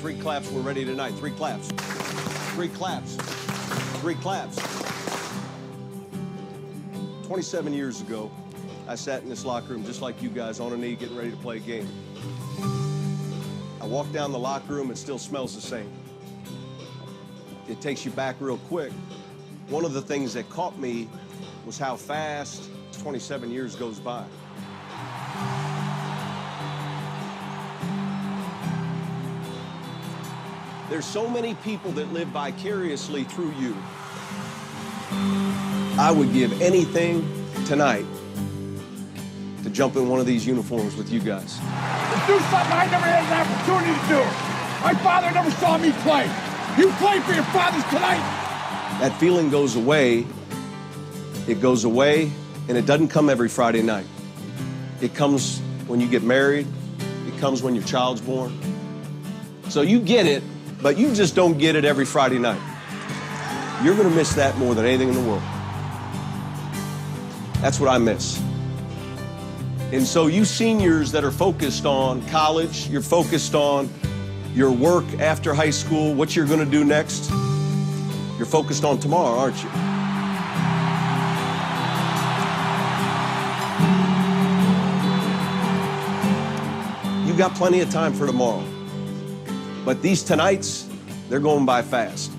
3 claps, we're ready tonight. 3 claps. 3 claps. 3 claps. 27 years ago, I sat in this locker room just like you guys, on a knee, getting ready to play a game. I walked down the locker room, it still smells the same. It takes you back real quick. One of the things that caught me was how fast 27 years goes by. There's so many people that live vicariously through you. I would give anything tonight to jump in one of these uniforms with you guys. To do something I never had an opportunity to do. My father never saw me play. You play for your fathers tonight. That feeling goes away. It goes away, and it doesn't come every Friday night. It comes when you get married. It comes when your child's born. So you get it, but you just don't get it every Friday night. You're going to miss that more than anything in the world. That's what I miss. And so you seniors that are focused on college, you're focused on your work after high school, what you're going to do next, you're focused on tomorrow, aren't you? You got plenty of time for tomorrow. But these tonights, they're going by fast.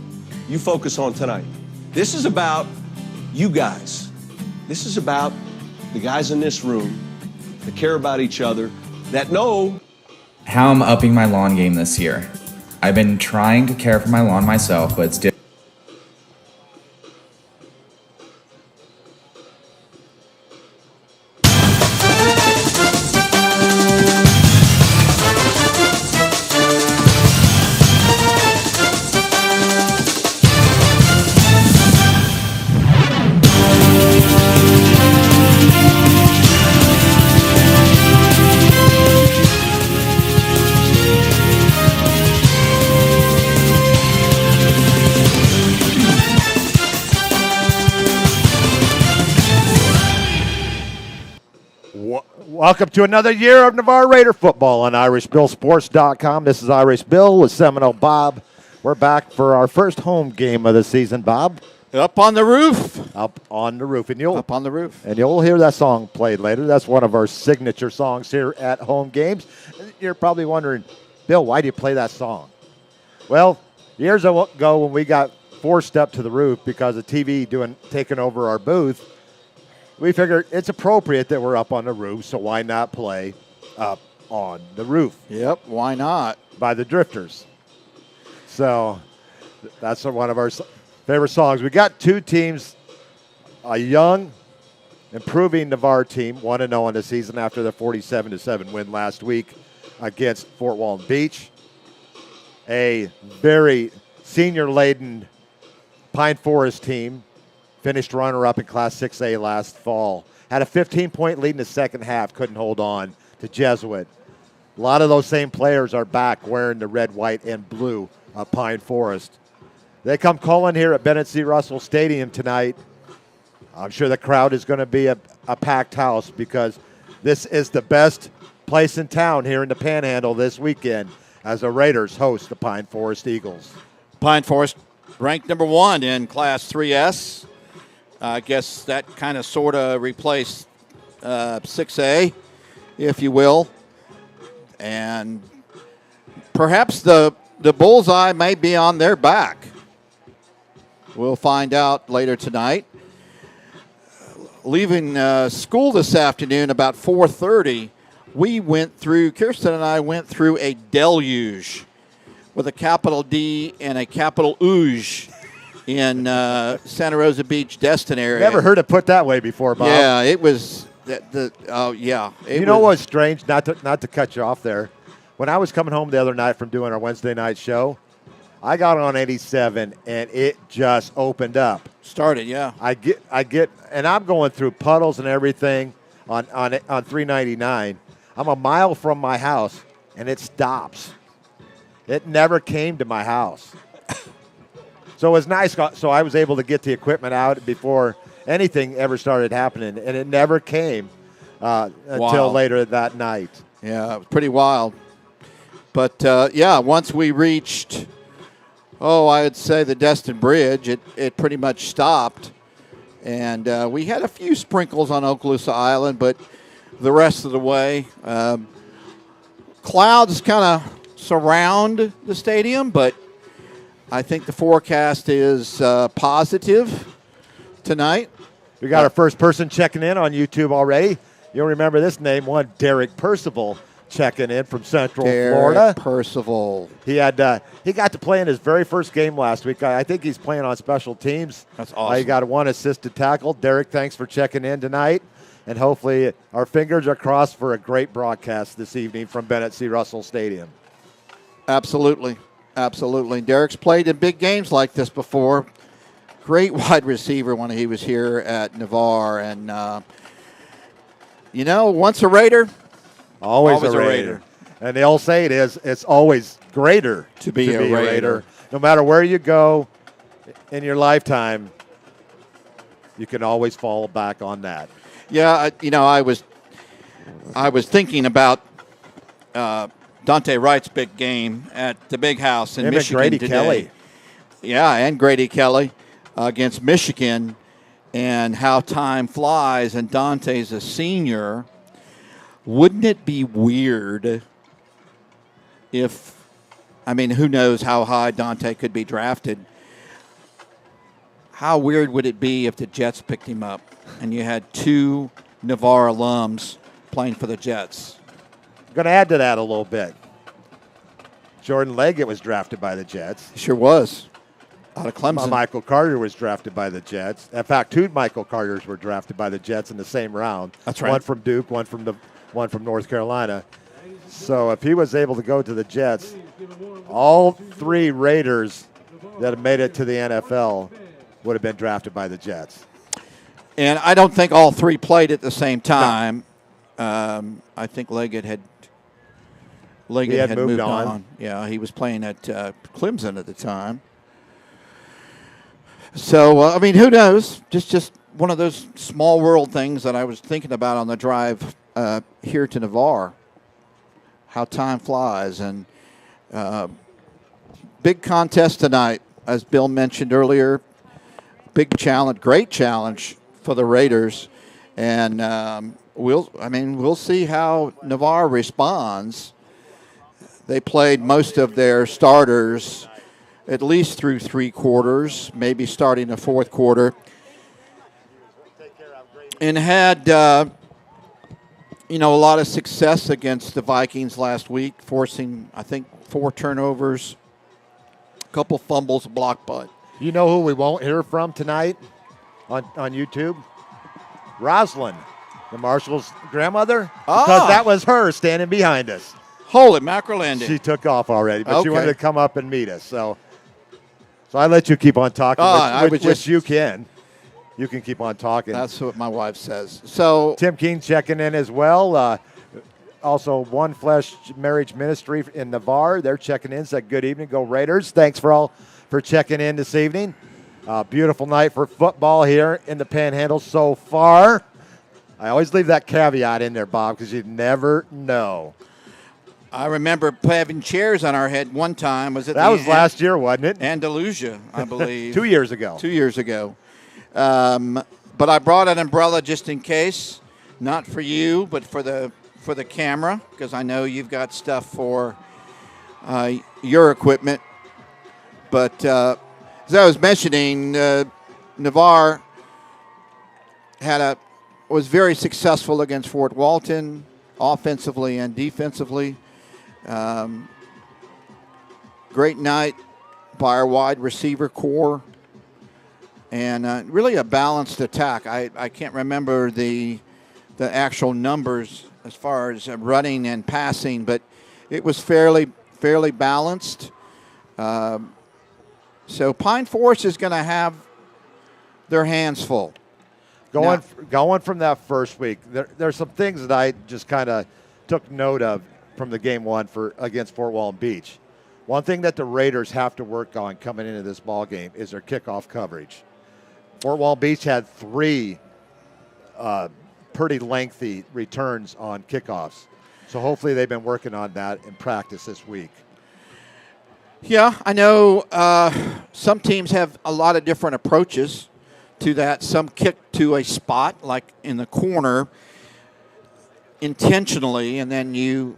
You focus on tonight. This is about you guys. This is about the guys in this room that care about each other, that know how I'm upping my lawn game this year. I've been trying to care for my lawn myself, but it's difficult. Welcome to another year of Navarre Raider football on IrishBillSports.com. This is Irish Bill with Seminole Bob. We're back for our first home game of the season, Bob. Up on the roof. Up on the roof. Up on the roof. And you'll hear that song played later. That's one of our signature songs here at home games. You're probably wondering, Bill, why do you play that song? Well, years ago when we got forced up to the roof because of TV taking over our booth, we figured it's appropriate that we're up on the roof, so why not play Up on the Roof? Yep, why not? By the Drifters. So that's one of our favorite songs. We got two teams, a young, improving Navarre team, 1-0 on the season after the 47-7 win last week against Fort Walton Beach. A very senior-laden Pine Forest team. Finished runner-up in Class 6A last fall. Had a 15-point lead in the second half. Couldn't hold on to Jesuit. A lot of those same players are back wearing the red, white, and blue of Pine Forest. They come calling here at Bennett C. Russell Stadium tonight. I'm sure the crowd is going to be a packed house because this is the best place in town here in the Panhandle this weekend as the Raiders host the Pine Forest Eagles. Pine Forest ranked number 1 in Class 3S. I guess that kind of sort of replaced 6A, if you will. And perhaps the bullseye may be on their back. We'll find out later tonight. Leaving school this afternoon about 4:30, Kirsten and I went through a deluge with a capital D and a capital Ouge in Santa Rosa Beach, Destin area. Never heard it put that way before, Bob. Yeah, it was. You know what's strange? Not to cut you off there. When I was coming home the other night from doing our Wednesday night show, I got on 87 and it just opened up. Started, yeah. I get, and I'm going through puddles and everything on 399. I'm a mile from my house and it stops. It never came to my house. So it was nice. So I was able to get the equipment out before anything ever started happening, and it never came until later that night. Yeah, it was pretty wild. But, once we reached, I would say the Destin Bridge, it pretty much stopped. And we had a few sprinkles on Okaloosa Island, but the rest of the way, clouds kind of surround the stadium, but I think the forecast is positive tonight. We got our first person checking in on YouTube already. You'll remember this name, Derek Percival, checking in from Central Florida. Percival. He got to play in his very first game last week. I think he's playing on special teams. That's awesome. He got one assisted tackle. Derek, thanks for checking in tonight. And hopefully our fingers are crossed for a great broadcast this evening from Bennett C. Russell Stadium. Absolutely. Absolutely. Derek's played in big games like this before. Great wide receiver when he was here at Navarre. And, once a Raider, always a Raider. And the old saying is, it's always greater to be a Raider. No matter where you go in your lifetime, you can always fall back on that. Yeah, I was thinking about Dante Wright's big game at the Big House in Michigan Grady today. Kelly. Yeah, and Grady Kelly against Michigan, and how time flies. And Dante's a senior. Wouldn't it be weird if, who knows how high Dante could be drafted? How weird would it be if the Jets picked him up and you had two Navarre alums playing for the Jets? I'm going to add to that a little bit. Jordan Leggett was drafted by the Jets. Sure was. Out of Clemson. Michael Carter was drafted by the Jets. In fact, two Michael Carters were drafted by the Jets in the same round. That's right. One from Duke, one from North Carolina. So if he was able to go to the Jets, all three Raiders that have made it to the NFL would have been drafted by the Jets. And I don't think all three played at the same time. No. I think Leggett had moved on. Yeah, he was playing at Clemson at the time. So, who knows? Just one of those small world things that I was thinking about on the drive here to Navarre. How time flies. And big contest tonight, as Bill mentioned earlier. Big challenge, great challenge for the Raiders. And we'll see how Navarre responds. They played most of their starters at least through three quarters, maybe starting the fourth quarter, and had a lot of success against the Vikings last week, forcing, I think, 4 turnovers, a couple fumbles, a block punt. You know who we won't hear from tonight on YouTube? Rosalind, the Marshall's grandmother, because that was her standing behind us. Holy mackerel, Andy. She took off already, but she Okay. wanted to come up and meet us. So I let you keep on talking, which you can. You can keep on talking. That's what my wife says. So Tim King checking in as well. Also, One Flesh Marriage Ministry in Navarre. They're checking in. Said, good evening. Go Raiders. Thanks for checking in this evening. Beautiful night for football here in the Panhandle so far. I always leave that caveat in there, Bob, because you never know. I remember having chairs on our head one time. Was last year, wasn't it? Andalusia, I believe. 2 years ago. 2 years ago. But I brought an umbrella just in case, not for you, but for the camera, because I know you've got stuff for your equipment. But as I was mentioning, Navarre was very successful against Fort Walton, offensively and defensively. Great night by our wide receiver core, and really a balanced attack. I can't remember the actual numbers as far as running and passing, but it was fairly balanced. So Pine Forest is going to have their hands full. Going from that first week, there's some things that I just kind of took note of from the game one against Fort Walton Beach. One thing that the Raiders have to work on coming into this ball game is their kickoff coverage. Fort Walton Beach had 3 pretty lengthy returns on kickoffs. So hopefully they've been working on that in practice this week. Yeah, I know some teams have a lot of different approaches to that. Some kick to a spot, like in the corner, intentionally, and then you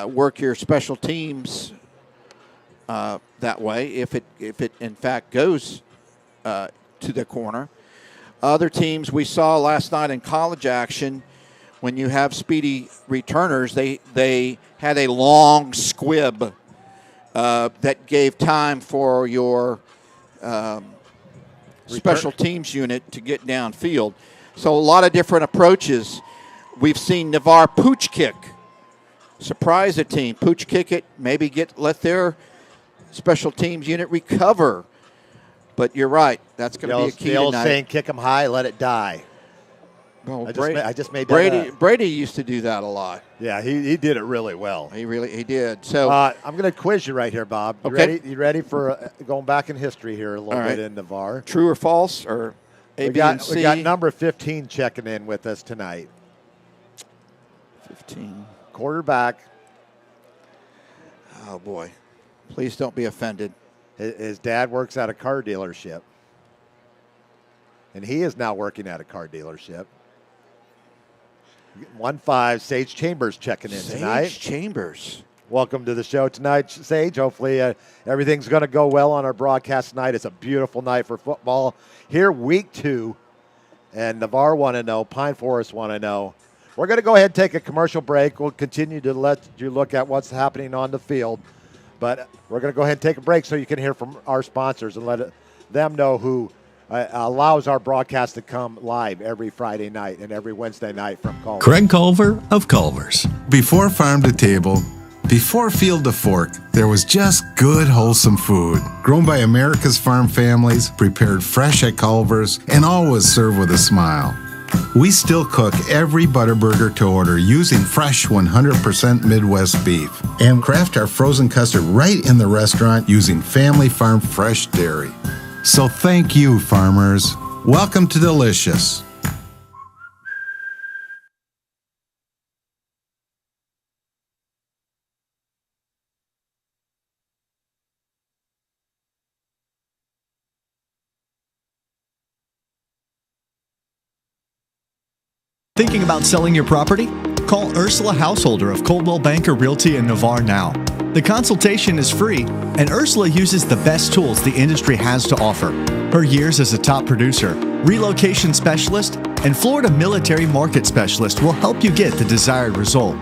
work your special teams that way if it in fact goes to the corner. Other teams we saw last night in college action, when you have speedy returners, they had a long squib that gave time for your special teams unit to get downfield. So a lot of different approaches. We've seen Navarre pooch kick, surprise a team, pooch kick it, maybe let their special teams unit recover. But you're right, that's going to be a key the old tonight. saying, kick 'em high, let it die. Well, I just made that up. Brady used to do that a lot. Yeah, he did it really well. He did. So I'm going to quiz you right here, Bob. Okay. You ready for going back in history here a little All bit right. in Navarre? True or false, or A, B, and C? We got number 15 checking in with us tonight. 15. Quarterback. Oh, boy. Please don't be offended. His dad works at a car dealership. And he is now working at a car dealership. 1-5, Sage Chambers checking in tonight. Sage Chambers. Welcome to the show tonight, Sage. Hopefully everything's going to go well on our broadcast tonight. It's a beautiful night for football. Here, week 2, and Navarre 1-0, Pine Forest 1-0. We're going to go ahead and take a commercial break. We'll continue to let you look at what's happening on the field. But we're going to go ahead and take a break so you can hear from our sponsors and let them know who allows our broadcast to come live every Friday night and every Wednesday night from Culver. Craig Culver of Culver's. Before farm to table, before field to fork, there was just good, wholesome food. Grown by America's farm families, prepared fresh at Culver's, and always served with a smile. We still cook every Butterburger to order using fresh 100% Midwest beef and craft our frozen custard right in the restaurant using family farm fresh dairy. So thank you, farmers. Welcome to Delicious. Thinking about selling your property? Call Ursula Householder of Coldwell Banker Realty in Navarre now. The consultation is free, and Ursula uses the best tools the industry has to offer. Her years as a top producer, relocation specialist, and Florida military market specialist will help you get the desired result.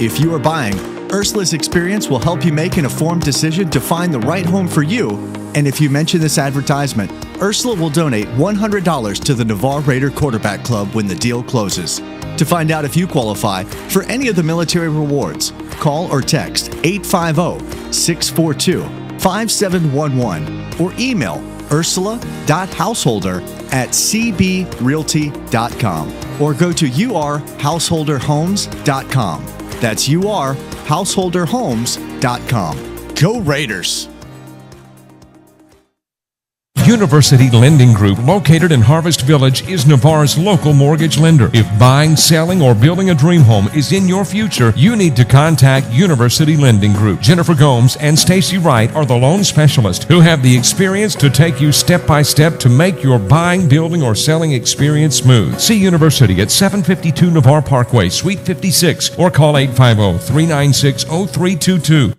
If you are buying, Ursula's experience will help you make an informed decision to find the right home for you. And if you mention this advertisement, Ursula will donate $100 to the Navarre Raider Quarterback Club when the deal closes. To find out if you qualify for any of the military rewards, call or text 850-642-5711 or email ursula.householder@cbrealty.com or go to urhouseholderhomes.com. That's urhouseholderhomes.com. Go Raiders! University Lending Group, located in Harvest Village, is Navarre's local mortgage lender. If buying, selling, or building a dream home is in your future, you need to contact University Lending Group. Jennifer Gomes and Stacy Wright are the loan specialists who have the experience to take you step by step to make your buying, building, or selling experience smooth. See University at 752 Navarre Parkway, Suite 56, or call 850-396-0322.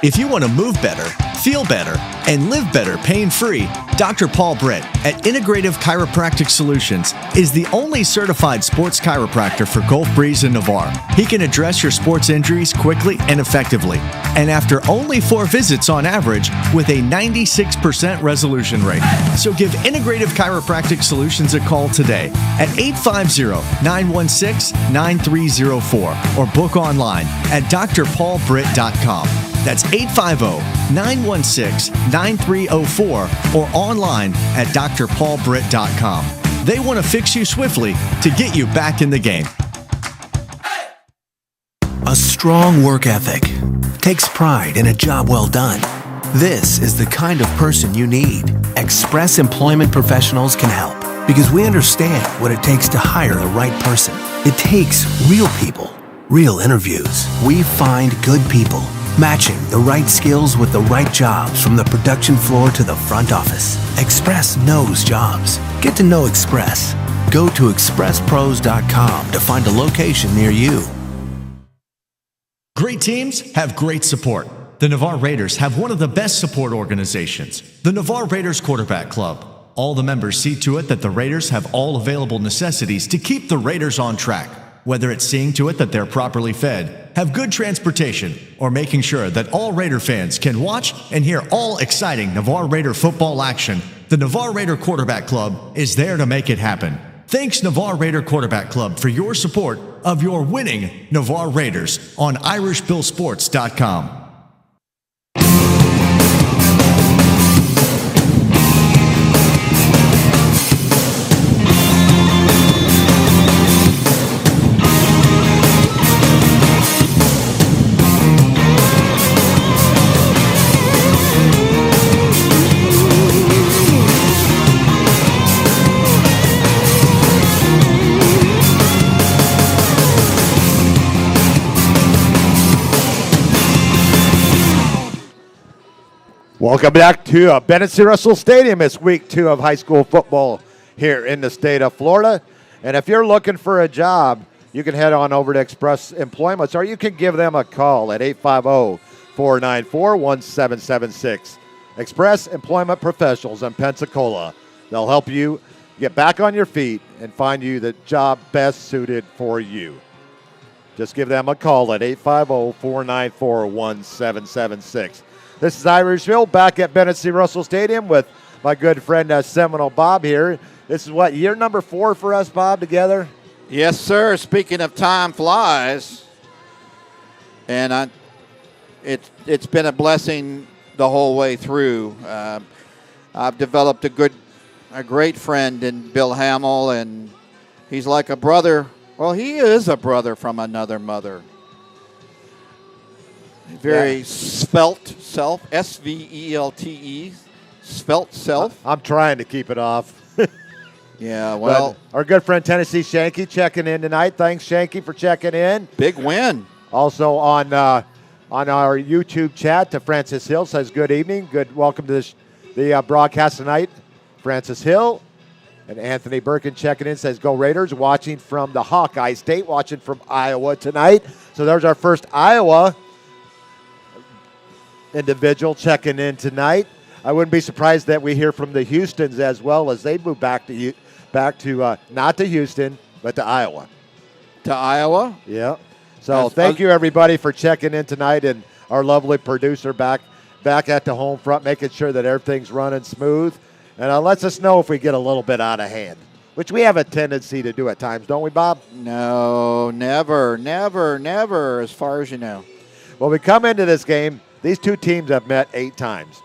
If you want to move better, feel better, and live better pain-free, Dr. Paul Britt at Integrative Chiropractic Solutions is the only certified sports chiropractor for Gulf Breeze and Navarre. He can address your sports injuries quickly and effectively, and after only 4 visits on average with a 96% resolution rate. So give Integrative Chiropractic Solutions a call today at 850-916-9304 or book online at drpaulbritt.com. That's 850-916-9304 or online at drpaulbritt.com. They want to fix you swiftly to get you back in the game. A strong work ethic takes pride in a job well done. This is the kind of person you need. Express Employment Professionals can help because we understand what it takes to hire the right person. It takes real people, real interviews. We find good people, matching the right skills with the right jobs from the production floor to the front office. Express knows jobs. Get to know Express. Go to expresspros.com to find a location near you. Great teams have great support. The Navarre Raiders have one of the best support organizations, the Navarre Raiders Quarterback Club. All the members see to it that the Raiders have all available necessities to keep the Raiders on track, whether it's seeing to it that they're properly fed, have good transportation, or making sure that all Raider fans can watch and hear all exciting Navarre Raider football action. The Navarre Raider Quarterback Club is there to make it happen. Thanks, Navarre Raider Quarterback Club, for your support of your winning Navarre Raiders on IrishBillSports.com. Welcome back to Bennett C. Russell Stadium. It's week 2 of high school football here in the state of Florida. And if you're looking for a job, you can head on over to Express Employments, or you can give them a call at 850-494-1776. Express Employment Professionals in Pensacola. They'll help you get back on your feet and find you the job best suited for you. Just give them a call at 850-494-1776. This is Irishville back at Bennett C. Russell Stadium with my good friend Seminole Bob here. This is what, year number 4 for us, Bob, together? Yes, sir. Speaking of time flies, and it's been a blessing the whole way through. I've developed a great friend in Bill Hamill, and he's like a brother. Well, he is a brother from another mother. Very svelte self, S-V-E-L-T-E, svelte self. I'm trying to keep it off. Yeah, well. But our good friend Tennessee Shanky checking in tonight. Thanks, Shanky, for checking in. Big win. Also on our YouTube chat, to Francis Hill says good evening. Welcome to the broadcast tonight. Francis Hill and Anthony Birkin checking in, says go Raiders, watching from the Hawkeye State, watching from Iowa tonight. So there's our first Iowa individual checking in tonight. I wouldn't be surprised that we hear from the Houstons as well as they move back to not to Houston, but to Iowa. To Iowa? Yeah. So thank you, everybody, for checking in tonight, and our lovely producer back at the home front, making sure that everything's running smooth, and lets us know if we get a little bit out of hand, which we have a tendency to do at times, don't we, Bob? No, never, as far as you know. Well, we come into this game. These two teams have met 8 times.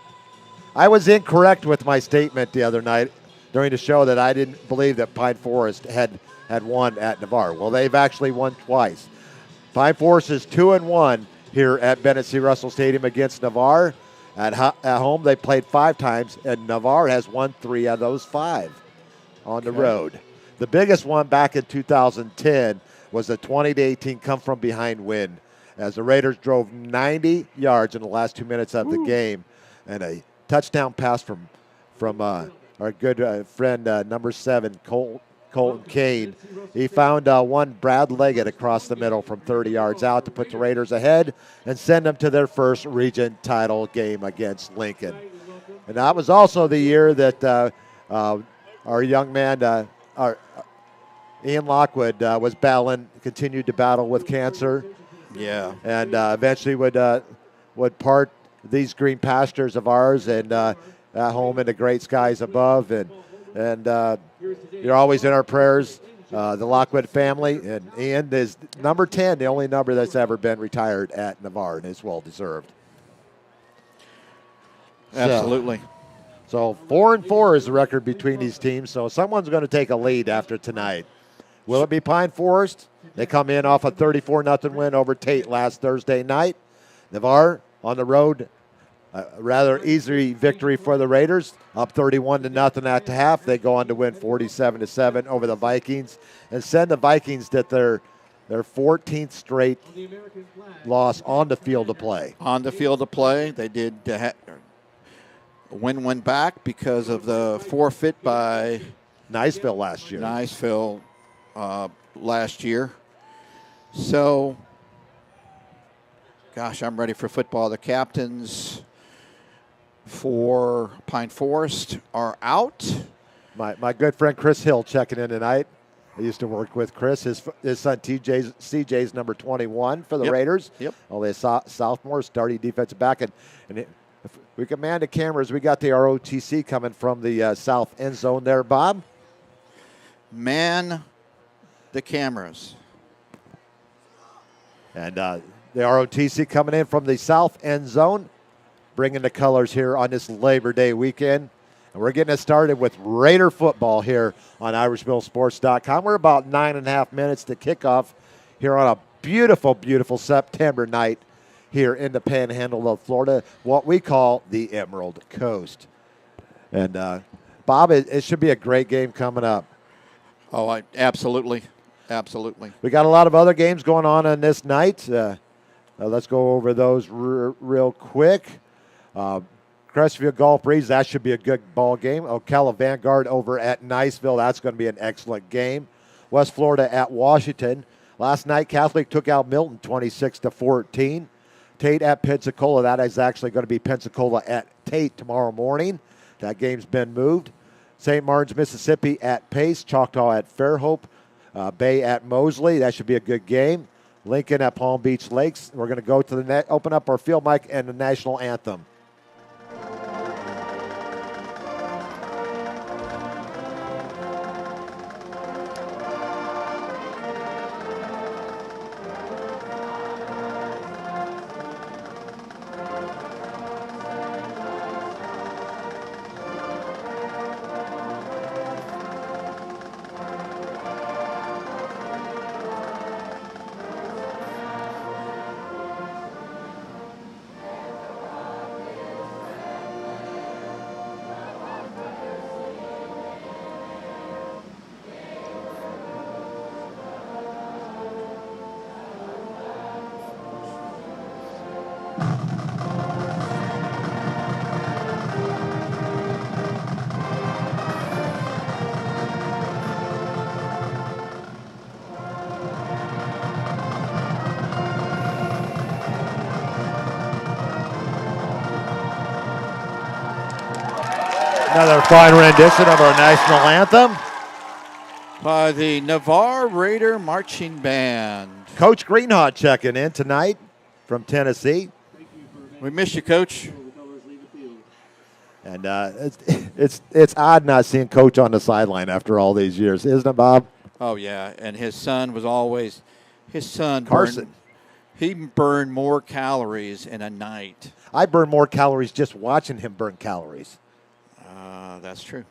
I was incorrect with my statement the other night during the show that I didn't believe that Pine Forest had won at Navarre. Well, they've actually won twice. Pine Forest is 2-1 here at Bennett C. Russell Stadium against Navarre. At home, they played 5 times, and Navarre has won 3 of those 5 on the road. The biggest one back in 2010 was a 20-18 come-from-behind win, as the Raiders drove 90 yards in the last 2 minutes of the game, and a touchdown pass from our good friend number 7, Colton Kane. He found one Brad Leggett across the middle from 30 yards out to put the Raiders ahead and send them to their first region title game against Lincoln. And that was also the year that our young man, Ian Lockwood, continued to battle with cancer. Yeah. And eventually would part these green pastures of ours and at home in the great skies above. And you're always in our prayers, the Lockwood family. And Ian is number 10, the only number that's ever been retired at Navarre, and it's well-deserved. Absolutely. So 4-4 is the record between these teams, so someone's going to take a lead after tonight. Will it be Pine Forest? They come in off a 34-0 win over Tate last Thursday night. Navarre on the road A rather easy victory for the Raiders, up 31-0 at the half. They go on to win 47-7 over the Vikings and send the Vikings to their 14th straight loss on the field of play. On the field of play, they did win one back because of the forfeit by Niceville last year. Last year. So, gosh, I'm ready for football. The captains for Pine Forest are out. My good friend Chris Hill checking in tonight. I used to work with Chris. His son CJ's number 21 for the Raiders. Yep. Only a sophomore, starting defensive back. And if we can man the cameras, we got the ROTC coming from the south end zone there, Bob. Man the cameras. And the ROTC coming in from the south end zone, bringing the colors here on this Labor Day weekend. And we're getting it started with Raider football here on IrishMillSports.com. We're about 9.5 minutes to kickoff here on a beautiful, beautiful September night here in the Panhandle of Florida, what we call the Emerald Coast. And, Bob, it should be a great game coming up. Oh, absolutely. Absolutely. We got a lot of other games going on this night. Let's go over those real quick. Crestview Gulf Breeze, that should be a good ball game. Ocala Vanguard over at Niceville, that's going to be an excellent game. West Florida at Washington. Last night, Catholic took out Milton 26-14. Tate at Pensacola, that is actually going to be Pensacola at Tate tomorrow morning. That game's been moved. St. Martin's, Mississippi at Pace. Choctaw at Fairhope. Bay at Mosley, that should be a good game. Lincoln at Palm Beach Lakes. We're going to go to the net, open up our field mic and the national anthem. Another fine rendition of our national anthem by the Navarre Raider Marching Band. Coach Greenhawt checking in tonight from Tennessee. We miss you, Coach. And it's odd not seeing Coach on the sideline after all these years, isn't it, Bob? Oh, yeah, and his son was always – his son, Carson. He burned more calories in a night. I burn more calories just watching him burn calories. That's true.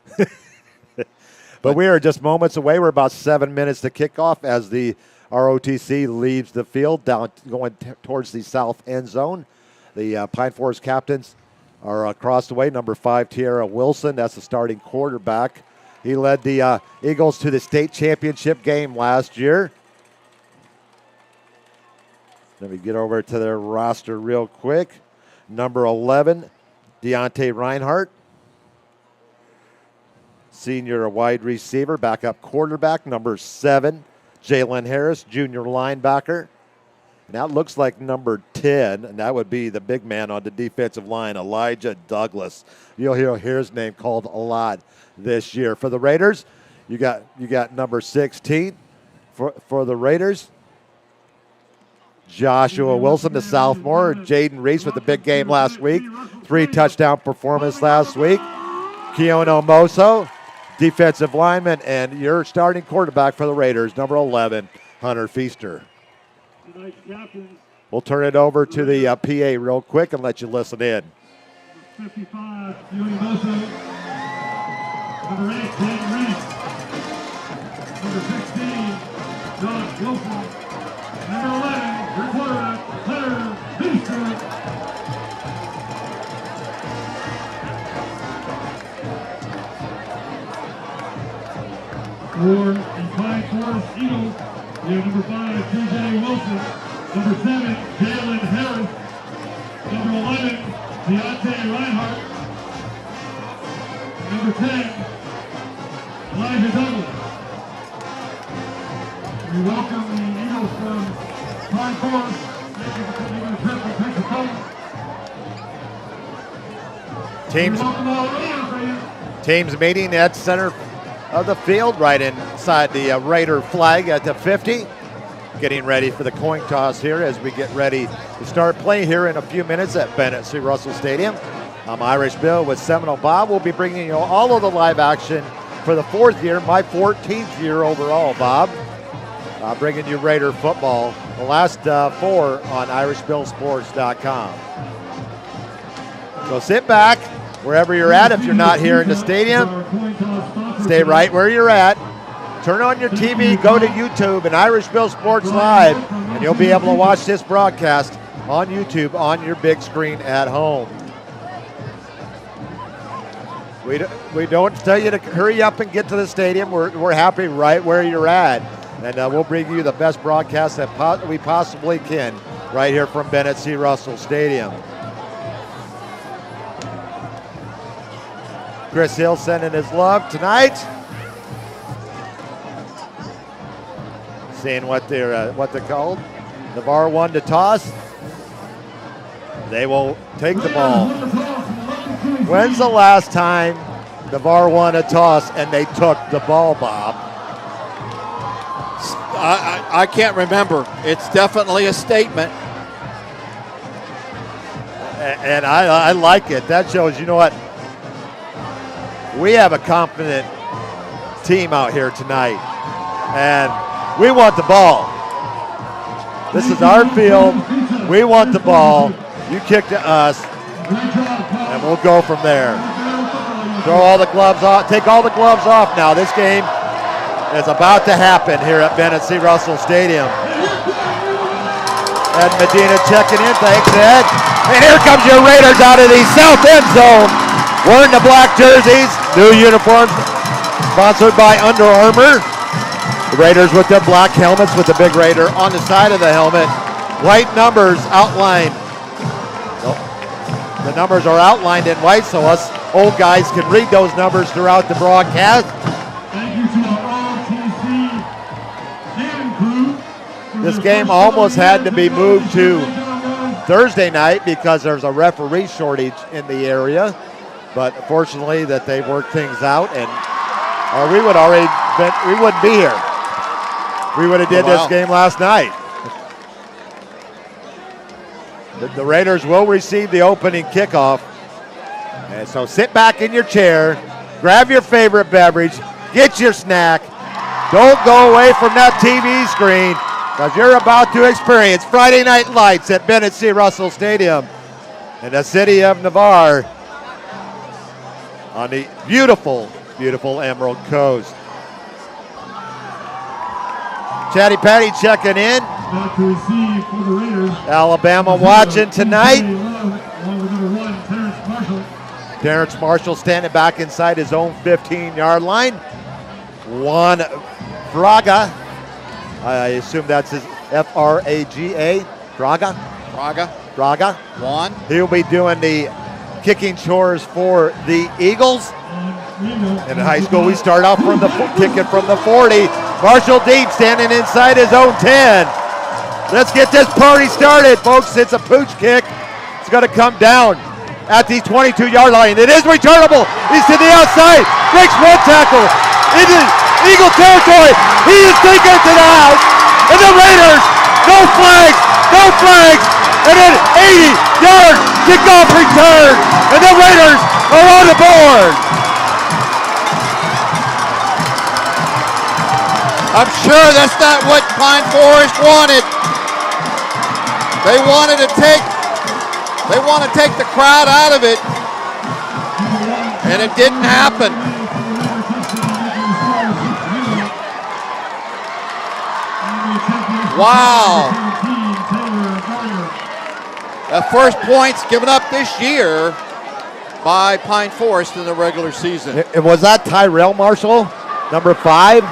But we are just moments away. We're about 7 minutes to kickoff as the ROTC leaves the field going towards the south end zone. The Pine Forest captains are across the way. Number 5, Tierra Wilson. That's the starting quarterback. He led the Eagles to the state championship game last year. Let me get over to their roster real quick. Number 11, Deontay Reinhardt. Senior wide receiver, backup quarterback. Number 7, Jalen Harris, junior linebacker. And that looks like number 10, and that would be the big man on the defensive line, Elijah Douglas. You'll hear his name called a lot this year. For the Raiders, you got number 16 for the Raiders. Joshua Wilson, the sophomore. Jaden Reese with the big game last week. 3 touchdown performance last week. Keono Moso, defensive lineman, and your starting quarterback for the Raiders, number 11, Hunter Feaster. We'll turn it over to the PA real quick and let you listen in. 55, Keono Moso. Number 8, Jaden Reese. Number 16, Josh Wilson. Number 11, your quarterback, Hunter Feaster. For the Pine Forest Eagles, we have number 5, TJ Wilson. Number 7, Jalen Harris. Number 11, Deontay Reinhardt. Number 10, Elijah Douglas. We welcome the Eagles from Pine Forest. Thank you for coming in the trip from Pensacola. Teams meeting at center of the field, right inside the Raider flag at the 50. Getting ready for the coin toss here as we get ready to start play here in a few minutes at Bennett C. Russell Stadium. I'm Irish Bill with Seminole Bob. We'll be bringing you all of the live action for the 4th year, my 14th year overall, Bob. Bringing you Raider football, the last 4 on irishbillsports.com. So sit back wherever you're at. If you're not here in the stadium, stay right where you're at. Turn on your TV, go to YouTube and Irish Bill Sports Live, and you'll be able to watch this broadcast on YouTube on your big screen at home. We don't tell you to hurry up and get to the stadium. We're happy right where you're at, and we'll bring you the best broadcast that we possibly can right here from Bennett C. Russell Stadium. Chris Hill sending his love tonight. Seeing what they're called. Navarre won to toss. They will take the ball. When's the last time Navarre won a toss and they took the ball, Bob? I can't remember. It's definitely a statement. And I like it. That shows, you know what? We have a confident team out here tonight. And we want the ball. This is our field. We want the ball. You kick to us, and we'll go from there. Throw all the gloves off. Take all the gloves off now. This game is about to happen here at Bennett C. Russell Stadium. Ed Medina checking in. Thanks, Ed. And here comes your Raiders out of the south end zone. Wearing the black jerseys. New uniforms sponsored by Under Armour. The Raiders with their black helmets with the big Raider on the side of the helmet. White numbers outlined. The numbers are outlined in white so us old guys can read those numbers throughout the broadcast. Thank you to our RTC and crew. This game almost had to be moved to Thursday night because there's a referee shortage in the area. But fortunately that they worked things out, and or we wouldn't be here. We would have did this game last night. The Raiders will receive the opening kickoff. And so sit back in your chair, grab your favorite beverage, get your snack. Don't go away from that TV screen because you're about to experience Friday Night Lights at Bennett C. Russell Stadium in the city of Navarre on the beautiful, beautiful Emerald Coast. Chatty Patty checking in. About to receive for the Raiders. Alabama watching tonight. Number 1, Terrence Marshall. Terrence Marshall standing back inside his own 15-yard line. Juan Fraga. I assume that's his F-R-A-G-A. Fraga. Juan. He'll be doing the kicking chores for the Eagles. In high school, we start off from the kicking from the 40. Marshall deep, standing inside his own 10. Let's get this party started, folks. It's a pooch kick. It's going to come down at the 22-yard line. It is returnable. He's to the outside. Breaks one tackle into Eagle territory. He is taken to the house. And the Raiders, no flags. And an 80-yard kickoff return. And the Raiders are on the board. I'm sure that's not what Pine Forest wanted. They want to take the crowd out of it, and it didn't happen. Wow. The first points given up this year by Pine Forest in the regular season. Was that Tyrell Marshall, number 5?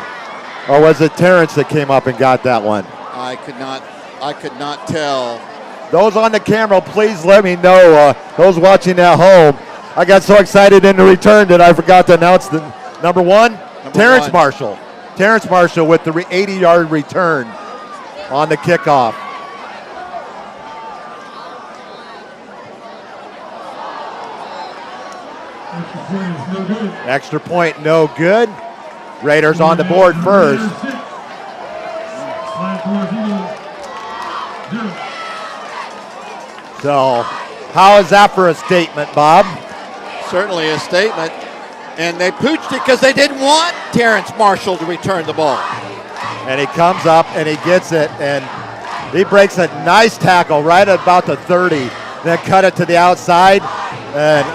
Or was it Terrence that came up and got that one? I could not tell. Those on the camera, please let me know. Those watching at home, I got so excited in the return that I forgot to announce the number one, Terrence Marshall. Terrence Marshall with the 80-yard return on the kickoff. Extra point, no good. Raiders on the board first. So, how is that for a statement, Bob? Certainly a statement. And they pooched it because they didn't want Terrence Marshall to return the ball. And he comes up and he gets it, and he breaks a nice tackle right at about the 30, then cut it to the outside. And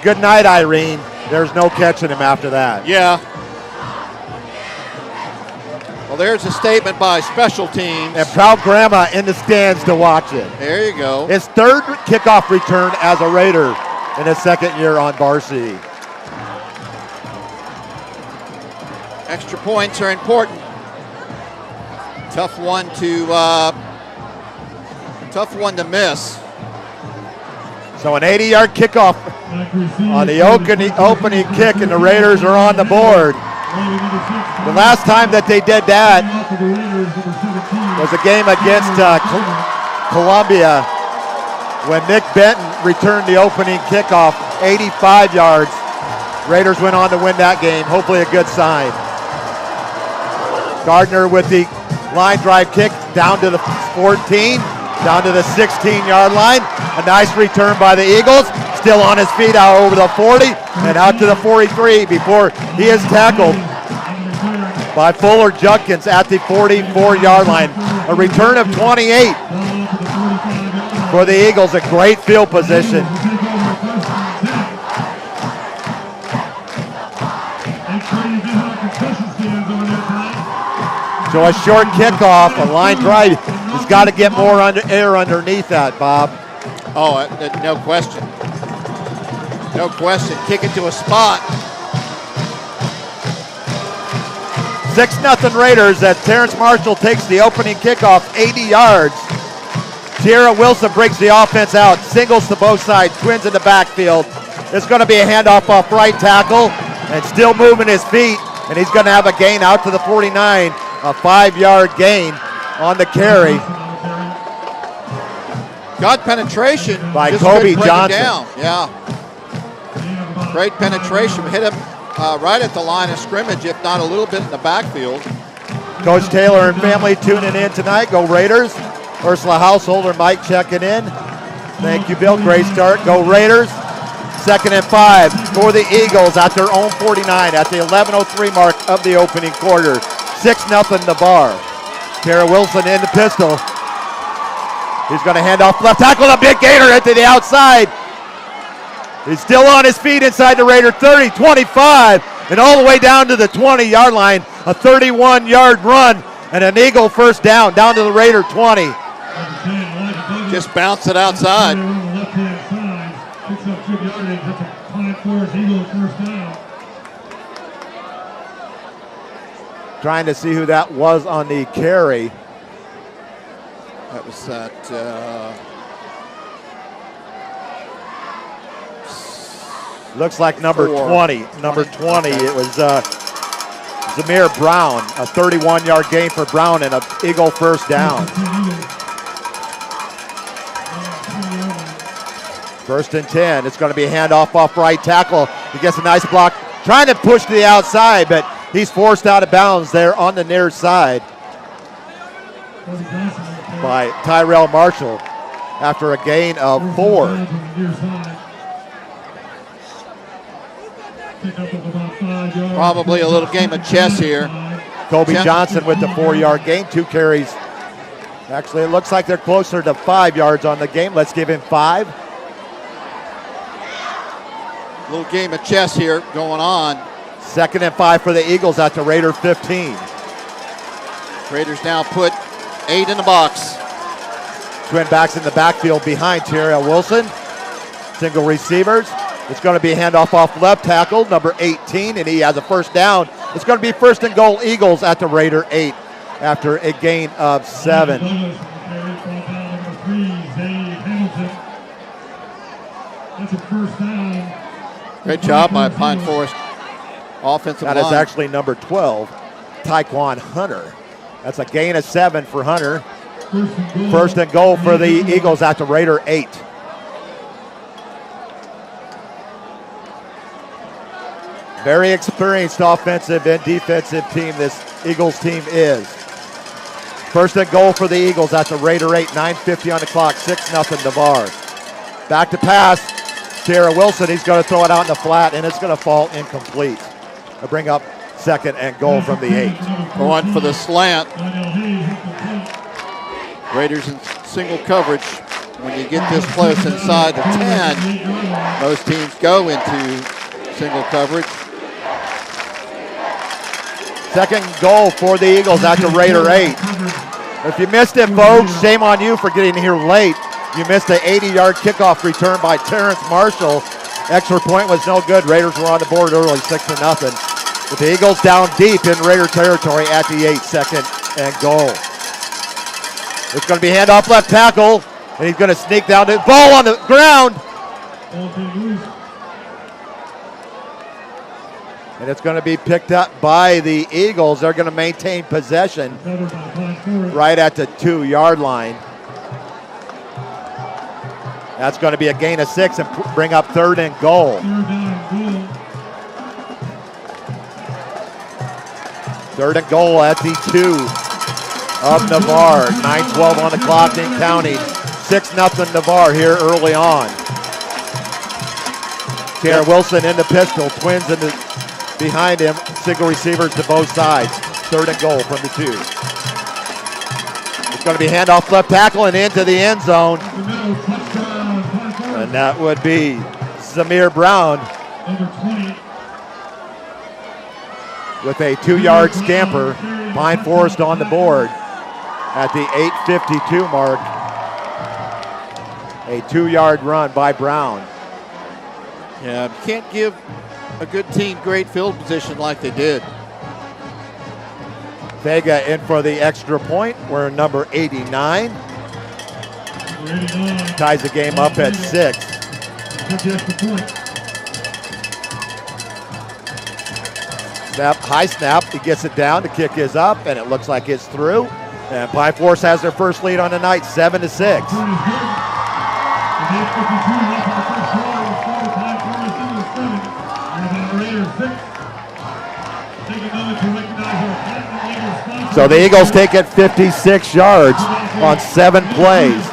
good night, Irene. There's no catching him after that. Yeah. Well, there's a statement by special teams. And proud grandma in the stands to watch it. There you go. His third kickoff return as a Raider in his second year on varsity. Extra points are important. Tough one to miss. So an 80-yard kickoff on the opening kick, and the Raiders are on the board. The last time that they did that was a game against Columbia when Nick Benton returned the opening kickoff, 85 yards. Raiders went on to win that game. Hopefully a good sign. Gardner with the line drive kick down to the 14, down to the 16-yard line. A nice return by the Eagles. Still on his feet out over the 40 and out to the 43 before he is tackled by Fuller Judkins at the 44-yard line. A return of 28 for the Eagles. A great field position. So a short kickoff, a line drive. He's got to get more air underneath that, Bob. Oh, no question. No question. Kick it to a spot. 6-0 Raiders as Terrence Marshall takes the opening kickoff 80 yards. Tierra Wilson breaks the offense out, singles to both sides, twins in the backfield. It's going to be a handoff off right tackle and still moving his feet, and he's going to have a gain out to the 49, a 5-yard gain on the carry. Got penetration by Kobe Johnson. Down. Yeah. Great penetration. Hit him right at the line of scrimmage, if not a little bit in the backfield. Coach Taylor and family tuning in tonight. Go Raiders. Ursula Householder, Mike checking in. Thank you, Bill. Great start. Go Raiders. 2nd and 5 for the Eagles at their own 49 at the 11:03 mark of the opening quarter. 6-0 the bar. Tara Wilson in the pistol. He's going to hand off left tackle. A big gainer into the outside. He's still on his feet inside the Raider 30, 25, and all the way down to the 20-yard line. A 31-yard run and an Eagle first down to the Raider 20. Just bounce it outside. Trying to see who that was on the carry. That was that. Looks like number 20. Number 20. It was Zamir Brown. A 31-yard gain for Brown and an Eagle first down. 1st and 10. It's going to be a handoff off right tackle. He gets a nice block. Trying to push to the outside, but he's forced out of bounds there on the near side by Tyrell Marshall after a gain of 4. Probably a little game of chess here. Kobe Johnson with the 4-yard gain, 2 carries. Actually, it looks like they're closer to 5 yards on the game. Let's give him 5. Little game of chess here going on. 2nd and 5 for the Eagles at the Raider 15. Raiders now put 8 in the box. Twin backs in the backfield behind Tierra Wilson. Single receivers. It's going to be a handoff off left tackle, number 18, and he has a first down It's going to be first and goal, Eagles at the Raider 8 after a gain of 7. That's a first down. Great job by Pine Forest offensive line. That is actually number 12, Taekwon Hunter. That's a gain of 7 for Hunter. First and goal for the Eagles at the Raider 8. Very experienced offensive and defensive team this Eagles team is. First and goal for the Eagles at the Raider 8, 9:50 on the clock, 6-0 Navarre. Back to pass, Tara Wilson, he's going to throw it out in the flat, and it's going to fall incomplete. They'll bring up second and goal from the 8. Going for the slant. Raiders in single coverage. When you get this close inside the 10, most teams go into single coverage. Second goal for the Eagles at the Raider 8. If you missed it, folks, shame on you for getting here late. You missed an 80-yard kickoff return by Terrence Marshall. Extra point was no good. Raiders were on the board early, 6-0. With the Eagles down deep in Raider territory at the 8, second and goal. It's going to be handoff left tackle, and he's going to sneak down the ball on the ground. And it's going to be picked up by the Eagles. They're going to maintain possession right at the 2-yard line. That's going to be a gain of 6 and bring up third and goal. Third and goal at the 2 of Navarre. 9:12 on the clock and counting. 6-0 Navarre here early on. Tara Wilson in the pistol. Twins in the behind him. Single receivers to both sides. Third and goal from the 2. It's going to be handoff left tackle and into the end zone. And that would be Zamir Brown with a 2-yard scamper. Pine Forest on the board at the 8:52 mark. A 2-yard run by Brown. Yeah, you can't give a good team great field position like they did. Vega in for the extra point. We're number 89. Ties the game up at 6. Snap, high snap. He gets it down. The kick is up, and it looks like it's through. And Pine Forest has their first lead on the night, 7-6. So the Eagles take it 56 yards on 7 plays.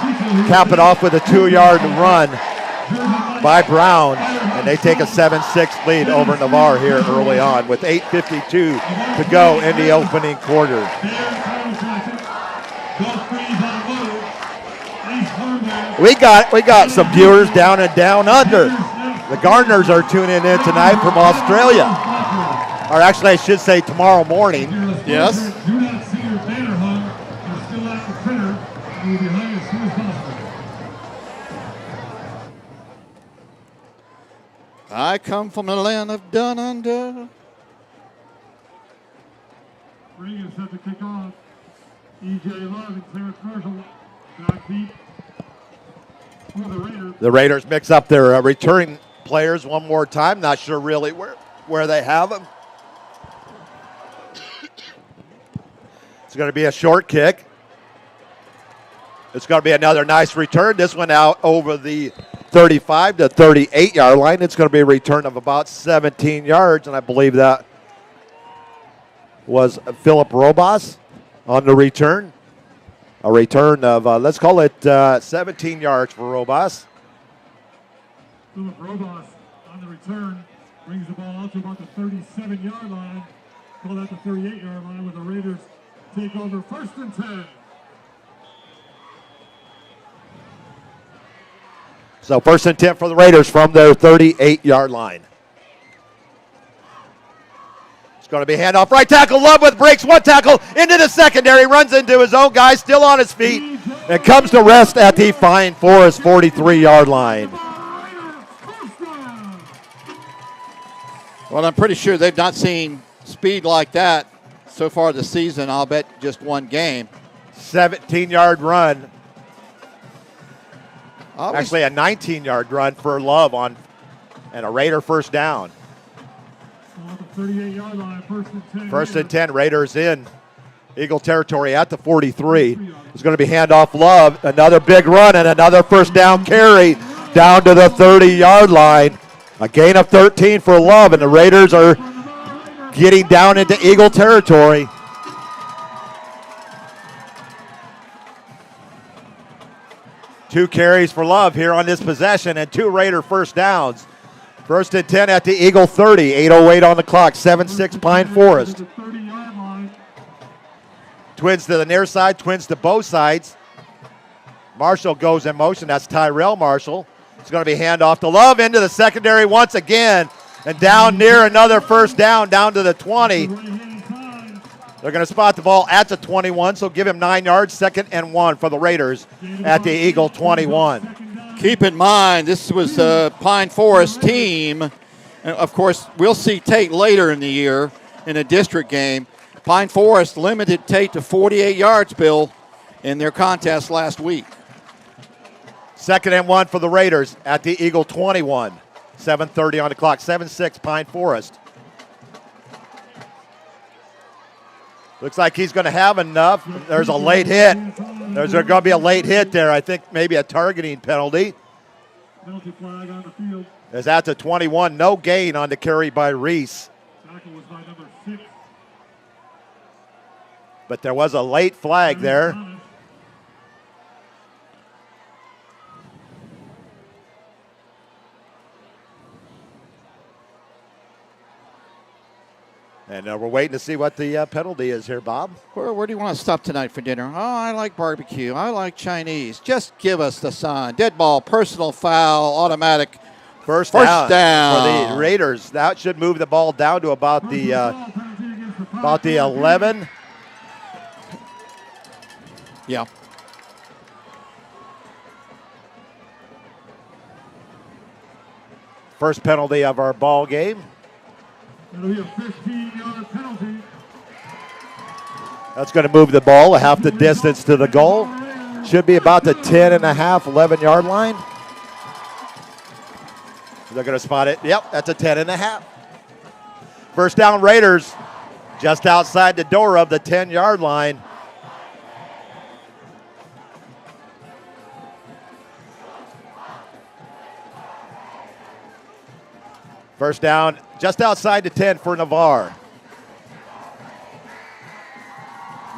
Cap it off with a 2-yard run by Brown, and they take a 7-6 lead over Navarre here early on with 8:52 to go in the opening quarter. We got some viewers down and down under. The Gardeners are tuning in tonight from Australia. Or actually, I should say tomorrow morning. Yes. Do not see your banner hung. You're still at the printer. You will be hung as soon as possible. I come from the land of Dun Under. Ring is set to kick off. E.J. Love and Clarence Marshall. Back deep for the Raiders. The Raiders mix up their returning players one more time. Not sure really where they have them. It's going to be a short kick. It's going to be another nice return. This one out over the 35 to 38-yard line. It's going to be a return of about 17 yards, and I believe that was Philip Robas on the return. A return of, let's call it 17 yards for Robas. Philip Robas on the return brings the ball out to about the 37-yard line. Call that the 38-yard line with the Raiders take over first and 10. So first and 10 for the Raiders from their 38-yard line. It's going to be handoff right tackle. Love with breaks. One tackle into the secondary. Runs into his own guy. Still on his feet. And comes to rest at the Pine Forest 43-yard line. Well, I'm pretty sure they've not seen speed like that so far this season, I'll bet just one game. 17-yard run. Always. Actually, a 19-yard run for Love and a Raider first down. On the 38-yard line, First and 10, Raiders in Eagle territory at the 43. It's going to be handoff Love. Another big run and another first down carry down to the 30-yard line. A gain of 13 for Love, and the Raiders are getting down into Eagle territory. Two carries for Love here on this possession and two Raider first downs. First and 10 at the Eagle 30, 8:08 on the clock, 7-6 Pine Forest. Twins to the near side, twins to both sides. Marshall goes in motion, that's Tyrell Marshall. It's going to be handoff to Love into the secondary once again, and down near another first down, down to the 20. They're going to spot the ball at the 21, so give him 9 yards, 2nd and 1 for the Raiders at the Eagle 21. Keep in mind, this was the Pine Forest team. And of course, we'll see Tate later in the year in a district game. Pine Forest limited Tate to 48 yards, Bill, in their contest last week. 2nd and 1 for the Raiders at the Eagle 21. 7:30 on the clock, 7-6 Pine Forest. Looks like he's going to have enough. There's a late hit. There's going to be a late hit there. I think maybe a targeting penalty. Penalty flag on the field. Is at the 21. No gain on the carry by Reese. Tackle was by number 6. But there was a late flag there. And we're waiting to see what the penalty is here, Bob. Where do you want to stop tonight for dinner? Oh, I like barbecue. I like Chinese. Just give us the sign. Dead ball, personal foul, automatic. First down for down. the Raiders. That should move the ball down to about the 11. Yeah. First penalty of our ball game. It'll be a 15-yard penalty. That's going to move the ball a half the distance to the goal. Should be about the 10.5, 11-yard line. They're going to spot it. Yep, that's a 10.5. First down, Raiders, just outside the door of the 10-yard line. First down, just outside the 10 for Navarre.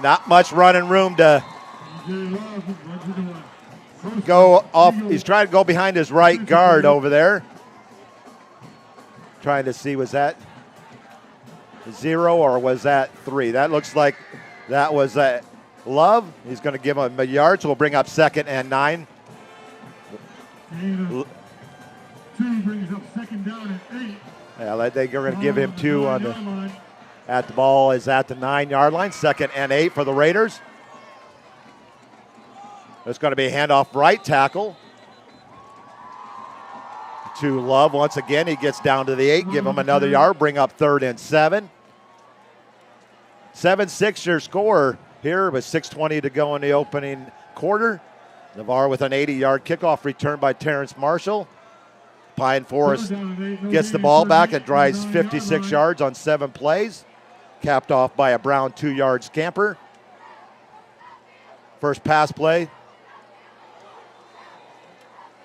Not much running room to go off. He's trying to go behind his right guard over there. Trying to see, was that 0 or was that 3? That looks like that was Love. He's going to give him a yard, so we'll bring up 2nd and 9. 2 brings up 2nd down at 8. Yeah, they're going to give him 2 on the. At the ball is at the 9-yard line. 2nd and 8 for the Raiders. It's going to be a handoff right tackle to Love. Once again, he gets down to the 8. Give him another yard. Bring up 3rd and 7. 7-6 your score here with 6:20 to go in the opening quarter. Navarre with an 80-yard kickoff return by Terrence Marshall. Pine Forest gets the ball back and drives 56 yards on 7 plays. Capped off by a Brown 2-yard scamper. First pass play.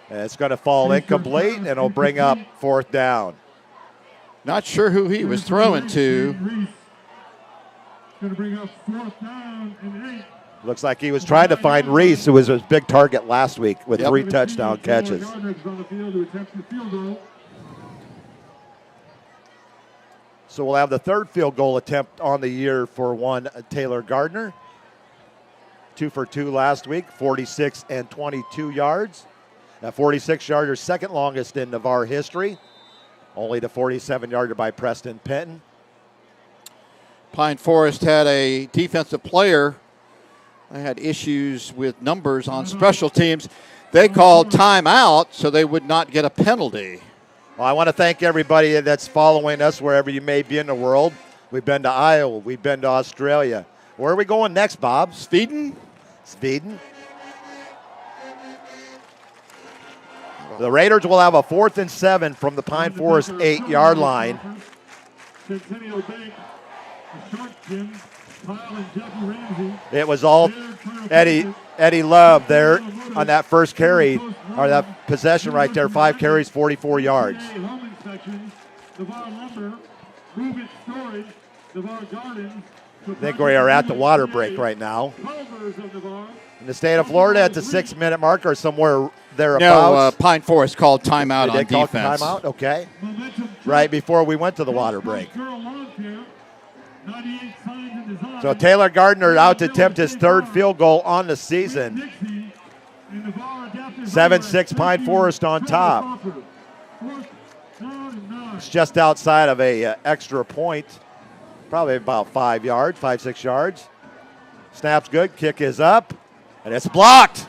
And it's going to fall incomplete, and it'll bring up 4th down. Not sure who he was throwing to. Going to bring up 4th down and 8. Looks like he was trying to find Reese, who was a big target last week with 3 touchdown catches. So we'll have the 3rd field goal attempt on the year for one Taylor Gardner. 2 for 2 last week, 46 and 22 yards. That 46-yarder, 2nd longest in Navarre history. Only the 47-yarder by Preston Penton. Pine Forest had a defensive player. They had issues with numbers on special teams. They called timeout so they would not get a penalty. Well, I want to thank everybody that's following us wherever you may be in the world. We've been to Iowa. We've been to Australia. Where are we going next, Bob? Sweden? Sweden. The Raiders will have a 4th and 7 from the Pine Forest 8-yard line. Centennial Bank, the Shark Gym, Kyle and Jackie Ramsey. It was all Eddie Love there on that first carry, or that possession right there. 5 carries, 44 yards. Home inspections, Navarre Lumber, Movement Storage, Navarre Gardens. I think we are at the water break right now. Culvers of Navarre. In the state of Florida, at the 6-minute mark or somewhere thereabouts. No, Pine Forest called timeout on They called defense. timeout, okay. Right before we went to the water break. So Taylor Gardner out to attempt his 3rd field goal on the season. 7-6 Pine Forest on top. It's just outside of a extra point. Probably about 5 yards, 5-6 yards. Snap's good, kick is up, and it's blocked.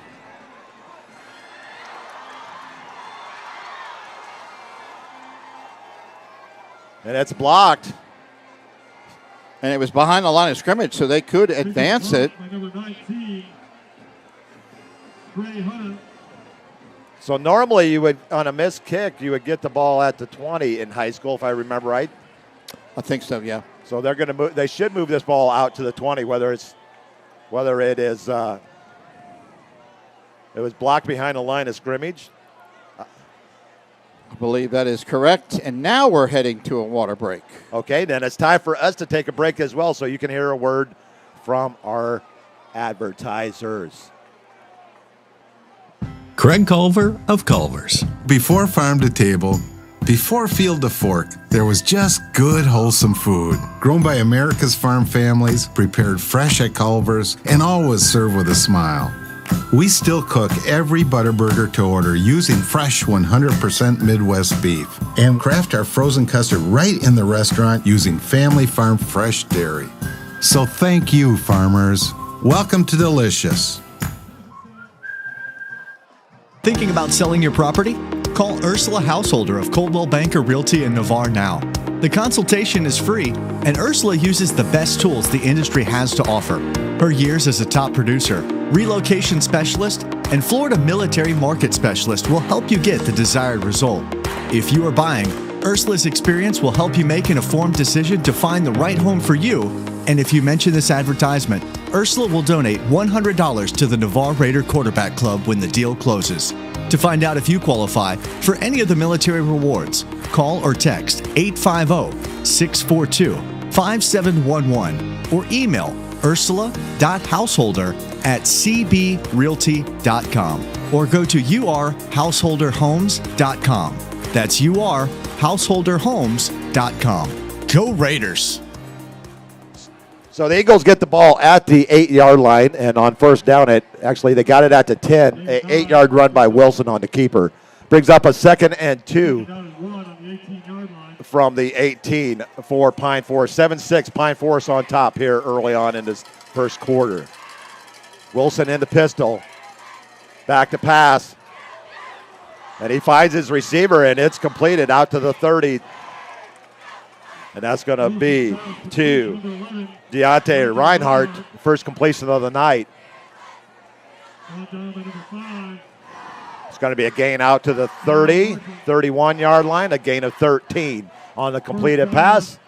And it's blocked. And it was behind the line of scrimmage, so they could advance it. So normally you would, on a missed kick, you would get the ball at the 20 in high school, if I remember right. I think so, yeah. So they're going to move. They should move this ball out to the 20, whether it is it was blocked behind the line of scrimmage. I believe that is correct. And now we're heading to a water break. Okay, then it's time for us to take a break as well, so you can hear a word from our advertisers. Craig Culver of Culver's. Before farm to table, before field to fork, there was just good, wholesome food. Grown by America's farm families, prepared fresh at Culver's, and always served with a smile. We still cook every Butterburger to order using fresh 100% Midwest beef and craft our frozen custard right in the restaurant using family farm fresh dairy. So thank you, farmers. Welcome to Delicious. Thinking about selling your property? Call Ursula Householder of Coldwell Banker Realty in Navarre now. The consultation is free, and Ursula uses the best tools the industry has to offer. Her years as a top producer, relocation specialist, and Florida military market specialist will help you get the desired result. If you are buying, Ursula's experience will help you make an informed decision to find the right home for you. And if you mention this advertisement, Ursula will donate $100 to the Navarre Raider Quarterback Club when the deal closes. To find out if you qualify for any of the military rewards, call or text 850-642-5711 or email ursula.householder@cbrealty.com or go to urhouseholderhomes.com. That's urhouseholderhomes.com. Go Raiders! So the Eagles get the ball at the 8-yard line, and on first down, they got it at the 10. An 8-yard run by Wilson on the keeper. Brings up a 2nd and 2 from the 18 for Pine Forest. 7-6 Pine Forest on top here early on in this first quarter. Wilson in the pistol. Back to pass. And he finds his receiver, and it's completed out to the 30. And that's going to be to Deontay Reinhardt, first completion of the night. It's going to be a gain out to the 30, 31-yard line, a gain of 13 on the completed pass.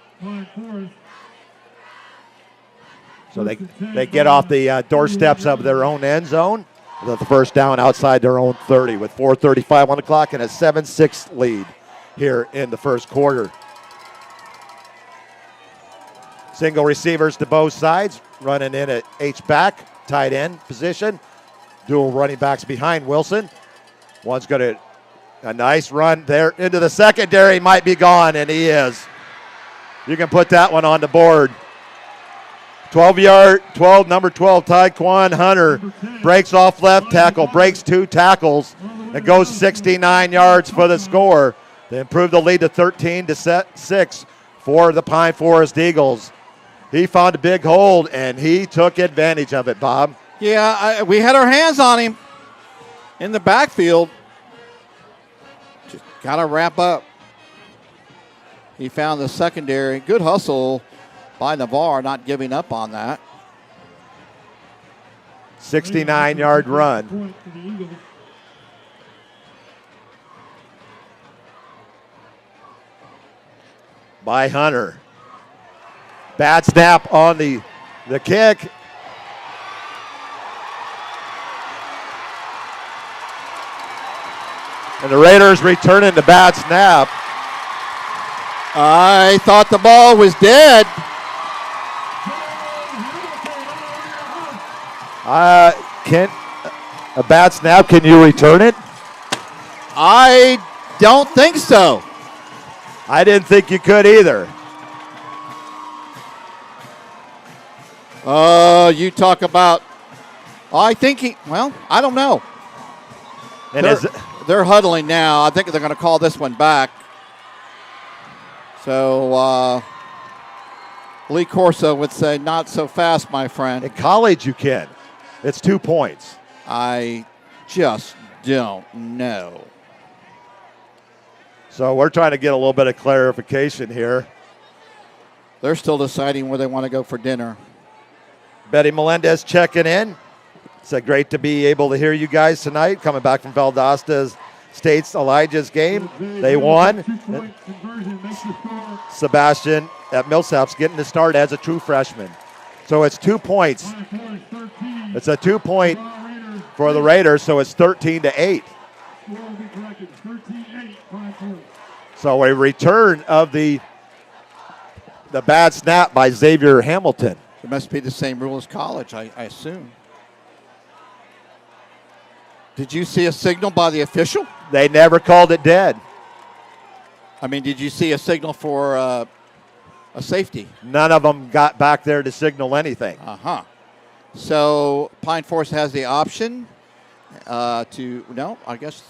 So they get off the doorsteps of their own end zone. The first down outside their own 30 with 4:35 on the clock and a 7-6 lead here in the first quarter. Single receivers to both sides, running in at H-back, tight end position. Dual running backs behind Wilson. One's got a nice run there into the secondary, might be gone, and he is. You can put that one on the board. 12, number 12, Tyquan Hunter breaks off left tackle, breaks 2 tackles, and goes 69 yards for the score. They improve the lead to 13-6 for the Pine Forest Eagles. He found a big hold, and he took advantage of it, Bob. Yeah, we had our hands on him in the backfield. Just got to wrap up. He found the secondary. Good hustle by Navarre, not giving up on that. 69-yard run. Point for the Eagles. By Hunter. Bad snap on the kick. And the Raiders returning the bad snap. I thought the ball was dead. Can a bad snap, can you return it? I don't think so. I didn't think you could either. You talk about, I think I don't know. And They're huddling now. I think they're going to call this one back. So Lee Corso would say, not so fast, my friend. in college you can. It's 2 points. I just don't know. So we're trying to get a little bit of clarification here. They're still deciding where they want to go for dinner. Betty Melendez checking in. It's great to be able to hear you guys tonight. Coming back from Valdosta State's Elijah's game. They won. Two-point conversion makes the score. Sebastian at Millsaps getting the start as a true freshman. So it's 2 points. Final score is 13. It's a 2-point Raiders. for the Raiders, so it's 13-8. Score will be corrected. 13-8. Final score. So a return of the bad snap by Xavier Hamilton. It must be the same rule as college, I assume. Did you see a signal by the official? They never called it dead. I mean, did you see a signal for a safety? None of them got back there to signal anything. Uh-huh. So Pine Forest has the option I guess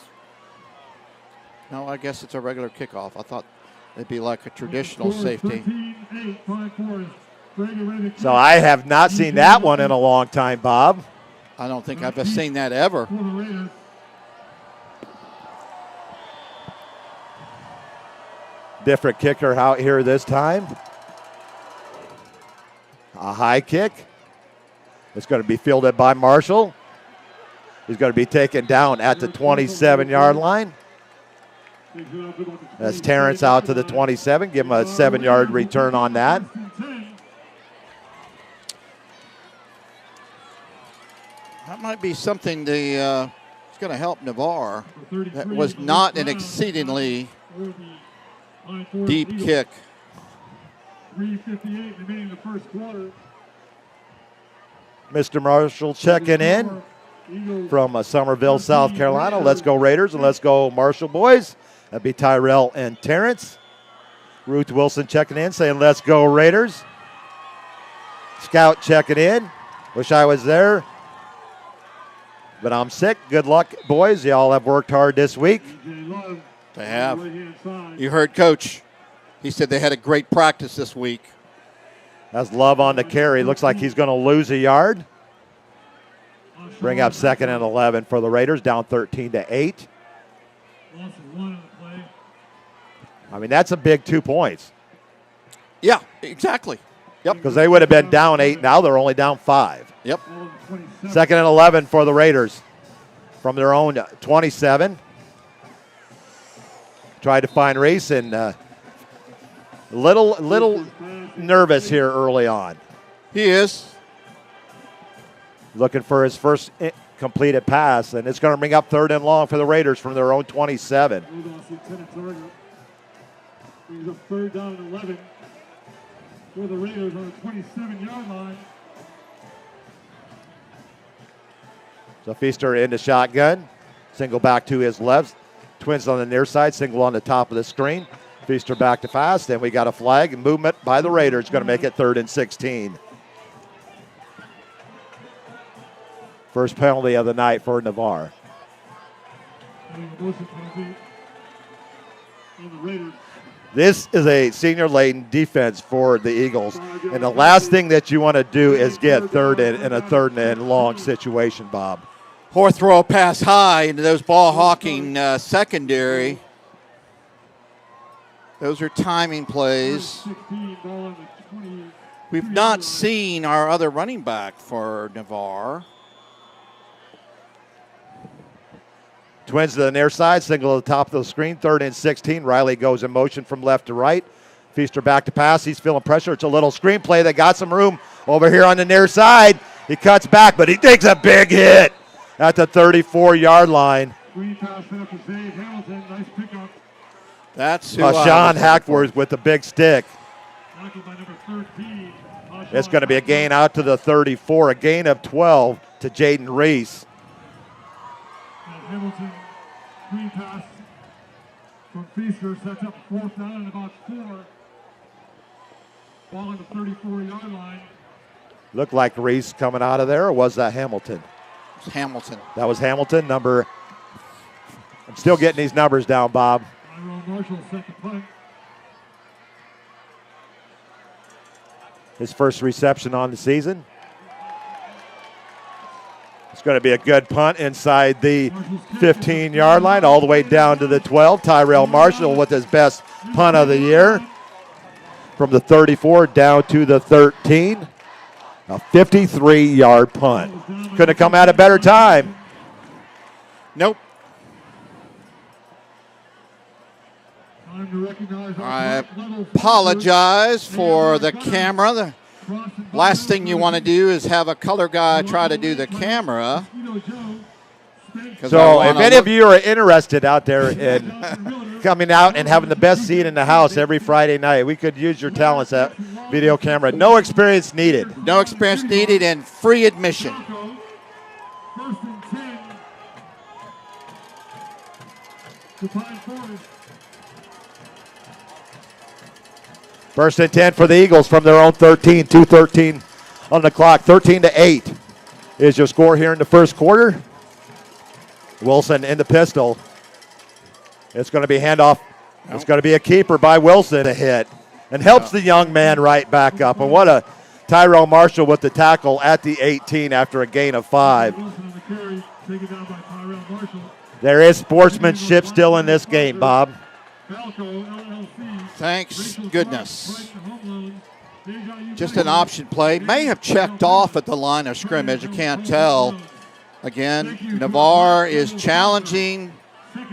it's a regular kickoff. I thought it'd be like a traditional Score is safety. 13-8. Final score is Ready to So I have not seen that one in a long time, Bob. I don't think I've seen that ever. for the Raiders. Different kicker out here this time. A high kick. It's going to be fielded by Marshall. He's going to be taken down at the 27-yard line. That's Terrence out to the 27. Give him a 7-yard return on that. That might be something it's going to help Navarre. That was not an exceedingly deep kick. 3:58 remaining in the first quarter. Mr. Marshall checking in from Somerville, South Carolina. Let's go Raiders and let's go Marshall boys. That'd be Tyrell and Terrence. Ruth Wilson checking in saying let's go Raiders. Scout checking in. Wish I was there, but I'm sick. Good luck, boys. Y'all have worked hard this week. They have. You heard Coach. He said they had a great practice this week. That's Love on the carry. Looks like he's going to lose a yard. Bring up 2nd and 11 for the Raiders, down 13-8. I mean, that's a big 2 points. Yeah, exactly. Yep. Because they would have been down 8. Now they're only down 5. Yep. 2nd and 11 for the Raiders from their own 27. Tried to find Reese and little nervous here early on. He is. Looking for his first completed pass, and it's going to bring up 3rd and long for the Raiders from their own 27. Brings up 3rd down and 11 for the Raiders on the 27-yard line. So Feaster into shotgun. Single back to his left. Twins on the near side. Single on the top of the screen. Feaster back to fast. And we got a flag and movement by the Raiders. Going to make it 3rd and 16. First penalty of the night for Navarre. This is a senior-laden defense for the Eagles. And the last thing that you want to do is get third in a 3rd and long situation, Bob. Poor throw pass high into those ball-hawking secondary. Those are timing plays. We've not seen our other running back for Navarre. Twins to the near side, single at the top of the screen, 3rd and 16. Riley goes in motion from left to right. Feaster back to pass. He's feeling pressure. It's a little screen play. They got some room over here on the near side. He cuts back, but he takes a big hit at the 34-yard line. That's who Sean Hackworth with the big stick. It's going to be a gain out to the 34, a gain of 12 to Jaden Reese. Hamilton, screen pass from Feaster, sets up 4th down and about 4. Ball on the 34-yard line. Looked like Reese coming out of there, or was that Hamilton? It's Hamilton. That was Hamilton, I'm still getting these numbers down, Bob. Tyrell Marshall set the punt. His first reception on the season. It's going to be a good punt inside the 15-yard line, all the way down to the 12. Tyrell Marshall with his best punt of the year. From the 34 down to the 13. A 53-yard punt. Couldn't have come at a better time. Nope. I apologize for the camera. The last thing you want to do is have a color guy try to do the camera. So if any of you are interested out there in coming out and having the best seat in the house every Friday night, we could use your talents at video camera. No experience needed. No experience needed and free admission. First and 10 for the Eagles from their own 13. 2:13 on the clock. 13-8 is your score here in the first quarter. Wilson in the pistol. It's going to be handoff. It's going to be a keeper by Wilson. A hit. And helps the young man right back up. And what a Tyrell Marshall with the tackle at the 18 after a gain of 5. There is sportsmanship still in this game, Bob. Thanks goodness. Just an option play. May have checked off at the line of scrimmage. You can't tell. Again, Navarre is challenging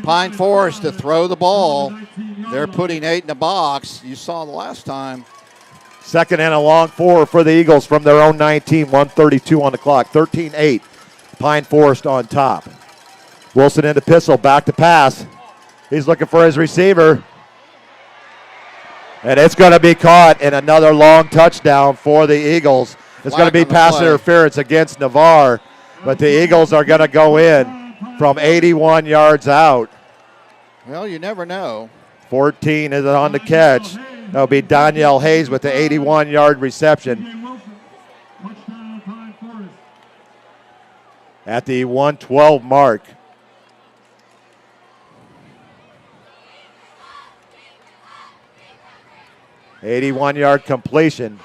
Pine Forest to throw the ball. They're putting 8 in the box. You saw the last time. Second and a long 4 for the Eagles from their own 19. 1:32 on the clock. 13-8. Pine Forest on top. Wilson in the pistol. Back to pass. He's looking for his receiver. And it's going to be caught in another long touchdown for the Eagles. It's going to be pass interference against Navarre. But the Eagles are going to go in from 81 yards out. Well, you never know. 14 is on the catch. That'll be Danielle Hayes with the 81-yard reception. At the 112 mark. '81-yard completion.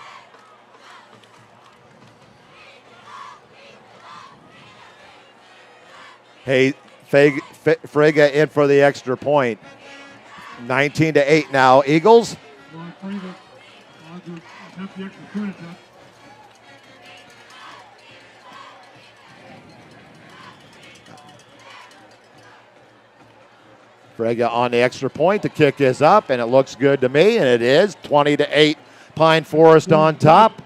Hey, Frega in for the extra point. 19-8 now. Eagles. Frega on the extra point. The kick is up, and it looks good to me, and it is. 20-8, Pine Forest on top.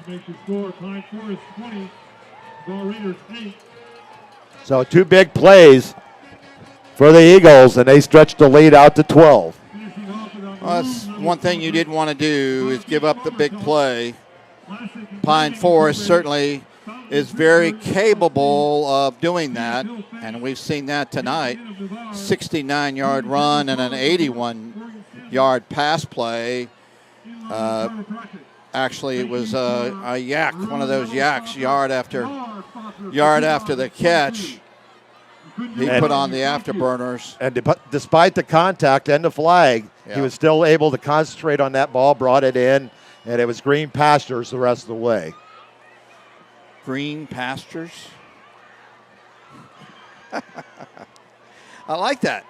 Make the score, Pine Forest 20, Ball Raiders 8. So 2 big plays for the Eagles, and they stretch the lead out to 12. Well, that's one thing you didn't want to do is give up the big play. Pine Forest certainly is very capable of doing that, and we've seen that tonight. 69-yard run and an 81-yard pass play. Actually, it was a yak, one of those yaks, yard after the catch. He put on the afterburners. And despite the contact and the flag, he was still able to concentrate on that ball, brought it in, and it was green pastures the rest of the way. Green pastures? I like that.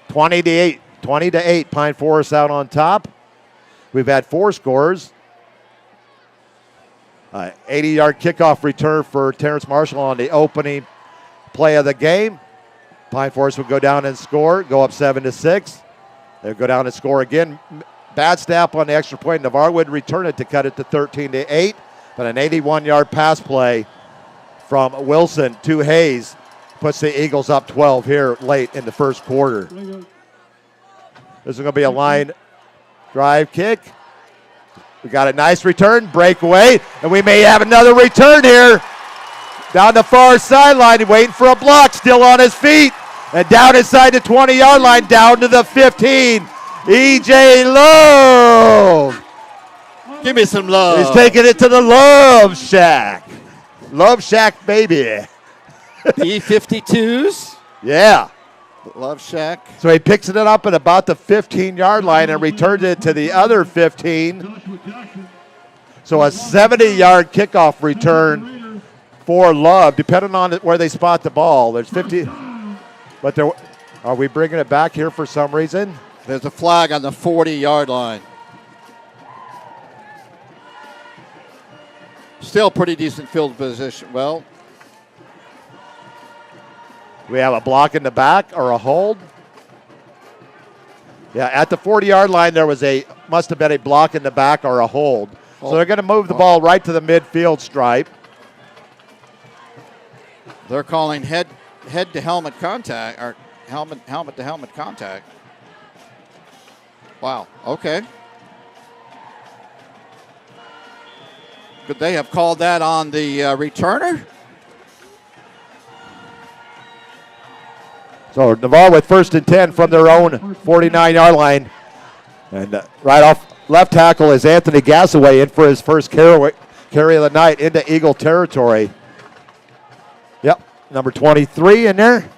20-8, Pine Forest out on top. We've had 4 scores. 80-yard kickoff return for Terrence Marshall on the opening play of the game. Pine Forest would go down and score, go up 7-6. They'll go down and score again. Bad snap on the extra point. Navarre would return it to cut it to 13-8. But an 81-yard pass play from Wilson to Hayes puts the Eagles up 12 here late in the first quarter. This is going to be a line drive kick. We got a nice return, breakaway, and we may have another return here. Down the far sideline, waiting for a block, still on his feet. And down inside the 20-yard line, down to the 15. E.J. Love. Give me some love. He's taking it to the Love Shack. Love Shack, baby. B-52s. Yeah. Love Shack. So he picks it up at about the 15-yard line and returns it to the other 15. So a 70-yard kickoff return for Love, depending on where they spot the ball. There's 50. But there, are we bringing it back here for some reason? There's a flag on the 40-yard line. Still pretty decent field position. Well, we have a block in the back or a hold. Yeah, at the 40-yard line, there was must have been a block in the back or a hold. So they're going to move the ball right to the midfield stripe. They're calling head to helmet contact or helmet to helmet contact. Wow. Okay. Could they have called that on the returner? So Navarre with 1st and 10 from their own 49-yard line. And right off left tackle is Anthony Gassaway in for his first carry of the night into Eagle territory. Yep, number 23 in there.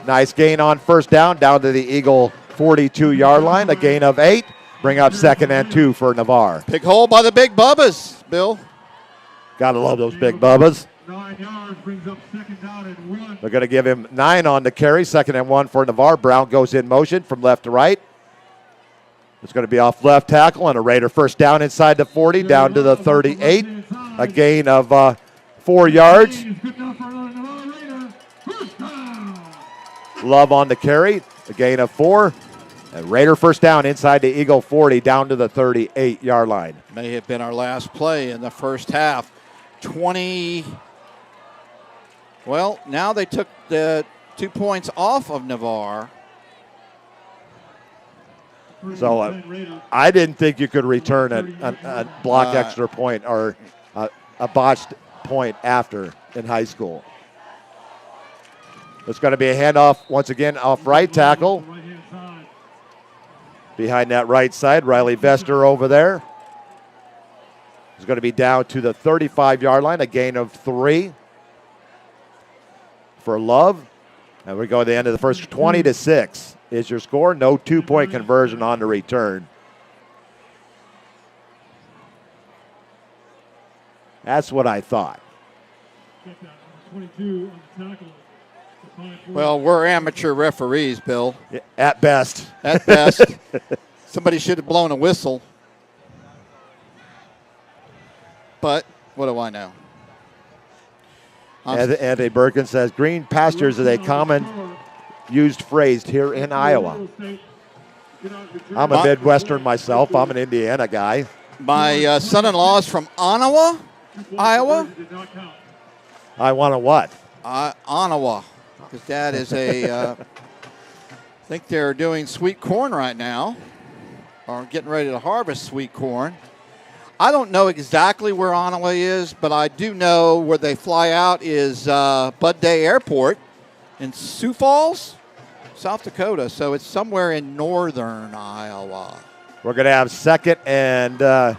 Nice gain on first down to the Eagle 42-yard line, a gain of 8. Bring up 2nd and 2 for Navarre. Big hole by the Big Bubbas, Bill. Gotta love those Big Bubbas. 9 yards brings up 2nd down and 1. They're going to give him 9 on the carry, 2nd and 1 for Navarre. Brown goes in motion from left to right. It's going to be off left tackle and a Raider first down inside the 40, down to the 38. A gain of 4 yards. Love on the carry, a gain of 4. And Raider first down inside the Eagle 40, down to the 38-yard line. May have been our last play in the first half. 20. Well, now they took the 2 points off of Navarre. So I didn't think you could return a block extra point or a botched point after in high school. It's going to be a handoff once again off right tackle. Behind that right side, Riley Vester over there. It's going to be down to the 35-yard line, a gain of 3 for Love. And we go to the end of the first. 20-6 is your score. No 2-point conversion on the return. That's what I thought. Well, we're amateur referees, Bill. Yeah, at best. At best. Somebody should have blown a whistle. But what do I know? Anthony Birkin says, green pastures is a common used phrase here in Iowa. I'm a Midwestern myself. I'm an Indiana guy. My son-in-law is from Ottawa, Iowa. I want to what? Ottawa. His dad is I think they're doing sweet corn right now, or getting ready to harvest sweet corn. I don't know exactly where Ottawa is, but I do know where they fly out is Bud Day Airport in Sioux Falls, South Dakota. So it's somewhere in northern Iowa. We're going to have second and a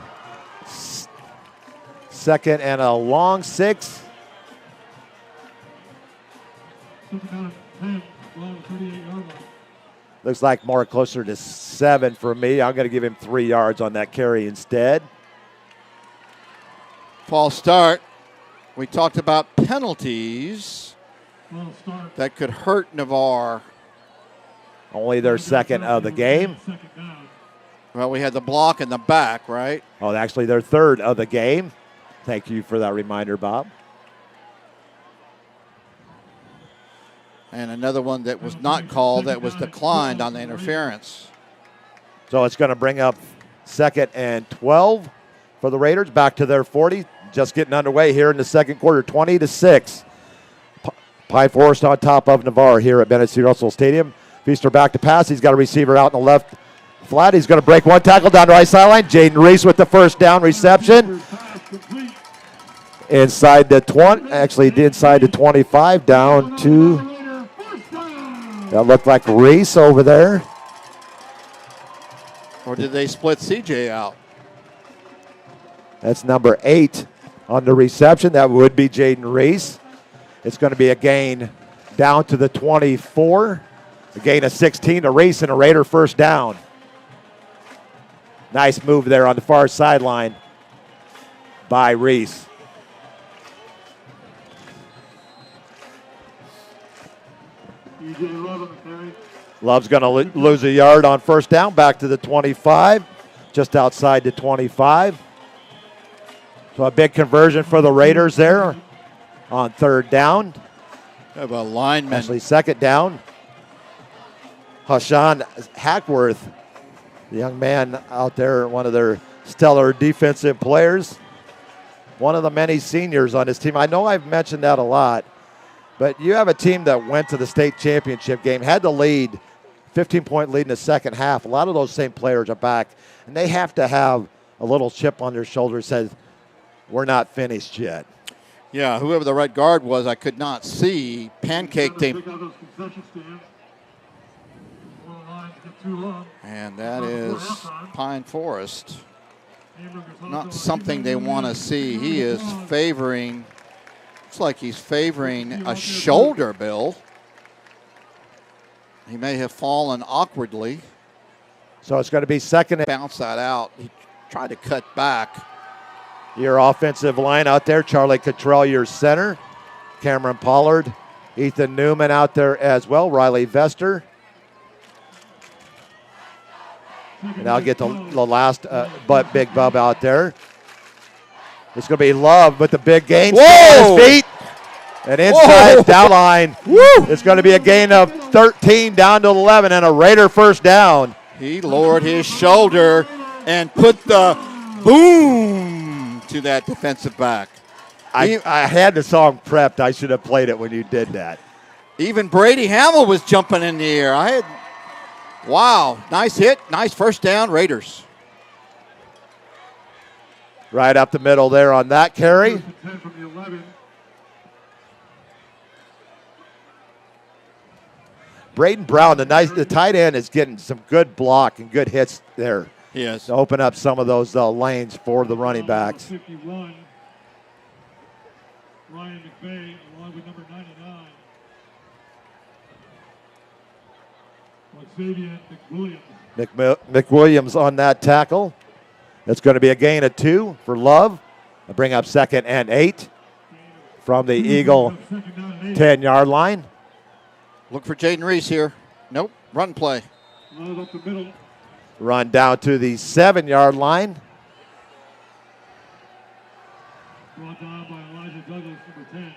long 6. Looks like more closer to 7 for me. I'm going to give him 3 yards on that carry instead. False start. We talked about penalties that could hurt Navarre. Only their second of the game. Well, we had the block in the back, right? Oh, actually, their third of the game. Thank you for that reminder, Bob. And another one that was not called that was declined on the interference. So it's going to bring up 2nd and 12 for the Raiders. Back to their 40. Just getting underway here in the second quarter, 20-6. Pine Forest on top of Navarre here at Bennett C. Russell Stadium. Feaster back to pass. He's got a receiver out in the left flat. He's going to break one tackle down the right sideline. Jaden Reese with the first down reception. Inside the 20, actually inside the 25, down to, that looked like Reese over there. Or did they split CJ out? That's number 8 on the reception. That would be Jaden Reese. It's going to be a gain down to the 24. A gain of 16 to Reese and a Raider first down. Nice move there on the far sideline by Reese. Love's going to lose a yard on first down, back to the 25, just outside the 25. So a big conversion for the Raiders there on third down. Have a lineman. Actually, second down. Hashan Hackworth, the young man out there, one of their stellar defensive players. One of the many seniors on his team. I know I've mentioned that a lot, but you have a team that went to the state championship game, had the lead, 15-point lead in the second half. A lot of those same players are back, and they have to have a little chip on their shoulder that says, we're not finished yet. Yeah, whoever the right guard was, I could not see. Pancaked him. And that is Pine Forest. Not something they want to see. He is favoring, looks like he's favoring a shoulder, Bill. He may have fallen awkwardly. So it's going to be second. Bounce that out. He tried to cut back. Your offensive line out there, Charlie Cottrell, your center. Cameron Pollard, Ethan Newman out there as well, Riley Vester. And I'll get the last Big Bub out there. It's going to be Love with the big gain. Whoa! His feet. And inside down line. Woo! It's going to be a gain of 13 down to 11 and a Raider first down. He lowered his shoulder and put the boom to that defensive back. I had the song prepped. I should have played it when you did that. Even Brady Hamill was jumping in the air. Wow, nice hit, nice first down, Raiders. Right up the middle there on that carry. Braden Brown, the tight end, is getting some good block and good hits there. Yes. To open up some of those lanes for the running backs. 51, Ryan McVay, along with number 99. Xavier McWilliams. McWilliams on that tackle. That's going to be a gain of 2 for Love. I'll bring up 2nd and 8 from the Eagle 10-yard line. Look for Jaden Reese here. Nope, run play. Love up the middle. Run down to the 7-yard line. Brought down by Elijah Douglas, number 10.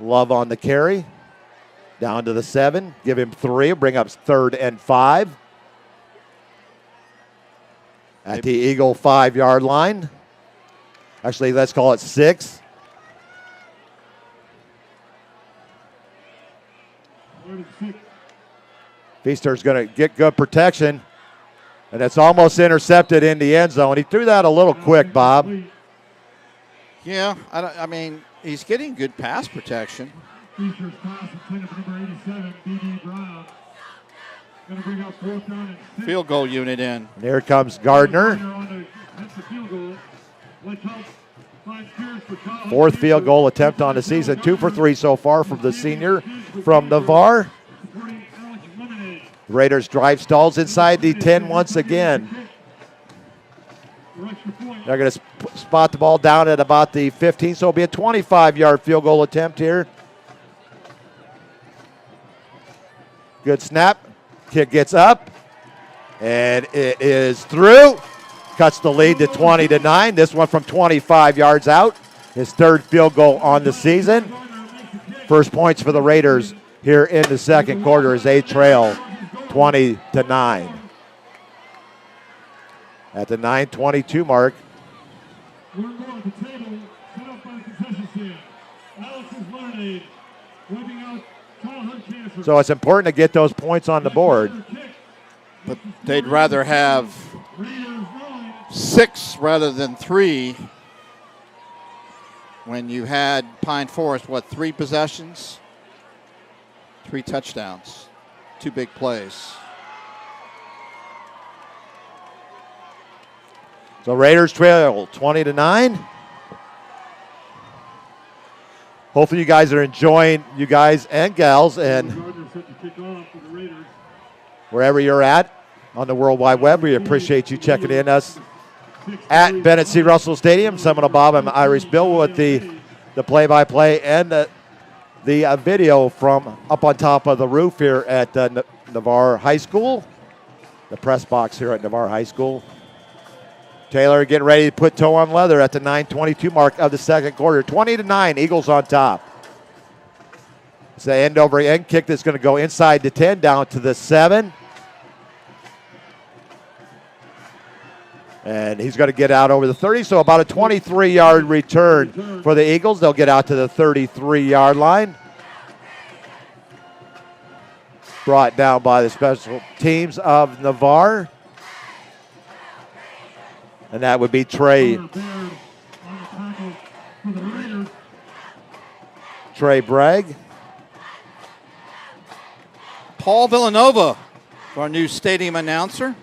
Love on the carry. Down to the 7. Give him 3. Bring up 3rd and 5. At the Eagle 5-yard line. Actually, let's call it 6. Feaster's going to get good protection. And it's almost intercepted in the end zone. He threw that a little quick, Bob. Yeah, I mean, he's getting good pass protection. Feaster's pass intended for number 87, B.D. Brown. Going to bring up 4th down and 6. Field goal unit in. And here comes Gardner. That's the field goal. Let's help find Spears for Kyle. 4th field goal attempt on the season. 2 for 3 so far from the senior from Navarre. Raiders drive stalls inside the 10 once again. They're going to spot the ball down at about the 15, so it'll be a 25-yard field goal attempt here. Good snap. Kick gets up. And it is through. Cuts the lead to 20-9. This one from 25 yards out. His third field goal on the season. First points for the Raiders here in the second quarter as they trail 20-9. At the 9:22 mark. So it's important to get those points on the board. But they'd rather have 6 rather than 3 when you had Pine Forest, 3 possessions? 3 touchdowns, 2 big plays. So Raiders trail 20-9. Hopefully you guys are enjoying, you guys and gals, and wherever you're at on the World Wide Web, we appreciate you checking in us at Bennett C. Russell Stadium. Seminole Bob and Irish Bill with the play-by-play and the video from up on top of the roof here at Navarre High School, the press box here at Navarre High School. Taylor getting ready to put toe on leather at the 9:22 mark of the second quarter. 20-9, Eagles on top. It's the end-over-end kick that's going to go inside the 10, down to the 7. And he's going to get out over the 30, so about a 23-yard return for the Eagles. They'll get out to the 33-yard line. Brought down by the special teams of Navarre. And that would be Trey Bragg. Paul Villanova, our new stadium announcer,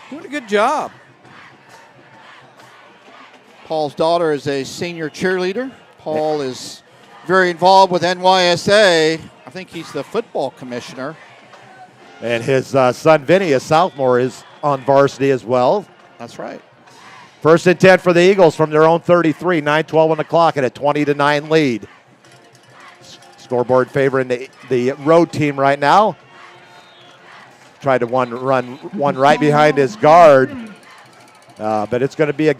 doing a good job. Paul's daughter is a senior cheerleader. Paul is very involved with NYSA. I think he's the football commissioner. And his son Vinny, a sophomore, is on varsity as well. That's right. First and 10 for the Eagles from their own 33, 9:12 on the clock and a 20-9 lead. Scoreboard favoring the road team right now. Tried to run one right behind his guard, but it's going to be a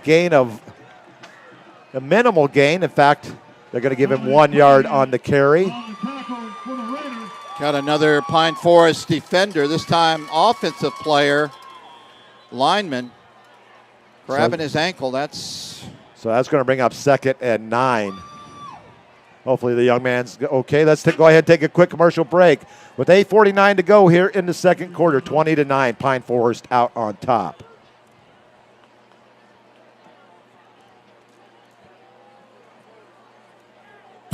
minimal gain. In fact, they're going to give him 1 yard on the carry. Got another Pine Forest defender, this time offensive player, lineman, grabbing his ankle. So that's going to bring up 2nd and 9. Hopefully the young man's okay. Let's go ahead and take a quick commercial break. With 8:49 to go here in the second quarter, 20-9, Pine Forest out on top.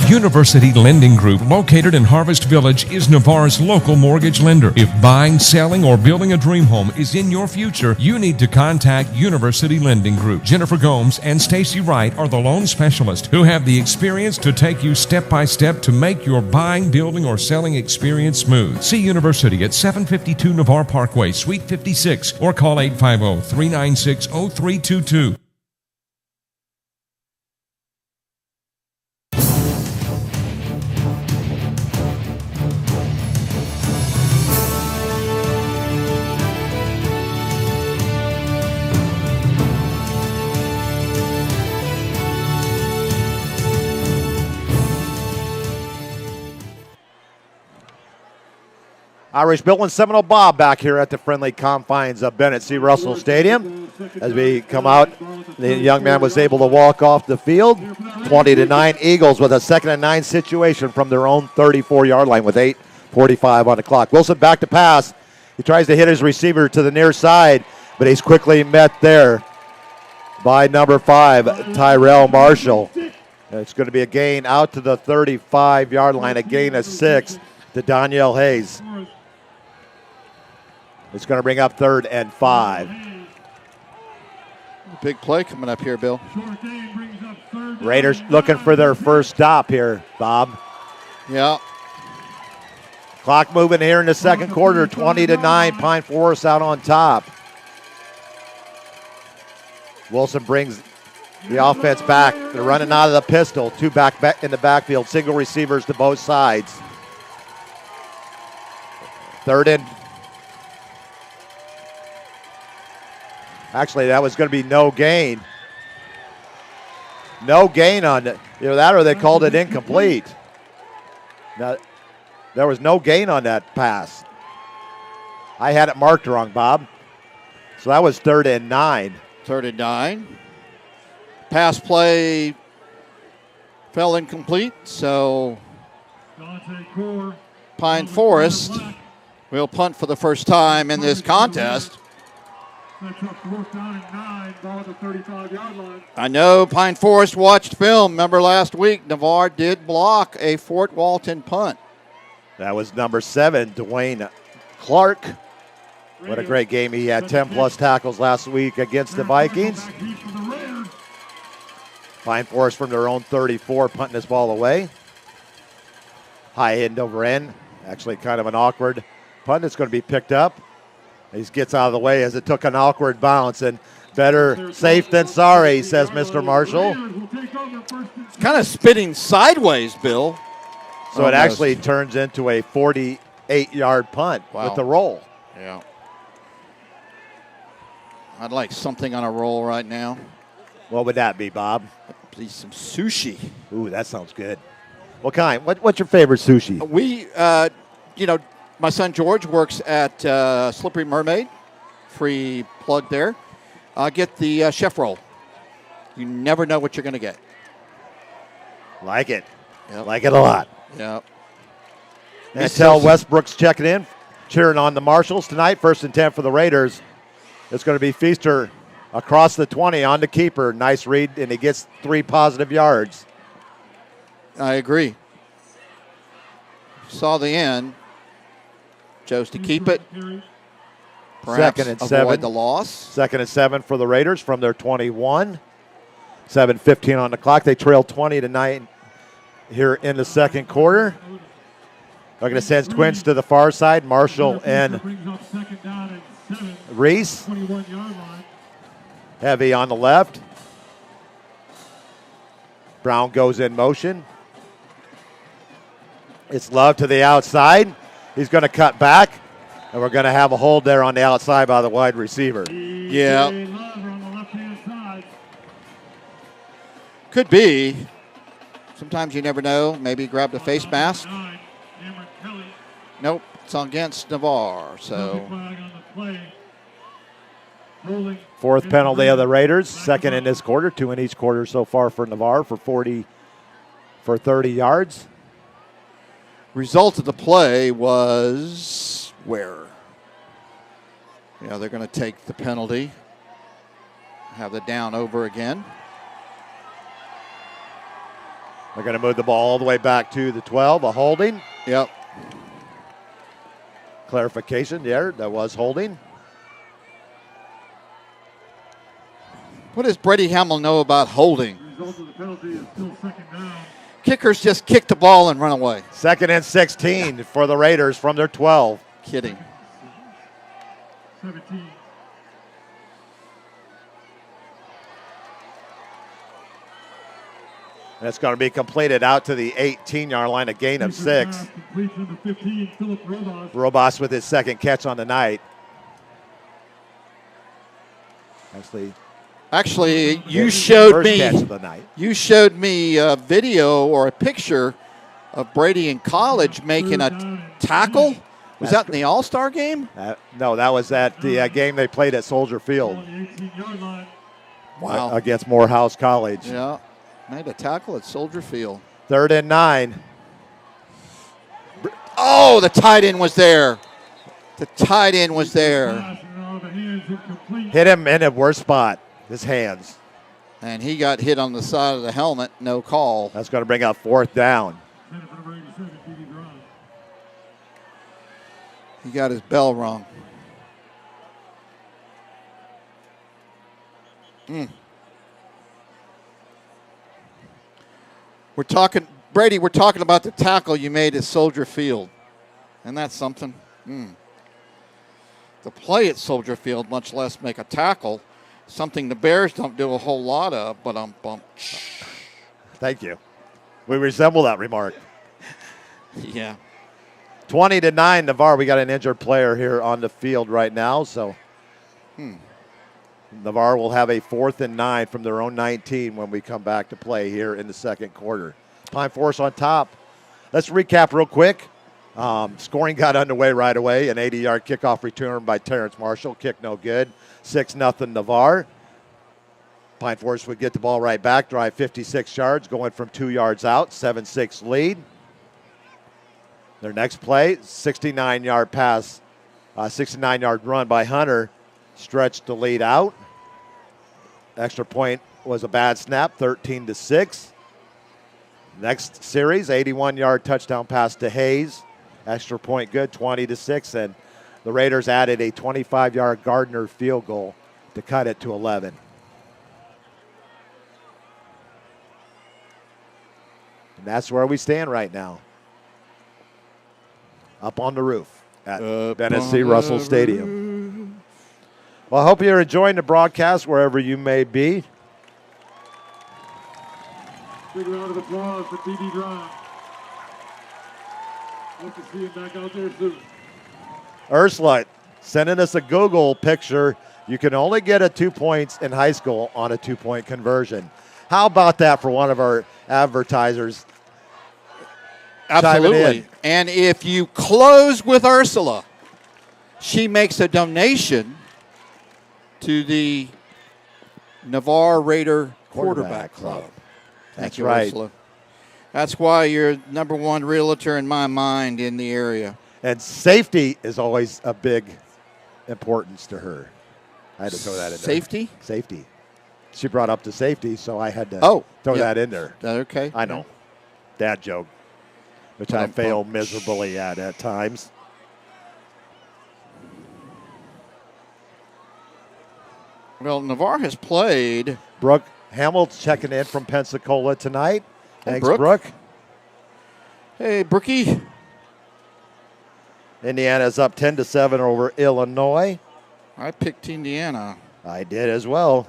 University Lending Group, located in Harvest Village, is Navarre's local mortgage lender. If buying, selling, or building a dream home is in your future, you need to contact University Lending Group. Jennifer Gomes and Stacy Wright are the loan specialists who have the experience to take you step by step to make your buying, building, or selling experience smooth. See University at 752 Navarre Parkway, Suite 56, or call 850-396-0322. Irish Bill and Seminole Bob back here at the friendly confines of Bennett C. Russell Stadium. As we come out, the young man was able to walk off the field. 20-9, Eagles with a 2nd and 9 situation from their own 34-yard line with 8:45 on the clock. Wilson back to pass. He tries to hit his receiver to the near side, but he's quickly met there by number 5, Tyrell Marshall. It's going to be a gain out to the 35-yard line, a gain of 6 to Danielle Hayes. It's going to bring up 3rd and 5. Big play coming up here, Bill. Raiders looking for their first stop here, Bob. Yeah. Clock moving here in the second quarter, 20-9. Pine Forest out on top. Wilson brings the offense back. They're running out of the pistol. 2 back in the backfield. Single receivers to both sides. 3rd Actually, that was going to be no gain. No gain on it. Either that or they called it incomplete. Now, there was no gain on that pass. I had it marked wrong, Bob. So that was 3rd and 9. 3rd and 9. Pass play fell incomplete, so Pine Forest will punt for the first time in this contest. I know Pine Forest watched film. Remember last week, Navarre did block a Fort Walton punt. That was number 7, Dwayne Clark. What a great game. He had 10-plus tackles last week against the Vikings. Pine Forest from their own 34, punting this ball away. High end over end. Actually kind of an awkward punt. It's going to be picked up. He gets out of the way as it took an awkward bounce. And better safe than sorry, says Mr. Marshall. It's kind of spitting sideways, Bill. So it actually turns into a 48-yard punt with the roll. Yeah. I'd like something on a roll right now. What would that be, Bob? Please, some sushi. Ooh, that sounds good. What kind? What's your favorite sushi? We, my son George works at Slippery Mermaid. Free plug there. Get the chef roll. You never know what you're going to get. Like it. Yep. Like it a lot. Yeah. Until Westbrook's checking in, cheering on the Marshalls tonight. 1st and 10 for the Raiders. It's going to be Feaster across the 20 on the keeper. Nice read, and he gets 3 positive yards. I agree. Saw the end. Chose to keep it. Perhaps 2nd and avoid 7. the loss. 2nd and 7 for the Raiders from their 21. 7:15 on the clock. They trail 20-9 here in the second quarter. They're going to send twins to the far side. Marshall and Reese. Heavy on the left. Brown goes in motion. It's Love to the outside. He's going to cut back, and we're going to have a hold there on the outside by the wide receiver. Yeah. Could be. Sometimes you never know. Maybe grab the face mask. Nope, it's against Navarre. So 4th penalty of the Raiders. 2nd in this quarter. 2 in each quarter so far for Navarre for 30 yards. Result of the play was where? Yeah, they're going to take the penalty. Have the down over again. They're going to move the ball all the way back to the 12. A holding. Yep. Clarification there. That was holding. What does Brady Hamill know about holding? The result of the penalty is still 2nd down. Kickers just kick the ball and run away. 2nd and 16 for the Raiders from their 12. Kidding. 17. That's going to be completed out to the 18-yard line, a gain of 6. Completion to 15, Philip Robas. Robas with his 2nd catch on the night. Actually, you showed me. Catch of the night. You showed me a video or a picture of Brady in college making a tackle. Was that in the All-Star game? No, that was at the game they played at Soldier Field. Wow. Against Morehouse College. Yeah. Made a tackle at Soldier Field. 3rd and 9. Oh, the tight end was there. The tight end was there. Hit him in a worse spot, his hands. And he got hit on the side of the helmet, no call. That's going to bring up 4th down. He got his bell rung. Brady, we're talking about the tackle you made at Soldier Field. And that's something. To play at Soldier Field, much less make a tackle, something the Bears don't do a whole lot of, but Thank you. We resemble that remark. Yeah. 20-9, Navarre. We got an injured player here on the field right now, so Navarre will have a 4th and 9 from their own 19 when we come back to play here in the second quarter. Pine Forest on top. Let's recap real quick. Scoring got underway right away. An 80-yard kickoff return by Terrence Marshall. Kick no good. 6-0 Navarre. Pine Forest would get the ball right back, drive 56 yards, going from 2 yards out, 7-6 lead. Their next play, 69-yard pass, 69-yard run by Hunter, stretched the lead out. Extra point was a bad snap, 13-6. Next series, 81-yard touchdown pass to Hayes. Extra point good, 20-6. And the Raiders added a 25-yard Gardner field goal to cut it to 11. And that's where we stand right now. Up on the roof at Bennett C. Russell Stadium. Well, I hope you're enjoying the broadcast wherever you may be. Big round of applause for BB Drive. Hope to see him back out there soon. Ursula sending us a Google picture. You can only get a 2 points in high school on a 2-point conversion. How about that for one of our advertisers? Absolutely. And if you close with Ursula, she makes a donation to the Navarre Raider Quarterback Club. Thank you, right. Ursula. That's why you're number one realtor in my mind in the area. And safety is always a big importance to her. I had to throw that in there. Safety? Safety. She brought up the safety, so I had to throw that in there. Okay. I know. Dad joke, which I fail miserably at times. Well, Navarre has played. Brooke Hamill's checking in from Pensacola tonight. Thanks, Brooke. Hey, Brookie. Indiana's up 10-7 over Illinois. I picked Indiana. I did as well.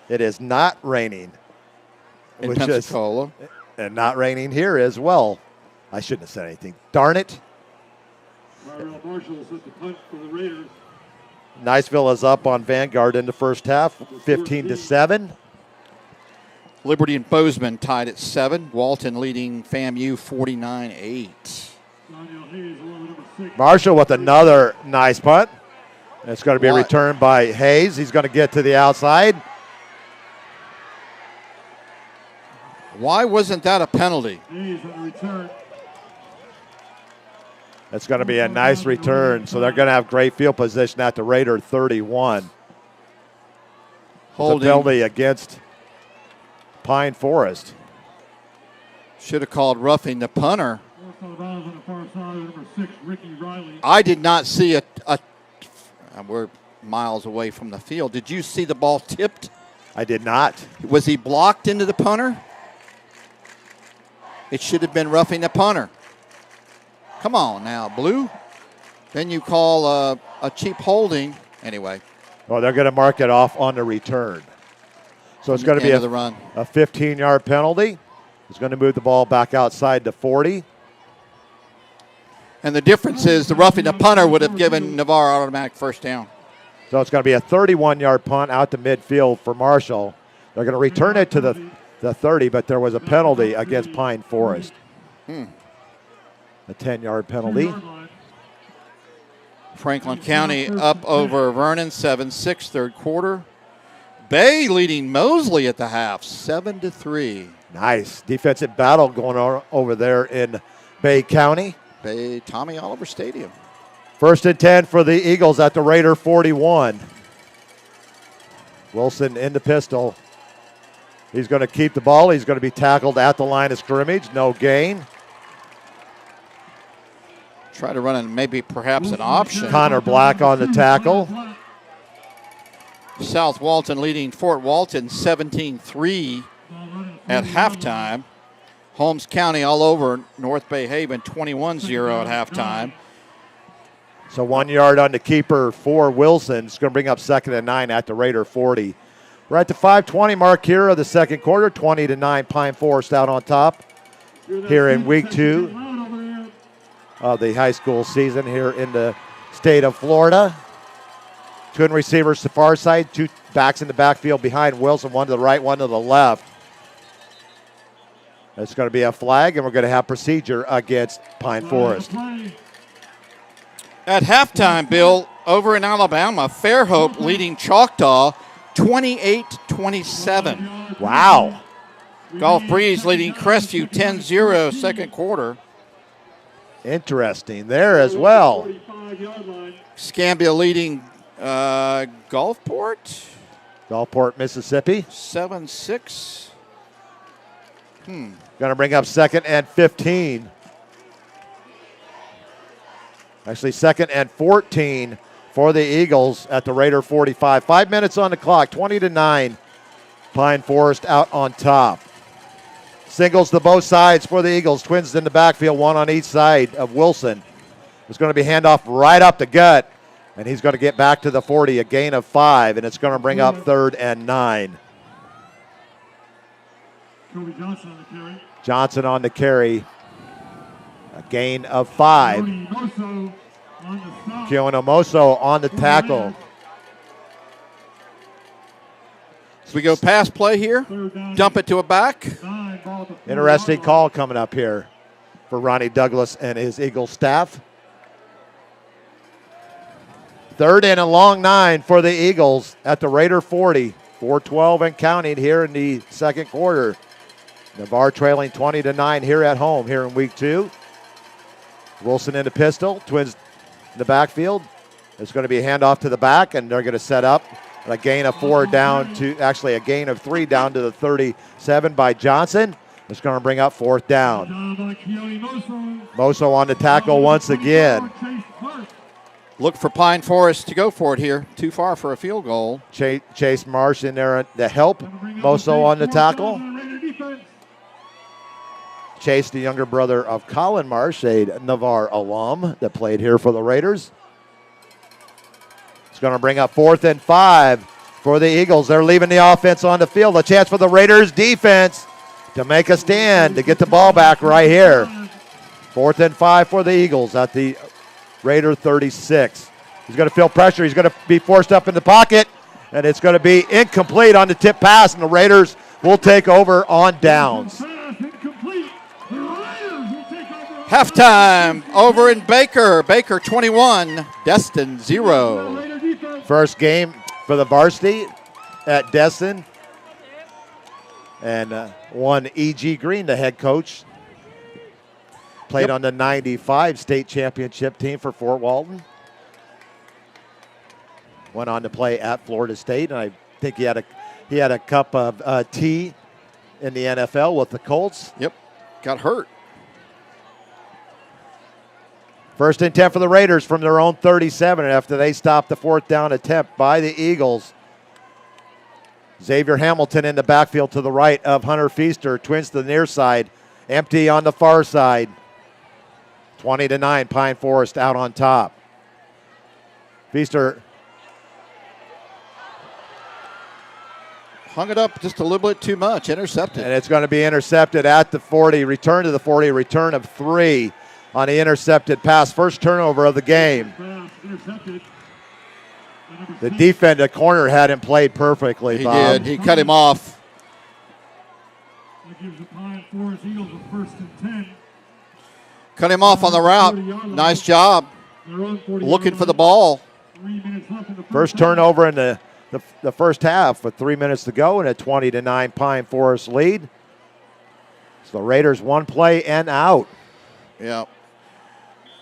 It is not raining. In Pensacola. And not raining here as well. I shouldn't have said anything. Darn it. Mario Marshall is at the punt for the Raiders. Niceville is up on Vanguard in the first half, 15-7. Liberty and Bozeman tied at 7. Walton leading FAMU 49-8. Marshall with another nice punt. It's going to be a return by Hayes. He's going to get to the outside. Why wasn't that a penalty? Hayes on the return. It's going to be a nice return, so they're going to have great field position at the Raider 31. Holding. Penalty against Pine Forest. Should have called roughing the punter. I did not see we're miles away from the field. Did you see the ball tipped? I did not. Was he blocked into the punter? It should have been roughing the punter. Come on now, Blue. Then you call a cheap holding. Anyway. Well, they're going to mark it off on the return. So it's going to be a 15-yard penalty. It's going to move the ball back outside the 40. And the difference is the roughing the punter would have given Navarre automatic first down. So it's going to be a 31-yard punt out to midfield for Marshall. They're going to return it to the 30, but there was a penalty against Pine Forest. A 10-yard penalty. Franklin County up over Vernon, 7-6, third quarter. Bay leading Mosley at the half, 7-3. Nice defensive battle going on over there in Bay County. Bay Tommy Oliver Stadium. 1st and 10 for the Eagles at the Raider 41. Wilson in the pistol. He's going to keep the ball. He's going to be tackled at the line of scrimmage. No gain. Try to run maybe perhaps an option. Connor Black on the tackle. South Walton leading Fort Walton 17-3 at halftime. Holmes County all over North Bay Haven 21-0 at halftime. So 1 yard on the keeper for Wilson. It's going to bring up 2nd and 9 at the Raider 40. We're at the 5:20 mark here of the second quarter. 20-9 Pine Forest out on top here in week 2 of the high school season here in the state of Florida. Twin receivers to far side, two backs in the backfield behind Wilson, one to the right, one to the left. It's going to be a flag, and we're going to have procedure against Pine Forest. At halftime, Bill, over in Alabama, Fairhope leading Choctaw 28-27. Wow. Gulf Breeze leading Crestview 10-0 second quarter. Interesting there as well. Scambia leading Gulfport. Gulfport, Mississippi. 7-6. Going to bring up 2nd and 15. Actually, 2nd and 14 for the Eagles at the Raider 45. 5 minutes on the clock, 20-9. Pine Forest out on top. Singles to both sides for the Eagles. Twins in the backfield, one on each side of Wilson. It's going to be handoff right up the gut, and he's going to get back to the 40, a gain of 5, and it's going to bring up 3rd and 9. Johnson on the carry. A gain of 5. Kionomoso on the tackle. So we go pass play here. Dump it to a back. Interesting call coming up here for Ronnie Douglas and his Eagle staff. 3rd and a long 9 for the Eagles at the Raider 40. 4:12 and counting here in the second quarter. Navarre trailing 20-9 here at home here in week 2. Wilson in the pistol. Twins in the backfield. It's going to be a handoff to the back, and they're going to set up a gain of 4 down to, actually a gain of 3 down to the 37 by Johnson. It's going to bring up 4th down. Moso on the tackle once again. Look for Pine Forest to go for it here. Too far for a field goal. Chase Marsh in there to help. Moso on the tackle. Chase, the younger brother of Colin Marsh, a Navarre alum that played here for the Raiders. It's going to bring up 4th and 5 for the Eagles. They're leaving the offense on the field. A chance for the Raiders defense to make a stand, to get the ball back right here. 4th and 5 for the Eagles at the Raider 36. He's going to feel pressure. He's going to be forced up in the pocket, and it's going to be incomplete on the tip pass, and the Raiders will take over on downs. Halftime over in Baker. Baker 21, Destin 0. First game for the varsity at Destin. And one E.G. Green, the head coach. Played on the 95 state championship team for Fort Walton. Went on to play at Florida State, and I think he had a cup of tea in the NFL with the Colts. Yep, got hurt. 1st and 10 for the Raiders from their own 37 after they stopped the 4th down attempt by the Eagles. Xavier Hamilton in the backfield to the right of Hunter Feaster. Twins to the near side. Empty on the far side. 20-9, Pine Forest out on top. Feaster hung it up just a little bit too much. Intercepted. And it's going to be intercepted at the 40. Return to the 40. Return of 3 on the intercepted pass. First turnover of the game. The defensive corner had him played perfectly, He Bob. did. He cut him off. That gives the Pine Forest Eagles a 1st and 10. Cut him off on the route. Nice job. Looking for the ball. 3 minutes left in the First turnover in the first half with 3 minutes to go and a 20-9 Pine Forest lead. So the Raiders one play and out. Yeah.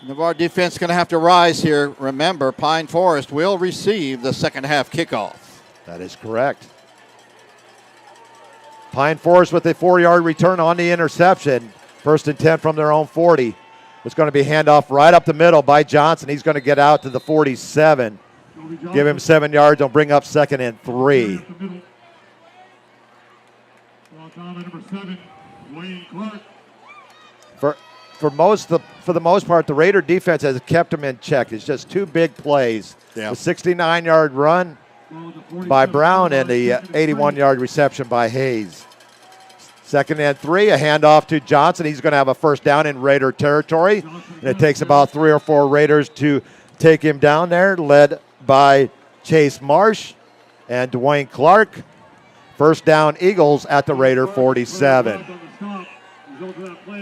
Navarre defense going to have to rise here. Remember, Pine Forest will receive the second half kickoff. That is correct. Pine Forest with a 4-yard return on the interception. 1st and 10 from their own 40. It's going to be handoff right up the middle by Johnson. He's going to get out to the 47. Give him 7 yards. They'll bring up 2nd and 3. Number 7, Wayne Clark. For the most part, the Raider defense has kept them in check. It's just 2 big plays. Yeah. The 69-yard run by Brown and the 81-yard reception by Hayes. 2nd and 3, a handoff to Johnson. He's going to have a first down in Raider territory. And it takes about 3 or 4 Raiders to take him down there, led by Chase Marsh and Dwayne Clark. First down, Eagles at the Raider 47.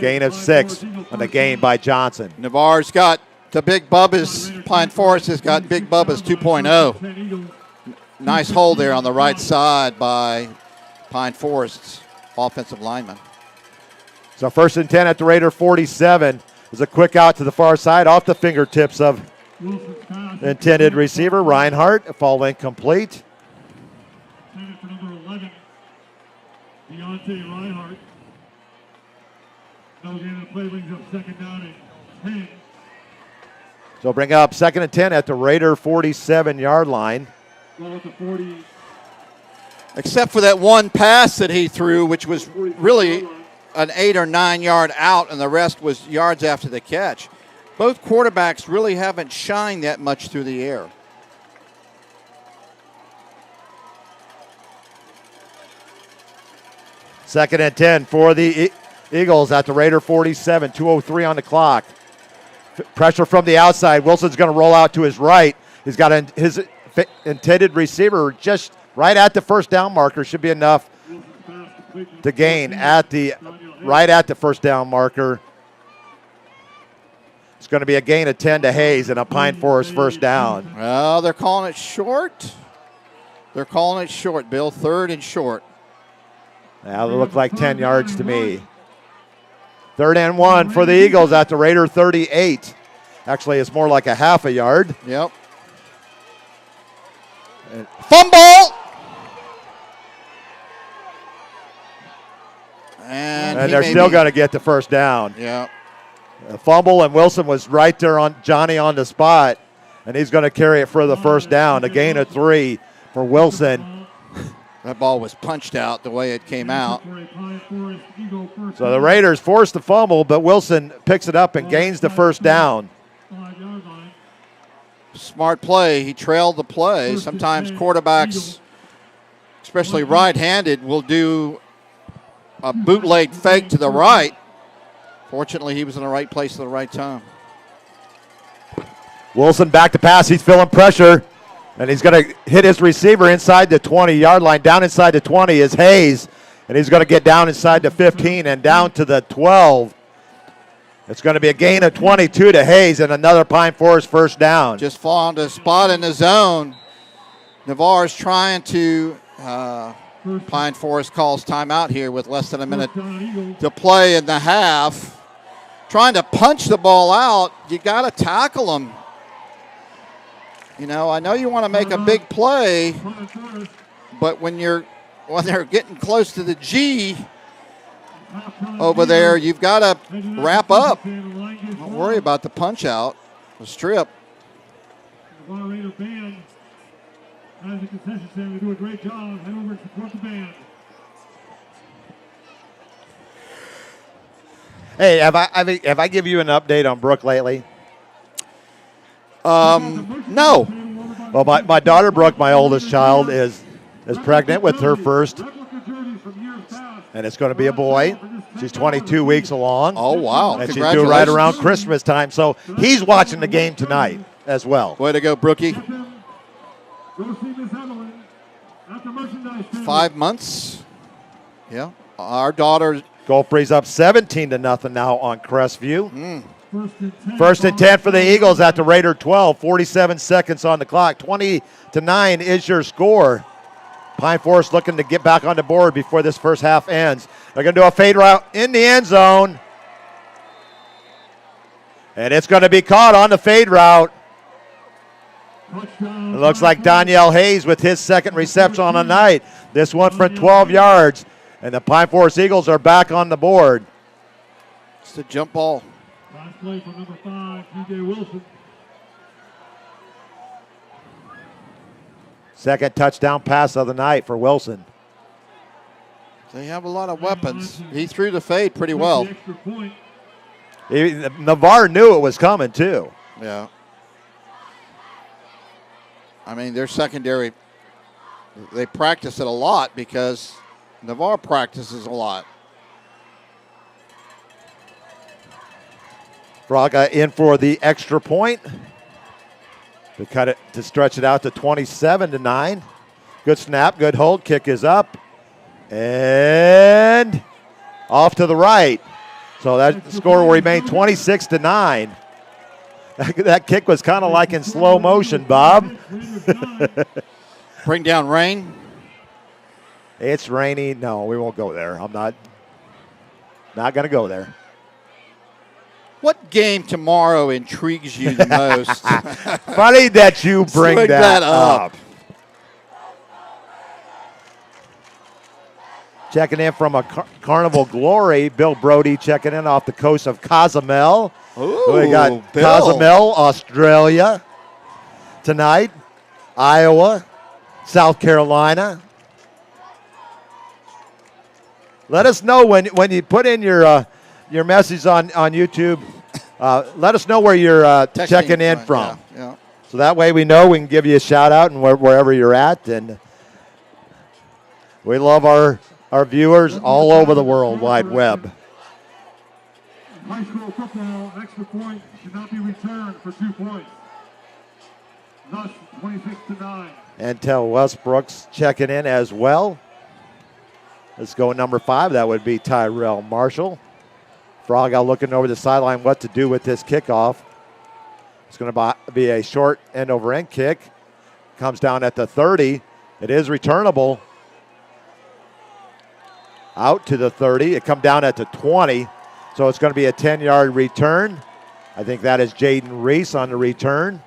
Gain of 6 on the gain by Johnson. Navarre's got the Big Bubba's. Pine Forest has got Big Bubba's 2.0. Nice hold there on the right side by Pine Forest's offensive lineman. So 1st and 10 at the Raider 47. Is a quick out to the far side off the fingertips of intended receiver Reinhardt. Fall incomplete. For number 11, Deontay Reinhardt. No gain of the play brings up 2nd down and 10. So bring up 2nd and 10 at the Raider 47-yard line. Ball at the 40. Except for that one pass that he threw, which was really an 8 or 9 yard out, and the rest was yards after the catch. Both quarterbacks really haven't shined that much through the air. Second and 10 for the Eagles at the Raider 47. 2:03 on the clock. Pressure from the outside. Wilson's going to roll out to his right. He's got his intended receiver just right at the first down marker. Should be enough to gain right at the first down marker. It's going to be a gain of 10 to Hayes and a Pine Forest first down. Well, they're calling it short. They're calling it short, Bill. 3rd and short. Now they look like 10 yards to me. 3rd and 1 for the Eagles at the Raider 38. Actually, it's more like a half a yard. Yep. Fumble! And they're still going to get the first down. Yeah. A fumble, and Wilson was right there on Johnny on the spot, and he's going to carry it for the first down. A gain of 3 for Wilson. That ball was punched out the way it came out. So the Raiders forced the fumble, but Wilson picks it up and gains the first down. Smart play. He trailed the play. Sometimes quarterbacks, especially right-handed, will do a bootleg fake to the right. Fortunately, he was in the right place at the right time. Wilson back to pass. He's feeling pressure, and he's going to hit his receiver inside the 20-yard line. Down inside the 20 is Hayes, and he's going to get down inside the 15 and down to the 12. It's going to be a gain of 22 to Hayes and another Pine Forest first down. Just found a spot in the zone. Navarre's trying to Pine Forest calls timeout here with less than a minute to play in the half. Trying to punch the ball out, you got to tackle him. You know, I know you want to make a big play, but when they're getting close to the G over there, you've got to wrap up. Don't worry about the punch out, the strip. The Raider band has the concession stand. They do a great job. Head over and support the band. Hey, have I give you an update on Brooke lately? No. Well, my daughter Brooke, my oldest child, is pregnant with her first, and it's going to be a boy. She's 22 weeks along. Oh, wow. And she's due right around Christmas time, so he's watching the game tonight as well. Way to go, Brookie. 5 months. Yeah. Our daughter. Goal frees up 17-0 now on Crestview. First and 10 for the Eagles at the Raider 12. 47 seconds on the clock. 20-9 is your score. Pine Forest looking to get back on the board before this first half ends. They're going to do a fade route in the end zone. And it's going to be caught on the fade route. It looks like Danielle Hayes with his second reception on the night. This one from 12 yards. And the Pine Forest Eagles are back on the board. It's a jump ball. Last play for number 5, T.J. Wilson. Second touchdown pass of the night for Wilson. They have a lot of weapons. He threw the fade pretty well. Navarre knew it was coming, too. Yeah. I mean, their secondary, they practice it a lot because Navarre practices a lot. Braga in for the extra point. to stretch it out to 27-9. Good snap, good hold. Kick is up and off to the right. So that score will remain 26-9. That kick was kind of like in slow motion, Bob. Bring down rain. It's rainy. No, we won't go there. I'm not going to go there. What game tomorrow intrigues you the most? Funny that you bring that up. Checking in from a Carnival Glory, Bill Brody checking in off the coast of Cozumel. Ooh, we got Bill. Cozumel, Australia tonight, Iowa, South Carolina. Let us know when you put in your message on YouTube. Let us know where you're checking in from. Yeah. So that way we know we can give you a shout out and wherever you're at. And we love our viewers all over the World Wide Web. High school football extra point should not be returned for 2 points. Thus, 26-9. And Tel Westbrook's checking in as well. Let's go number 5. That would be Tyrell Marshall. Frog out looking over the sideline what to do with this kickoff. It's going to be a short end-over-end kick. Comes down at the 30. It is returnable. Out to the 30. It come down at the 20. So it's going to be a 10-yard return. I think that is Jaden Reese on the return.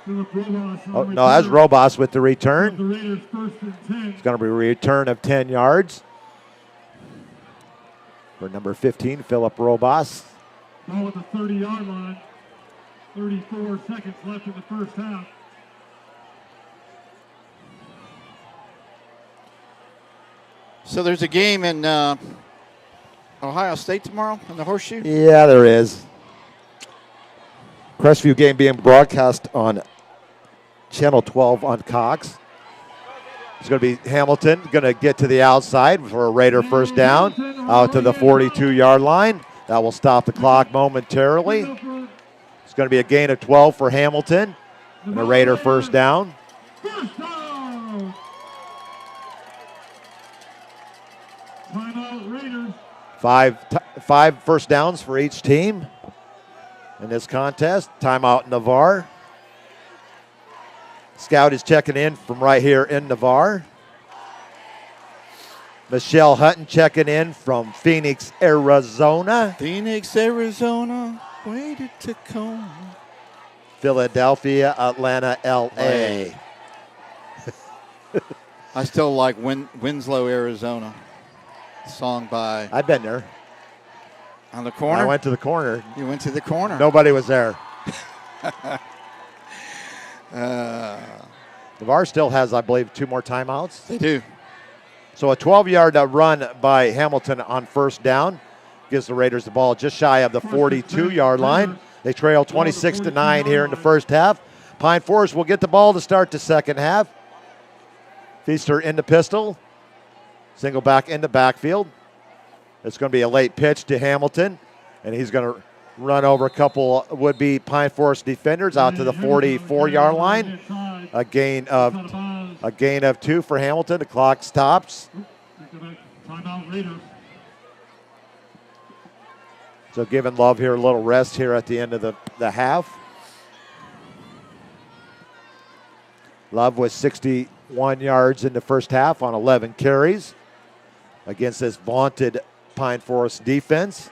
Oh, no, that's Robas with the return. It's going to be a return of 10 yards. For number 15, Philip Robas. Ball at the 30-yard line. 34 seconds left in the first half. So there's a game in Ohio State tomorrow in the Horseshoe? Yeah, there is. Crestview game being broadcast on Channel 12 on Cox. It's going to be Hamilton going to get to the outside for a Raider first down out to the 42-yard line. That will stop the clock momentarily. It's going to be a gain of 12 for Hamilton and a Raider first down. Timeout Raiders. Five first downs for each team in this contest. Timeout Navarre. Scout is checking in from right here in Navarre. Michelle Hutton checking in from Phoenix, Arizona. Phoenix, Arizona, way to Tacoma. Philadelphia, Atlanta, L.A. I still like Winslow, Arizona. Song by... I've been there. On the corner? I went to the corner. You went to the corner. Nobody was there. Navarre still has, I believe, 2 more timeouts. They do. So a 12-yard run by Hamilton on first down gives the Raiders the ball just shy of the 42-yard line. They trail 26-9 here in the first half. Pine Forest will get the ball to start the second half. Feaster in the pistol. Single back in the backfield. It's going to be a late pitch to Hamilton, and he's going to run over a couple would-be Pine Forest defenders out to the 44-yard line. A gain of 2 for Hamilton. The clock stops. So giving Love here a little rest here at the end of the half. Love was 61 yards in the first half on 11 carries against this vaunted Pine Forest defense.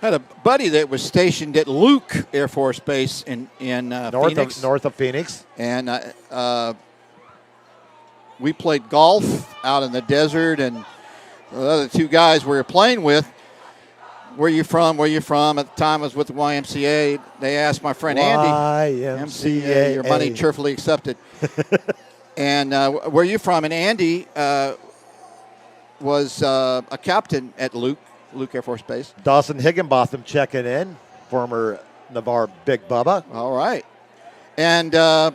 I had a buddy that was stationed at Luke Air Force Base in Phoenix. North of Phoenix. And we played golf out in the desert, and the other 2 guys we were playing with, where you from? At the time I was with the YMCA. They asked my friend Andy. YMCA. Your money cheerfully accepted. And where you from? And Andy was a captain at Luke Air Force Base. Dawson Higginbotham checking in, former Navarre Big Bubba. All right. And the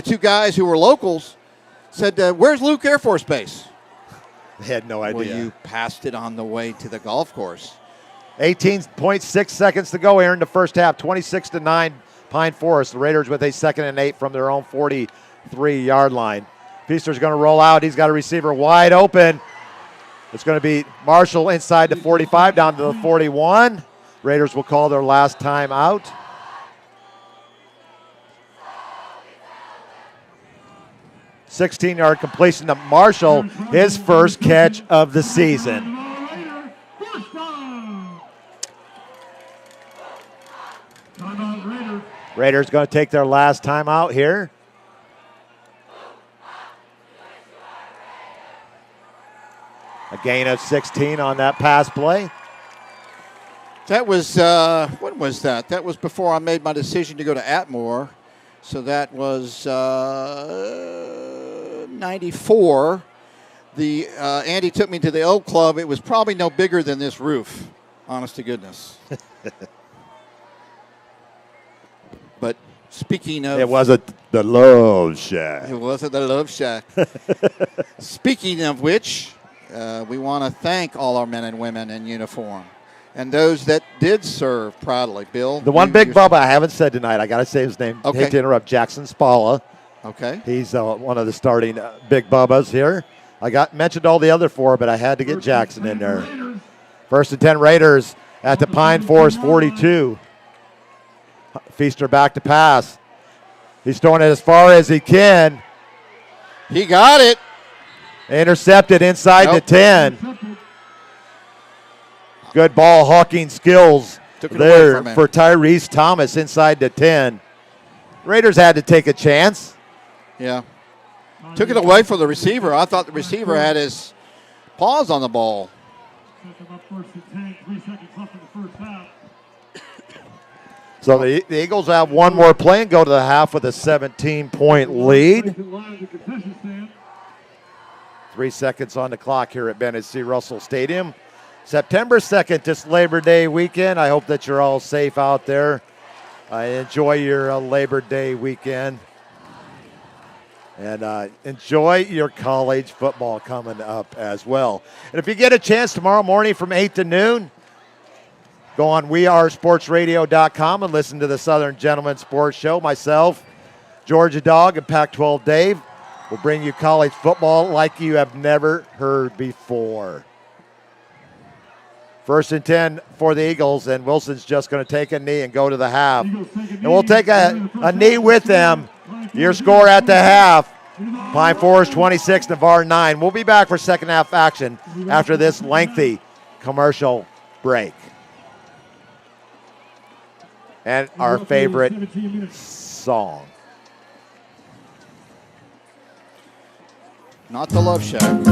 2 guys who were locals said, where's Luke Air Force Base? They had no idea. Well, you passed it on the way to the golf course. 18.6 seconds to go here in the first half. 26-9 Pine Forest. The Raiders with a 2nd and 8 from their own 43-yard line. Feaster's going to roll out. He's got a receiver wide open. It's going to be Marshall inside the 45 down to the 41. Raiders will call their last time out. (16-yard completion to Marshall, his first catch of the season. Raiders going to take their last time out here. A gain of 16 on that pass play. That was, when was that? That was before I made my decision to go to Atmore. So that was 94. Andy took me to the old club. It was probably no bigger than this roof, honest to goodness. But speaking of... It wasn't the Love Shack. It wasn't the Love Shack. Speaking of which, we want to thank all our men and women in uniform and those that did serve proudly. Bill? The one big Bubba I haven't said tonight, I got to say his name. Okay. Hate to interrupt, Jackson Spalla. Okay. He's one of the starting big Bubbas here. I mentioned all the other 4, but I had to get Jackson in there. 1st and 10 Raiders at the Pine Forest 42. Feaster back to pass. He's throwing it as far as he can. He got it. Intercepted inside the 10. Good ball hawking skills there for Tyrese Thomas inside the 10. Raiders had to take a chance. Yeah. Took it away from the receiver. I thought the receiver had his paws on the ball. So the Eagles have one more play and go to the half with a 17-point lead. 3 seconds on the clock here at Bennett C. Russell Stadium. September 2nd, this Labor Day weekend. I hope that you're all safe out there. Enjoy your Labor Day weekend. And enjoy your college football coming up as well. And if you get a chance tomorrow morning from 8 to noon, go on wearesportsradio.com and listen to the Southern Gentleman Sports Show. Myself, Georgia Dog, and Pac-12 Dave will bring you college football like you have never heard before. 1st and 10 for the Eagles, and Wilson's just going to take a knee and go to the half. And we'll take a knee with them. Your score at the half, Pine Forest 26, Navarre 9. We'll be back for second half action after this lengthy commercial break. And our favorite song. Not the Love Shack.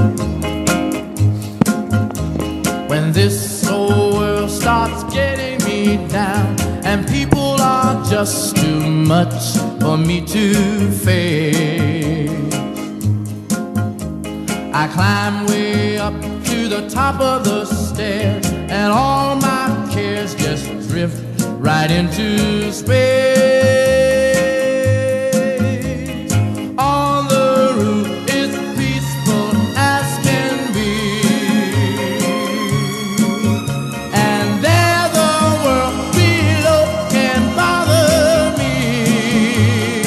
When this old world starts getting me down and people are just too much for me to face, I climb way up to the top of the stairs and all my cares just drift right into space. On the roof is peaceful as can be, and there the world below can bother me.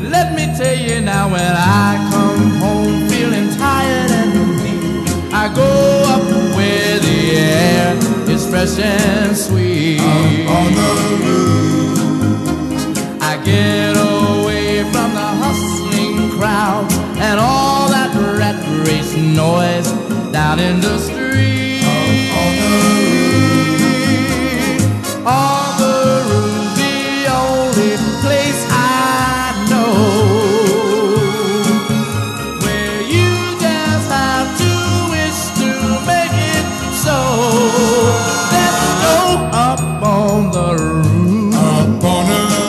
Let me tell you now, when I come home feeling tired and weak, I go up where the air is fresh and sweet. On the roof, I get away from the hustling crowd and all that rat race noise down in the street. On the roof, the only place I know where you just have to wish to make it so. Let's go up on the roof. Up on the roof.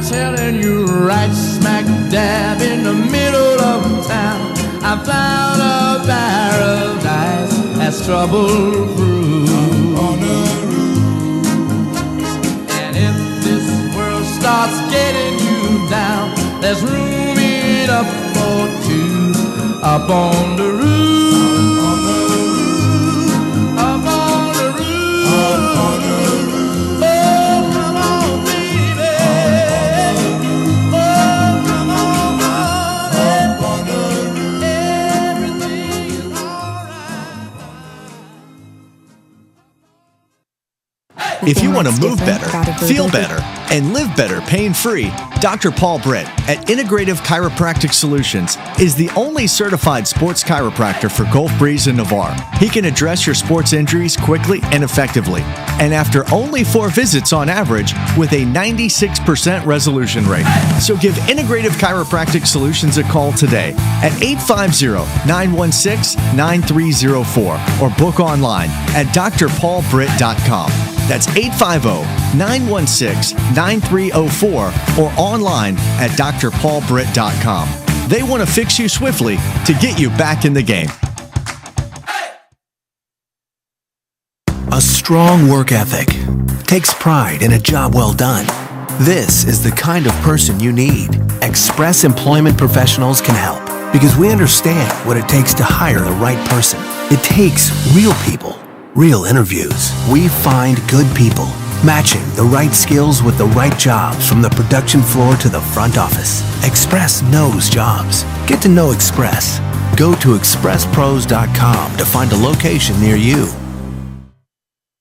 telling you right smack dab in the middle of town. I found a paradise that's trouble-proof. And if this world starts getting you down, there's room enough for two up on the roof. Up on the roof. Up on the roof. Oh, come on, baby. Oh, come on, honey. Up on the roof. Everything is alright. If you want to move better, feel better, and live better pain-free, Dr. Paul Britt at Integrative Chiropractic Solutions is the only certified sports chiropractor for Gulf Breeze and Navarre. He can address your sports injuries quickly and effectively, and after only 4 visits on average with a 96% resolution rate. So give Integrative Chiropractic Solutions a call today at 850-916-9304 or book online at drpaulbritt.com. That's 850-916-9304 or online at drpaulbritt.com. They want to fix you swiftly to get you back in the game. A strong work ethic takes pride in a job well done. This is the kind of person you need. Express Employment Professionals can help because we understand what it takes to hire the right person. It takes real people, real interviews. We find good people, matching the right skills with the right jobs from the production floor to the front office. Express knows jobs. Get to know Express. Go to expresspros.com to find a location near you.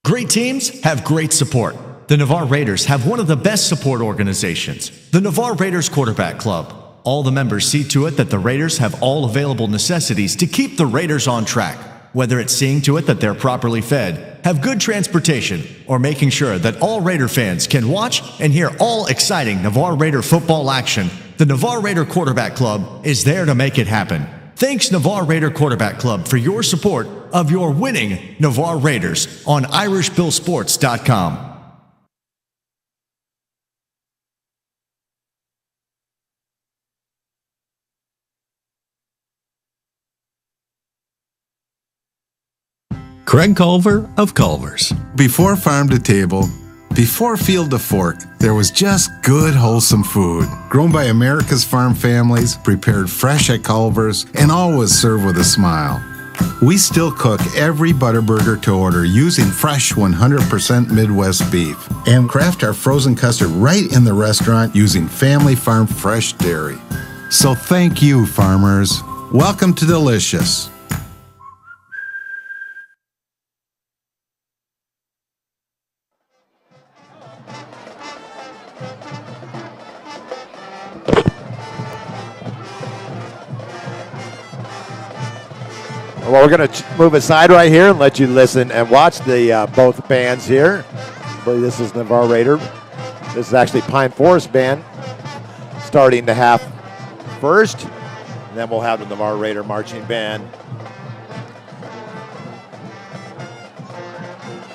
Great teams have great support. The Navarre Raiders have one of the best support organizations, the Navarre Raiders Quarterback Club. All the members see to it that the Raiders have all available necessities to keep the Raiders on track. Whether it's seeing to it that they're properly fed, have good transportation, or making sure that all Raider fans can watch and hear all exciting Navarre Raider football action, the Navarre Raider Quarterback Club is there to make it happen. Thanks Navarre Raider Quarterback Club for your support of your winning Navarre Raiders on irishbillsports.com. Craig Culver of Culver's. Before farm to table, before field to fork, there was just good, wholesome food. Grown by America's farm families, prepared fresh at Culver's, and always served with a smile. We still cook every Butterburger to order using fresh 100% Midwest beef and craft our frozen custard right in the restaurant using family farm fresh dairy. So thank you, farmers. Welcome to Delicious. Well, we're going to move aside right here and let you listen and watch the both bands here. I believe this is Navarre Raider. This is actually Pine Forest Band starting the half first. And then we'll have the Navarre Raider Marching Band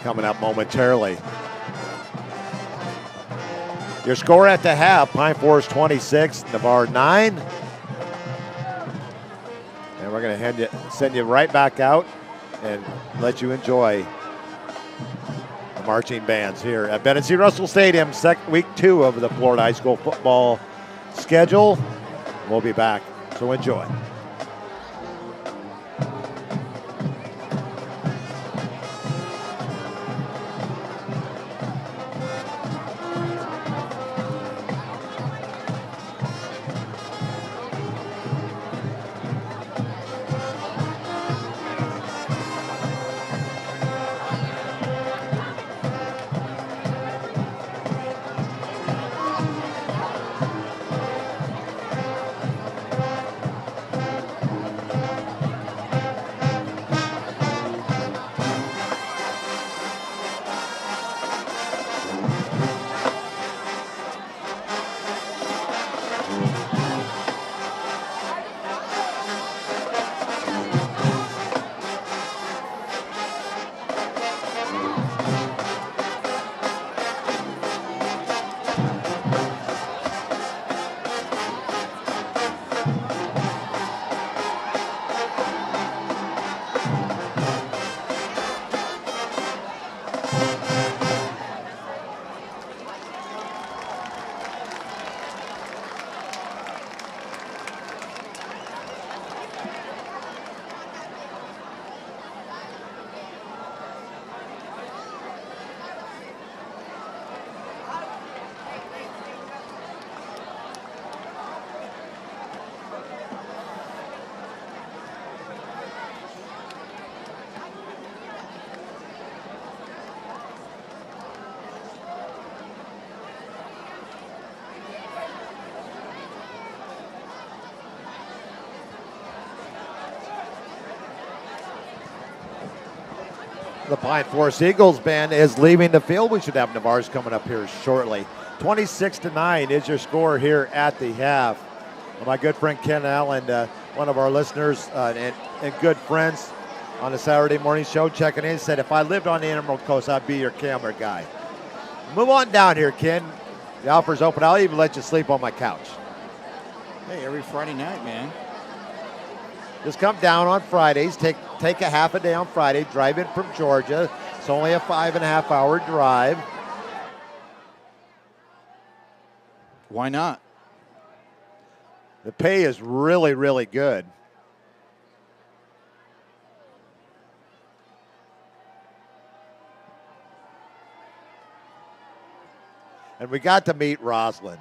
coming up momentarily. Your score at the half, Pine Forest 26, Navarre 9. And we're going to send you right back out and let you enjoy the marching bands here at Bennett C. Russell Stadium, week 2 of the Florida High School football schedule. We'll be back, so enjoy. the Pine Forest Eagles band is leaving the field. We should have Navarre's coming up here shortly. 26-9 is your score here at the half. My good friend Ken Allen, one of our listeners and good friends on the Saturday morning show, checking in, said, if I lived on the Emerald Coast, I'd be your camera guy. Move on down here, Ken. The offer's open. I'll even let you sleep on my couch. Hey, every Friday night, man. Just come down on Fridays. Take a half a day on Friday. Drive in from Georgia. It's only a 5.5 hour drive. Why not? The pay is really, really good. And we got to meet Roslyn.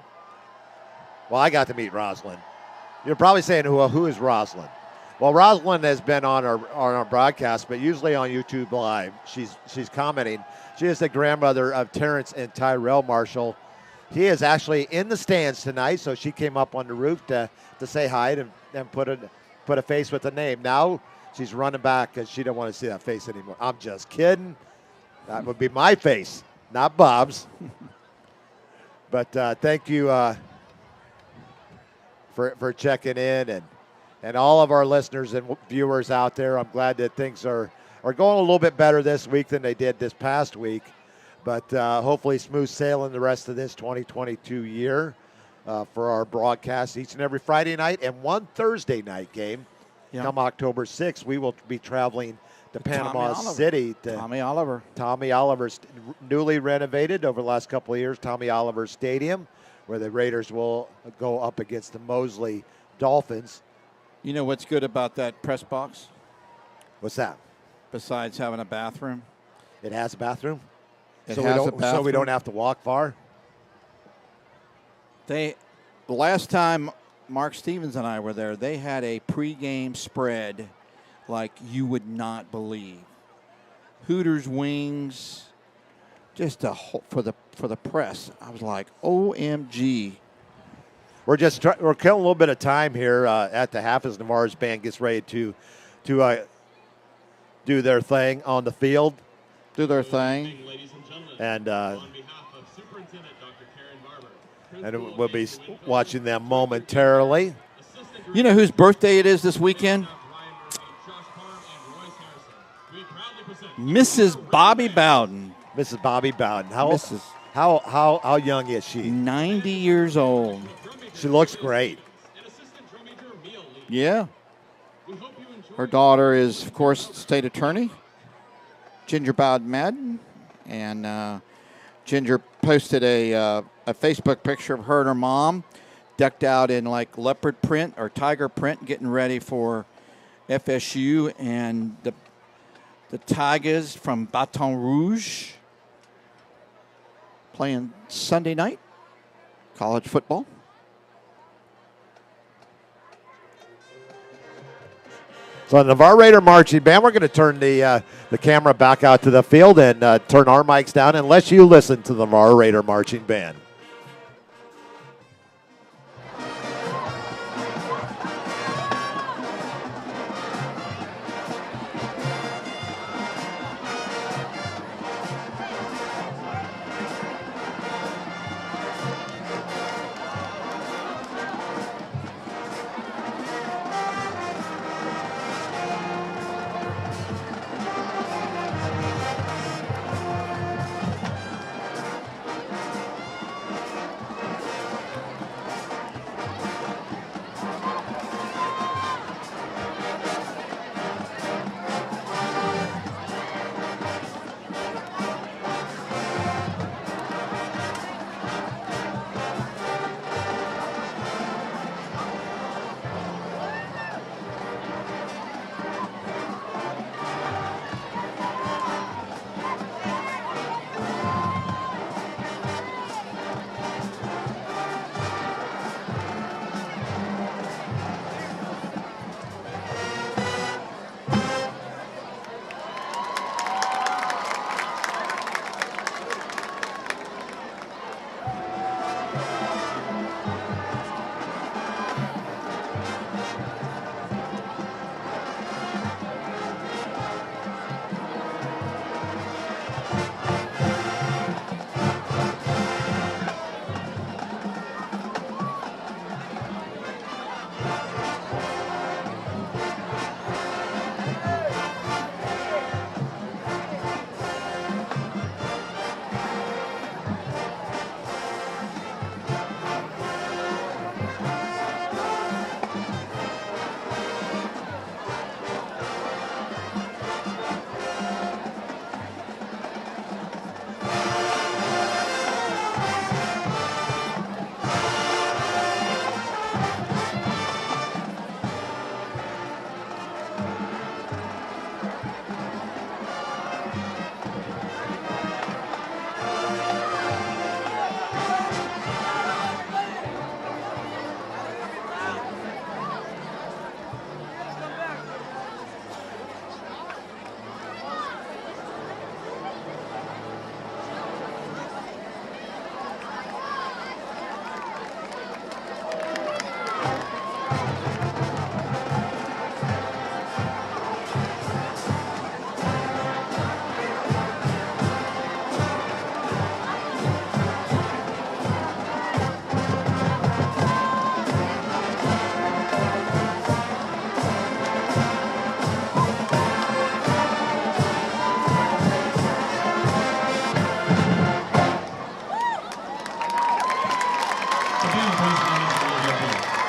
Well, I got to meet Roslyn. You're probably saying, who is Roslyn? Well, Roslyn has been on our broadcast, but usually on YouTube Live. She's commenting. She is the grandmother of Terrence and Tyrell Marshall. He is actually in the stands tonight, so she came up on the roof to say hi and put a face with a name. Now she's running back because she don't want to see that face anymore. I'm just kidding. That would be my face, not Bob's. But thank you for checking in and all of our listeners and viewers out there. I'm glad that things are going a little bit better this week than they did this past week. But hopefully smooth sailing the rest of this 2022 year for our broadcast each and every Friday night and one Thursday night game. Yep. Come October 6th, we will be traveling to Panama City. Tommy Oliver. Tommy Oliver's newly renovated over the last couple of years, Tommy Oliver Stadium, where the Raiders will go up against the Mosley Dolphins. You know what's good about that press box? What's that? Besides having a bathroom? It has a bathroom? So we don't have to walk far? The last time Mark Stevens and I were there, they had a pregame spread like you would not believe. Hooters wings, just for the press. I was like, OMG. We're killing a little bit of time here at the half as Navarre's band gets ready to do their thing on the field. Do their thing. And we'll be watching them momentarily. You know whose birthday it is this weekend? Mrs. Bobby Bowden. Mrs. Bobby Bowden. How young is she? 90 years old. She looks great. Yeah. Her daughter is, of course, state attorney, Ginger Bowden Madden. And Ginger posted a Facebook picture of her and her mom decked out in like leopard print or tiger print, getting ready for FSU and the Tigers from Baton Rouge playing Sunday night college football. So the Navarre Raider marching band, we're going to turn the camera back out to the field and turn our mics down and let you listen to the Navarre Raider marching band.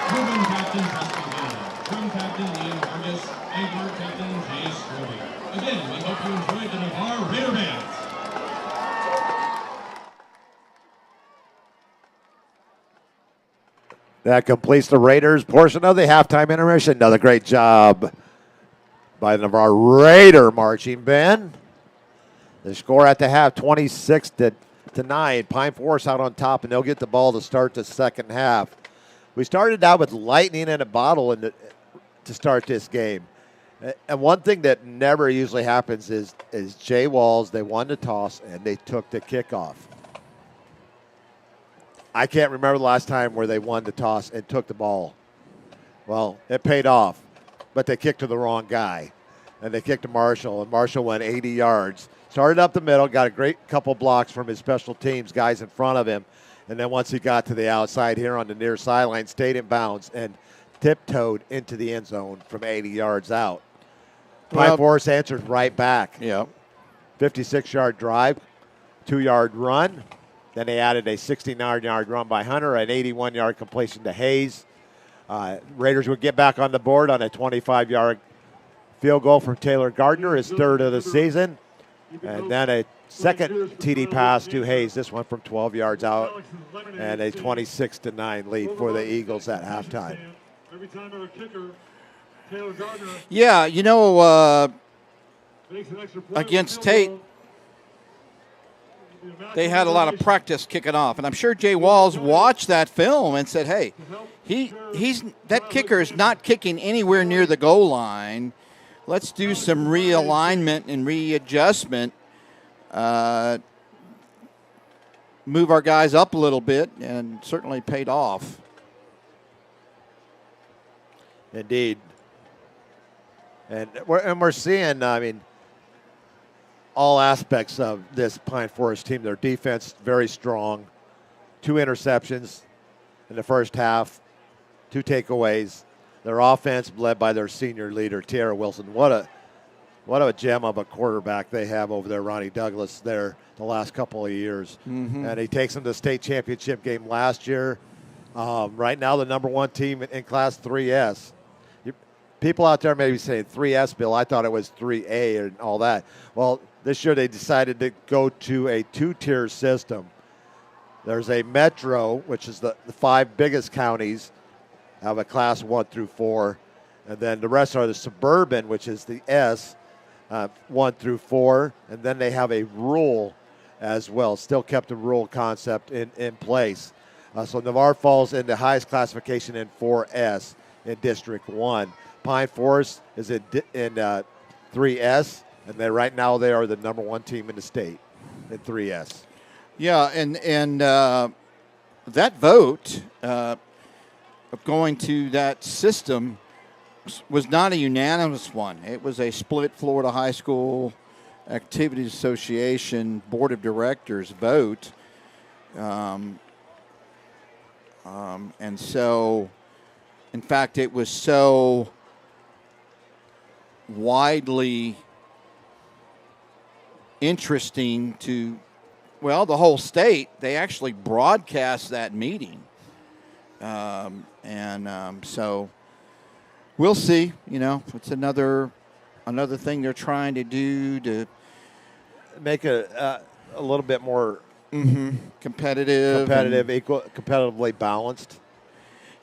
Proven captain Justin Gannon. Drum captain Ian Vargas. And guard captain Jay Strobing. Again, we hope you enjoyed the Navarre Raider Bands. That completes the Raiders portion of the halftime intermission. Another great job by the Navarre Raider marching band. The score at the half, 26-9. Pine Forest out on top, and they'll get the ball to start the second half. We started out with lightning in a bottle to start this game. And one thing that never usually happens is Jay Walls, they won the toss, and they took the kickoff. I can't remember the last time where they won the toss and took the ball. Well, it paid off, but they kicked to the wrong guy. And they kicked to Marshall, and Marshall went 80 yards. Started up the middle, got a great couple blocks from his special teams guys in front of him. And then once he got to the outside here on the near sideline, stayed in bounds and tiptoed into the end zone from 80 yards out. Pine Forest answered right back. Yep. 56-yard drive, 2-yard run. Then they added a 69-yard run by Hunter, an 81-yard completion to Hayes. Raiders would get back on the board on a 25-yard field goal from Taylor Gardner, his third of the season. And then a second TD pass to Hayes, this one from 12 yards out, and a 26-9 lead for the Eagles at halftime. Yeah, against Tate, they had a lot of practice kicking off, and I'm sure Jay Walls watched that film and said, "Hey, that kicker is not kicking anywhere near the goal line. Let's do some realignment and readjustment, move our guys up a little bit," and certainly paid off. Indeed. And we're seeing, all aspects of this Pine Forest team. Their defense, very strong. 2 interceptions in the first half, 2 takeaways. Their offense led by their senior leader, Tierra Wilson. What a gem of a quarterback they have over there, Ronnie Douglas, there the last couple of years. Mm-hmm. And he takes them to the state championship game last year. Right now, the number 1 team in Class 3S. People out there may be saying 3S, Bill. I thought it was 3A and all that. Well, this year they decided to go to a 2-tier system. There's a metro, which is the 5 biggest counties, have a class 1 through 4. And then the rest are the suburban, which is the S, 1 through 4. And then they have a rural as well. Still kept the rural concept in place. So Navarre falls in the highest classification in 4S in District 1. Pine Forest is in 3S, and right now they are the number 1 team in the state in 3S. Yeah, and that vote of going to that system was not a unanimous one. It was a split Florida High School Activities Association Board of Directors vote. And so, in fact, it was so widely interesting to, well, the whole state. They actually broadcast that meeting. So we'll see. It's another thing they're trying to do to make a little bit more competitive, competitively balanced.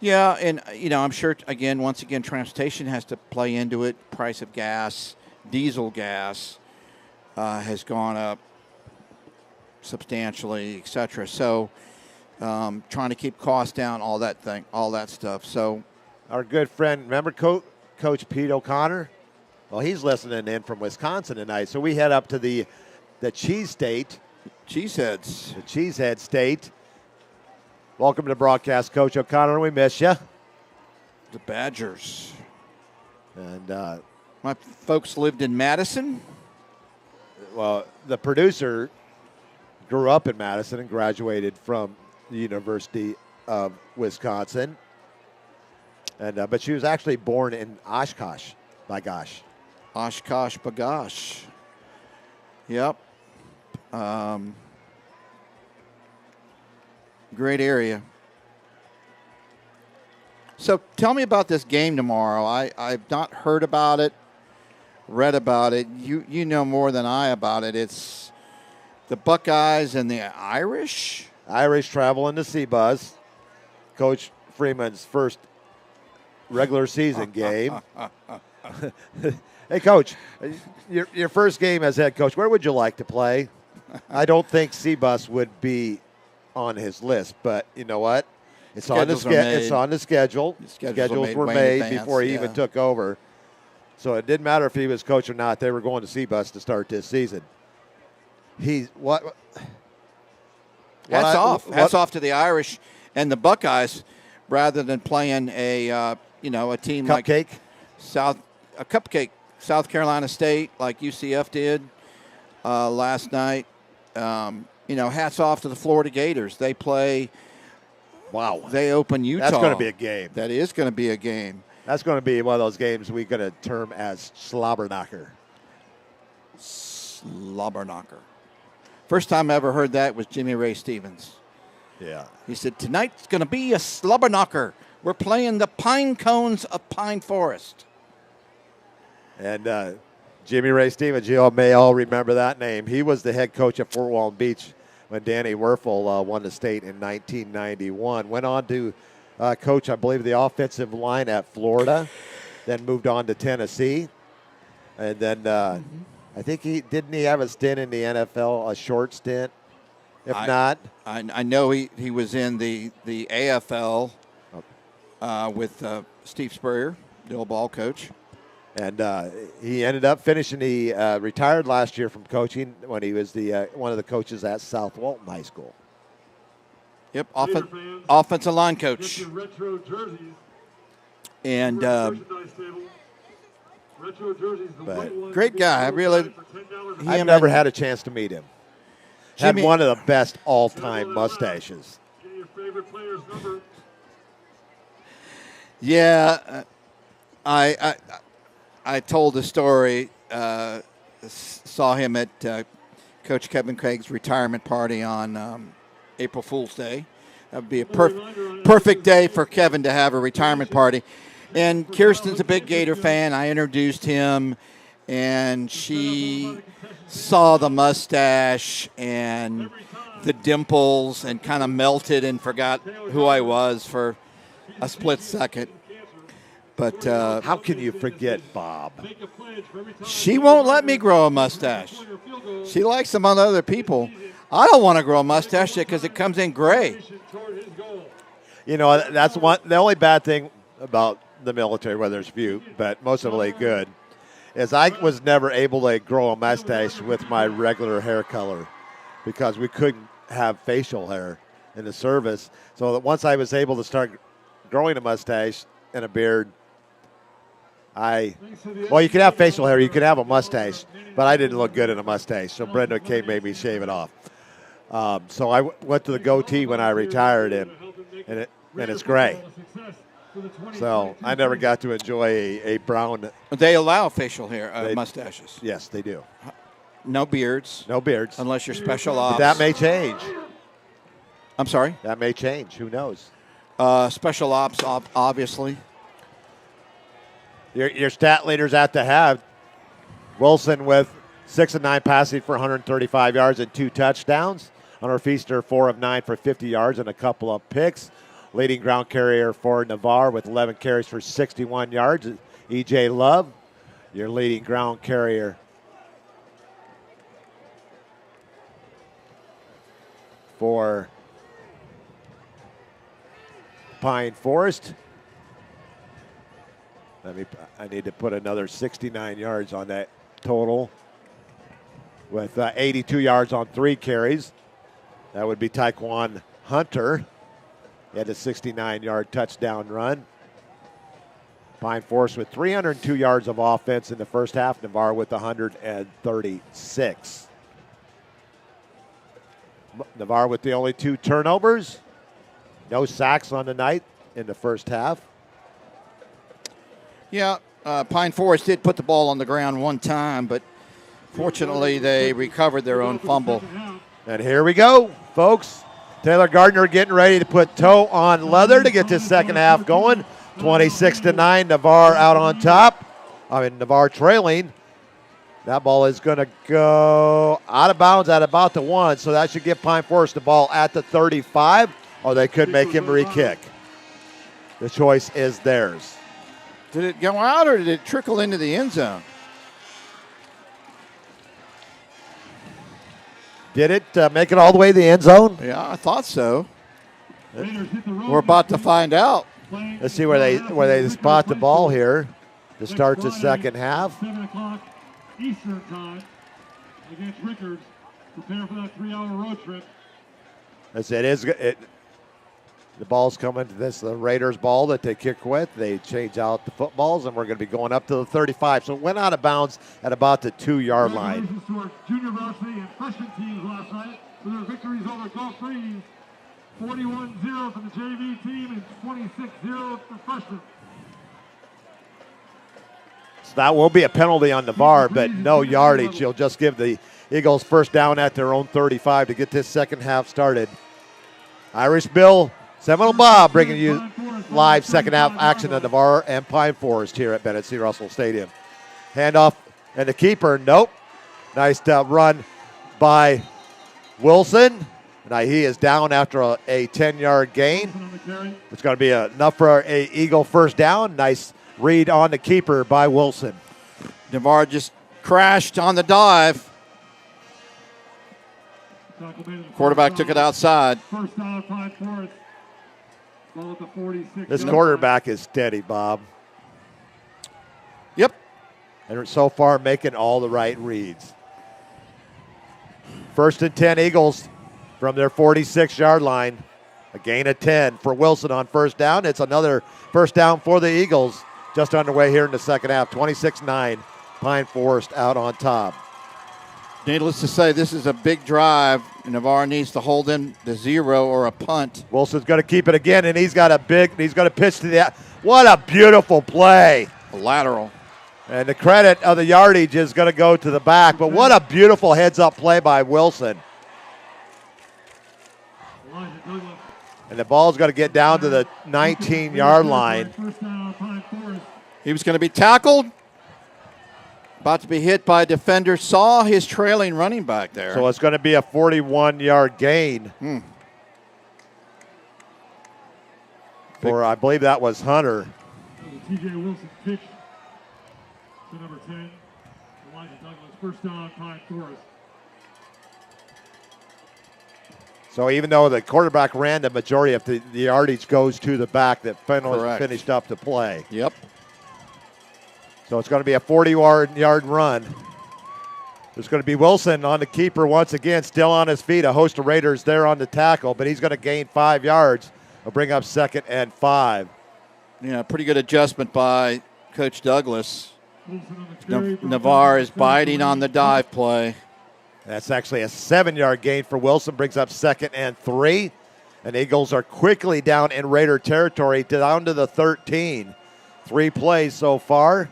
Yeah, and I'm sure once again, transportation has to play into it. Price of gas, diesel gas, has gone up substantially, et cetera. So, trying to keep costs down, all that stuff. So, our good friend, remember Coach Pete O'Connor? Well, he's listening in from Wisconsin tonight. So we head up to the Cheese State. Cheeseheads. The Cheesehead State. Welcome to the broadcast, Coach O'Connor. We miss you. The Badgers. And my folks lived in Madison. Well, the producer grew up in Madison and graduated from the University of Wisconsin. And but she was actually born in Oshkosh, by gosh. Oshkosh, bagosh. Yep. Great area. So tell me about this game tomorrow. I've not heard about it, read about it. You know more than I about it. It's the Buckeyes and the Irish. Irish traveling to Seabus. Coach Freeman's first regular season game. Hey, Coach, your first game as head coach, where would you like to play? I don't think Seabus would be on his list, but you know what? It's on the schedule. Schedules were made before he even took over. So it didn't matter if he was coach or not. They were going to Seabus to start this season. Hats off to the Irish and the Buckeyes, rather than playing a team like South Carolina State like UCF did last night. Hats off to the Florida Gators. They play. Wow. They open Utah. That's going to be a game. That is going to be a game. That's going to be one of those games we're going to term as slobberknocker. Slobberknocker. First time I ever heard that was Jimmy Ray Stevens. Yeah. He said, tonight's going to be a slobberknocker. We're playing the Pine Cones of Pine Forest. And Jimmy Ray Stevens, you may all remember that name. He was the head coach at Fort Walton Beach when Danny Werfel won the state in 1991. Went on to coach, I believe, the offensive line at Florida, then moved on to Tennessee. And then I think he have a stint in the NFL, a short stint? If not. I know he was in the AFL with Steve Spurrier, the old ball coach. And he ended up finishing. He retired last year from coaching when he was one of the coaches at South Walton High School. Yep, offensive line coach. And great guy. I've never had a chance to meet him. Had one of the best all-time mustaches. Yeah, I told the story, saw him at Coach Kevin Craig's retirement party on April Fool's Day. That would be a perfect day for Kevin to have a retirement party. And Kirsten's a big Gator fan. I introduced him, and she saw the mustache and the dimples and kind of melted and forgot who I was for a split second. But how can you forget Bob? She won't let me grow a mustache. She likes them on other people. I don't want to grow a mustache because it comes in gray. You know, that's the only bad thing about the military, whether it's few, but most of it good, is I was never able to grow a mustache with my regular hair color because we couldn't have facial hair in the service. So that once I was able to start growing a mustache and a beard, you could have facial hair, you could have a mustache, but I didn't look good in a mustache, so Brenda Kay made me shave it off. So I went to the goatee when I retired, and it's gray. So I never got to enjoy a brown. They allow facial hair, mustaches. Yes, they do. No beards. No beards. Unless you're special ops. But that may change. I'm sorry? That may change. Who knows? Special ops, obviously. Your stat leaders at the half. Wilson with 6 of 9 passing for 135 yards and 2 touchdowns. Hunter Feaster 4 of 9 for 50 yards and a couple of picks. Leading ground carrier for Navarre with 11 carries for 61 yards. E.J. Love, your leading ground carrier for Pine Forest. I need to put another 69 yards on that total with 82 yards on 3 carries. That would be Taekwon Hunter. He had a 69-yard touchdown run. Pine Forest with 302 yards of offense in the first half. Navarre with 136. Navarre with the only 2 turnovers. No sacks on the night in the first half. Yeah, Pine Forest did put the ball on the ground one time, but fortunately they recovered their own fumble. And here we go, folks. Taylor Gardner getting ready to put toe on leather to get this second half going. 26-9, Navarre out on top. Navarre trailing. That ball is going to go out of bounds at about the 1, so that should give Pine Forest the ball at the 35, or they could make him re-kick. The choice is theirs. Did it go out or did it trickle into the end zone? Did it make it all the way to the end zone? Yeah, I thought so. We're about to find out. Let's see where they spot the ball here to start the second half. 7 o'clock Eastern time against Rickards. Prepare for that 3-hour road trip. The ball's coming to this, the Raiders ball that they kick with. They change out the footballs, and we're going to be going up to the 35. So it went out of bounds at about the 2-yard line. Congratulations to our junior varsity and freshman teams last night for their victories over Gulf Breeze. 41-0 for the JV team and 26-0 for freshmen. So that will be a penalty on Navarre, but no yardage. You'll just give the Eagles first down at their own 35 to get this second half started. Irish Bill, Seminole Bob bringing you live second half action at Navarre and Pine Forest here at Bennett C. Russell Stadium. Handoff and the keeper, nope. Nice run by Wilson. Now he is down after a 10-yard gain. It's going to be enough for a Eagle first down. Nice read on the keeper by Wilson. Navarre just crashed on the dive. Quarterback took it outside. First down, Pine Forest. Ball at the 46. This quarterback is steady, Bob. Yep. And so far making all the right reads. First and 10 Eagles from their 46-yard line. A gain of 10 for Wilson on first down. It's another first down for the Eagles. Just underway here in the second half. 26-9, Pine Forest out on top. Needless to say, this is a big drive. Navarre needs to hold in the 0 or a punt. Wilson's going to keep it again, and he's going to pitch to the. What a beautiful play! A lateral. And the credit of the yardage is going to go to the back, but what a beautiful heads-up play by Wilson. And the ball's going to get down to the 19-yard line. He was going to be tackled. About to be hit by a defender. Saw his trailing running back there. So it's going to be a 41-yard gain. For, I believe that was Hunter. T.J. Wilson pitch to number 10. Elijah Douglas, first down, Pine Forest. So even though the quarterback ran the majority of the yardage goes to the back that finished up the play. Yep. So it's going to be a 40-yard run. There's going to be Wilson on the keeper once again, still on his feet. A host of Raiders there on the tackle, but he's going to gain 5 yards. He'll bring up 2nd and 5. Yeah, pretty good adjustment by Coach Douglas. Navarre is biting on the dive play. That's actually a 7-yard gain for Wilson, brings up 2nd and 3. And Eagles are quickly down in Raider territory, down to the 13. 3 plays so far.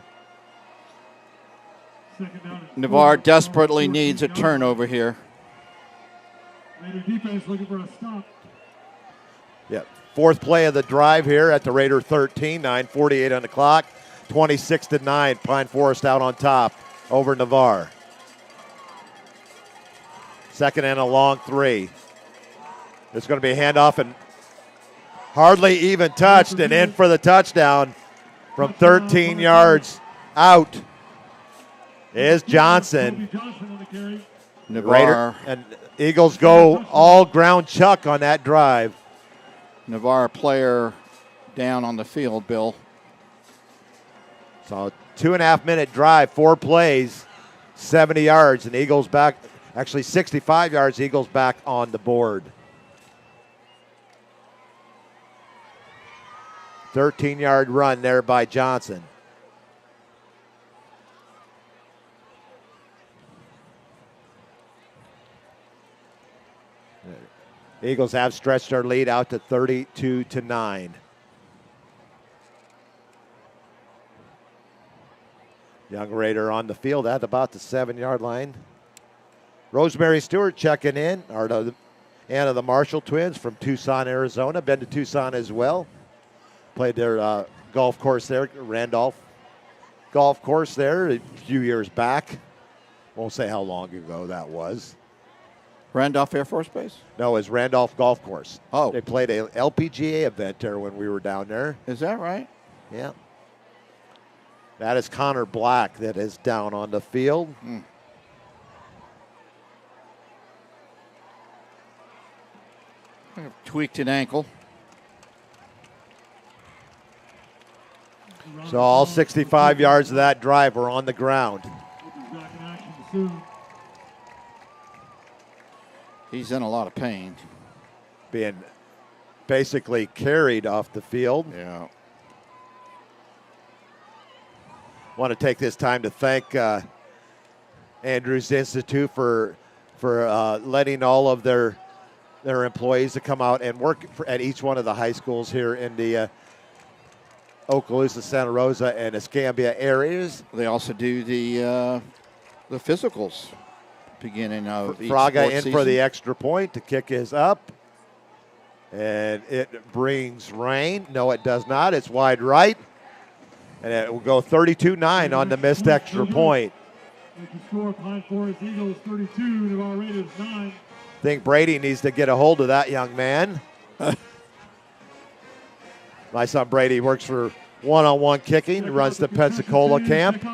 Navarre desperately needs a turnover here. Raider defense looking for a stop. Yeah, 4th play of the drive here at the Raider 13, 9:48 on the clock. 26-9, Pine Forest out on top over Navarre. 2nd and a long 3. It's going to be a handoff and hardly even touched and in for the touchdown from 13 yards out is Johnson. Navarre. And Eagles go all ground chuck on that drive. Navarre player down on the field, Bill. So 2.5-minute drive, 4 plays, 70 yards, and Eagles back, actually 65 yards, Eagles back on the board. 13-yard run there by Johnson. The Eagles have stretched their lead out to 32-9. Young Raider on the field at about the 7-yard line. Rosemary Stewart checking in, or Anna the Marshall twins from Tucson, Arizona. Been to Tucson as well. Played their golf course there, Randolph Golf Course there a few years back. Won't say how long ago that was. Randolph Air Force Base? No, it was Randolph Golf Course. Oh. They played a LPGA event there when we were down there. Is that right? Yeah. That is Connor Black that is down on the field. Tweaked an ankle. So all 65 yards of that drive were on the ground. He's in a lot of pain. Being basically carried off the field. Yeah. Want to take this time to thank Andrews Institute for letting all of their employees to come out and work at each one of the high schools here in the Okaloosa, Santa Rosa, and Escambia areas. They also do the physicals beginning of each Fraga sports in season. for the extra point. The kick is up. And it brings rain. No, it does not. It's wide right. And it will go 32-9 on the missed extra point. Score Pine Forest Eagles 32, Navarre Raiders 9. I think Brady needs to get a hold of that young man. My son Brady works for one-on-one kicking. He runs the Pensacola camp.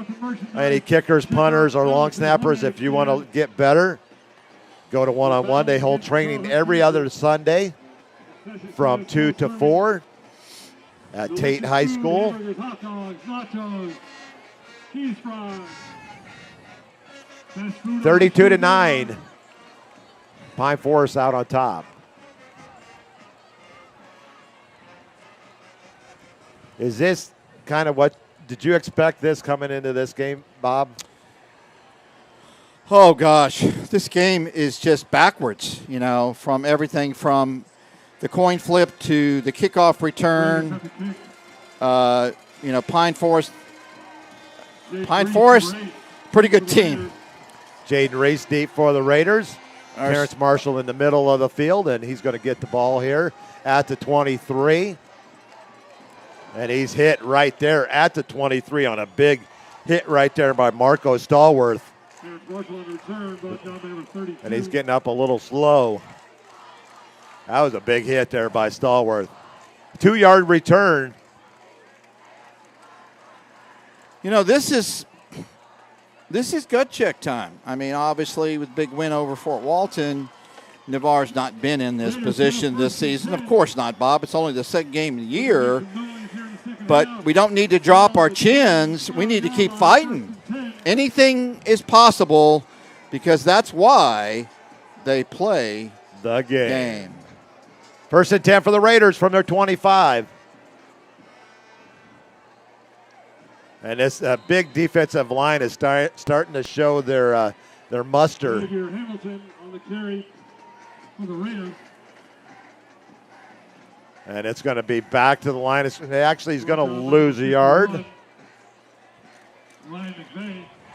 Any kickers, punters, or long snappers, if you want to get better, go to one-on-one. They hold training every other Sunday from 2 to 4 at Tate High School. 32-9. Pine Forest out on top. Is this kind of what, did you expect this coming into this game, Bob? Oh, gosh. This game is just backwards, from everything from the coin flip to the kickoff return. Pine Forest, pretty good team. Jaden Reese deep for the Raiders. Terrence Marshall in the middle of the field, and he's going to get the ball here at the 23. And he's hit right there at the 23 on a big hit right there by Marco Stallworth. And he's getting up a little slow. That was a big hit there by Stallworth. 2-yard return. This is gut check time. I mean, obviously, with big win over Fort Walton, Navarre's not been in this position this season. Of course not, Bob. It's only the second game of the year. But we don't need to drop our chins. We need to keep fighting. Anything is possible because that's why they play the game. First and 10 for the Raiders from their 25. And this big defensive line is starting to show their muster. Hamilton on the carry for the Raiders. And it's going to be back to the line. Actually, he's going to lose a yard. So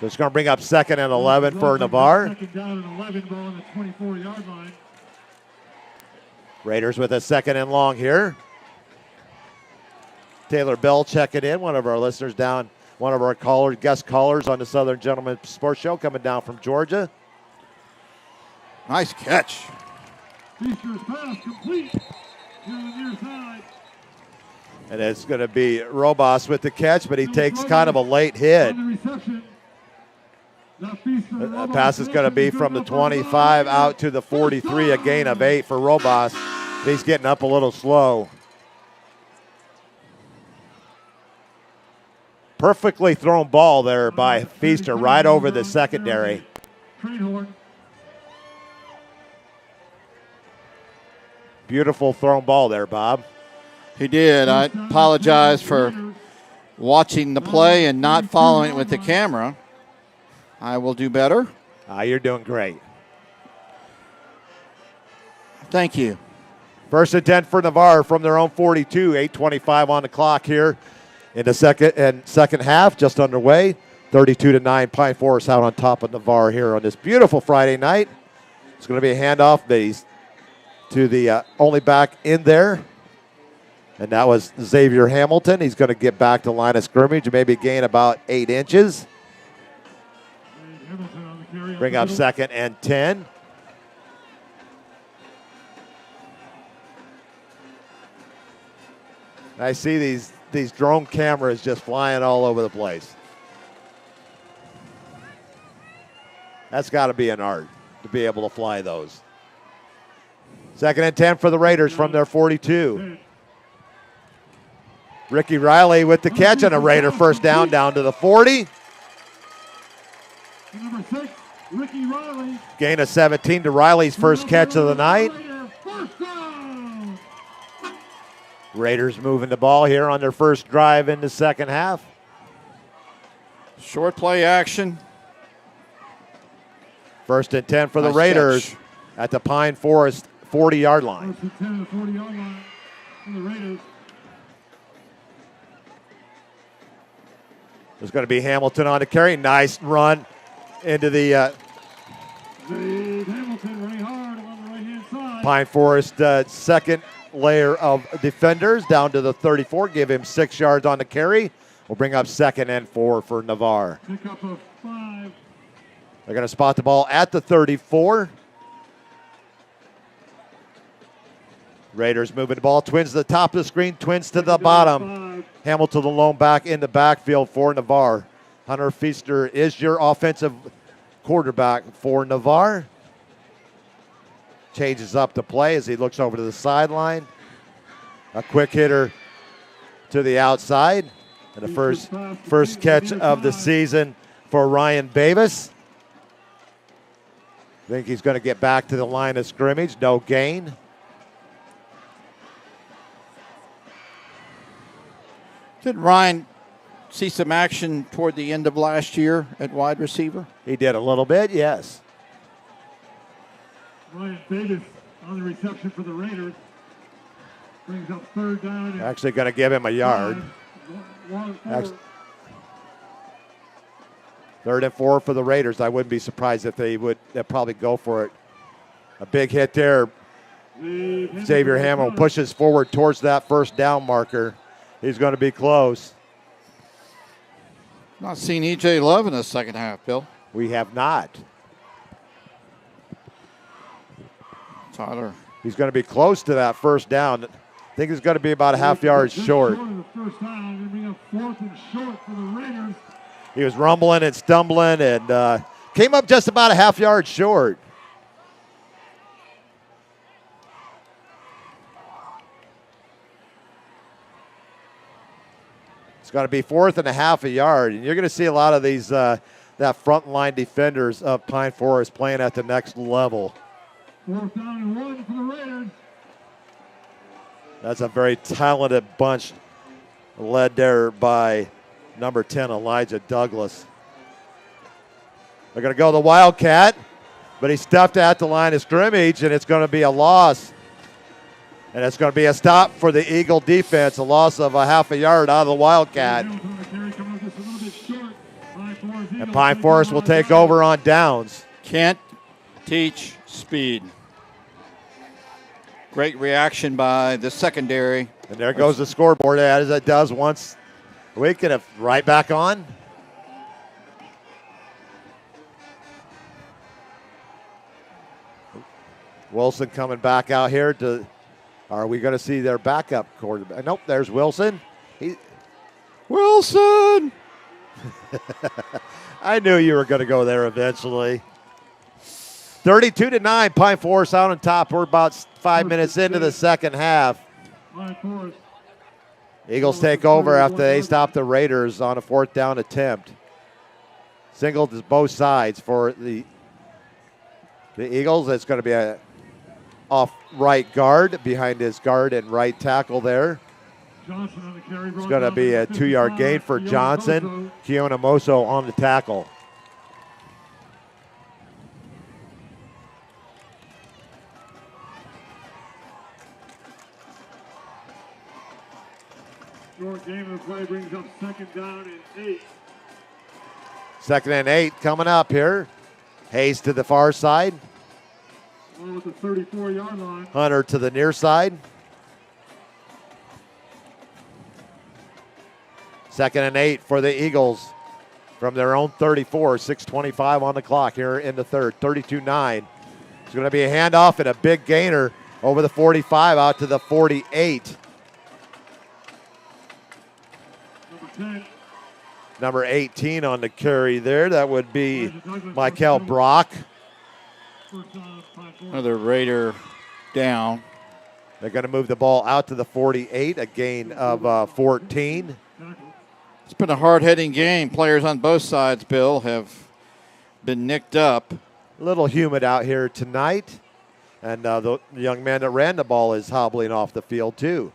it's going to bring up 2nd and 11 for Navarre. Second down and 11, ball on the 24-yard line. Raiders with a 2nd and long here. Taylor Bell checking in, one of our listeners down, one of our guest callers on the Southern Gentleman Sports Show coming down from Georgia. Nice catch. Feaster's pass complete. Near side. And it's going to be Robas with the catch, but he takes kind of a late hit. The pass is going to be from the 25 out to the 43, a gain of 8 for Robas. He's getting up a little slow. Perfectly thrown ball there by Feaster right over the secondary. Beautiful thrown ball there, Bob. He did. I apologize for watching the play and not following it with the camera. I will do better. You're doing great. Thank you. First and 10 for Navarre from their own 42. 8:25 on the clock here in the second half, just underway. 32-9, Pine Forest out on top of Navarre here on this beautiful Friday night. It's going to be a handoff. He's to the only back in there. And that was Xavier Hamilton. He's going to get back to line of scrimmage and maybe gain about 8 inches. Bring up 2nd and 10. I see these drone cameras just flying all over the place. That's got to be an art to be able to fly those. 2nd and 10 for the Raiders from their 42. Ricky Riley with the catch on a Raider first down to the 40. Number 6, Ricky Riley. Gain of 17 to Riley's first catch of the night. Raiders moving the ball here on their first drive in the second half. Short play action. 1st and 10 for the Raiders catch at the Pine Forest 40-yard line. 1st and 10 at the 40-yard line for the Raiders. There's going to be Hamilton on the carry. Nice run into the Hamilton running hard on the right-hand side. Pine Forest second layer of defenders down to the 34. Give him 6 yards on the carry. We'll bring up 2nd and 4 for Navarre. Pickup of 5. They're going to spot the ball at the 34. Raiders moving the ball. Twins to the top of the screen. Twins to the bottom. Hamilton the lone back in the backfield for Navarre. Hunter Feaster is your offensive quarterback for Navarre. Changes up the play as he looks over to the sideline. A quick hitter to the outside. And the first catch of the season for Ryan Bavis. I think he's going to get back to the line of scrimmage. No gain. Did Ryan see some action toward the end of last year at wide receiver? He did a little bit, yes. Ryan Davis on the reception for the Raiders. Brings up 3rd down. Actually going to give him a yard. 3rd and 4 for the Raiders. I wouldn't be surprised if they'd probably go for it. A big hit there. Xavier Hamilton pushes forward towards that first down marker. He's going to be close. Not seen E.J. Love in the second half, Bill. We have not. Tyler. He's going to be close to that first down. I think he's going to be about a half yard short. He was rumbling and stumbling and came up just about a half yard short. It's going to be 4th and a half a yard, and you're going to see a lot of these that front line defenders of Pine Forest playing at the next level. 4th down and 1 for the Raiders. That's a very talented bunch led there by number 10, Elijah Douglas. They're going to go the Wildcat, but he stuffed at the line of scrimmage, and it's going to be a loss. And it's going to be a stop for the Eagle defense, a loss of a half a yard out of the Wildcat. And Pine Forest will take over on downs. Can't teach speed. Great reaction by the secondary. And there goes the scoreboard as it does once a week, and right back on. Wilson coming back out here to. Are we going to see their backup quarterback? Nope, there's Wilson. Wilson! I knew you were going to go there eventually. 32-9, Pine Forest out on top. We're about 5 minutes into the second half. Eagles take over after they stop the Raiders on a 4th down attempt. Single to both sides for the Eagles. It's going to be a off right guard behind his guard and right tackle there. It's going to be a 2-yard gain for Johnson. Keona Moso on the tackle. Short game of play brings up 2nd down and 8. 2nd and 8 coming up here. Hayes to the far side. Ball at the 34-yard line. Hunter to the near side. 2nd and 8 for the Eagles from their own 34. 6:25 on the clock here in the third. 32-9. It's going to be a handoff and a big gainer over the 45 out to the 48. Number 10. Number 18 on the carry there. That would be Michael Brock. Another Raider down. They're going to move the ball out to the 48, a gain of 14. It's been a hard-hitting game. Players on both sides, Bill, have been nicked up. A little humid out here tonight. And the young man that ran the ball is hobbling off the field, too.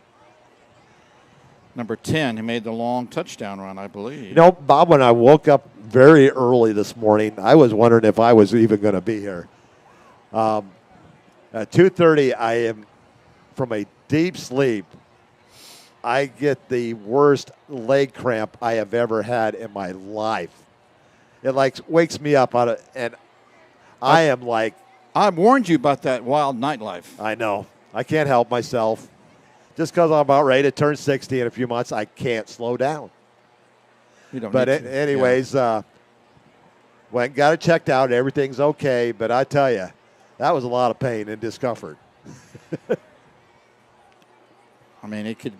Number 10, he made the long touchdown run, I believe. You know, Bob, when I woke up very early this morning, I was wondering if I was even going to be here. At 2:30, I am from a deep sleep. I get the worst leg cramp I have ever had in my life. It like wakes me up out of, and I am like. I warned you about that wild nightlife. I know. I can't help myself. Just because I'm about ready to turn 60 in a few months, I can't slow down. You don't. But need to. anyways, went and got it checked out. Everything's okay. But I tell you, that was a lot of pain and discomfort. I mean, it could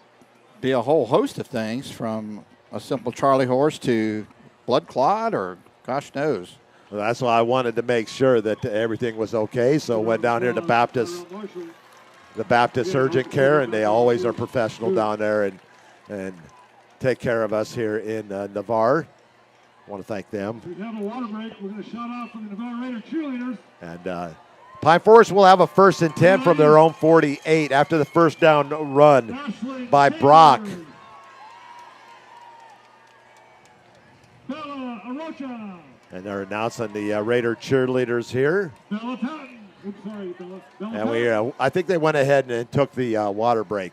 be a whole host of things, from a simple Charlie horse to blood clot, or gosh knows. Well, that's why I wanted to make sure that everything was okay. So went down here to the Baptist Urgent Care, and they always are professional down there and take care of us here in Navarre. I want to thank them. We have a water break. We're going to shout out for the Navarre Raider cheerleaders. And Pine Forest will have a 1st and 10 from their own 48 after the first down run by Brock. Bella Arocha. And they're announcing the Raider cheerleaders here. Bella Patton. Oops, sorry, Bella And we, I think they went ahead and took the water break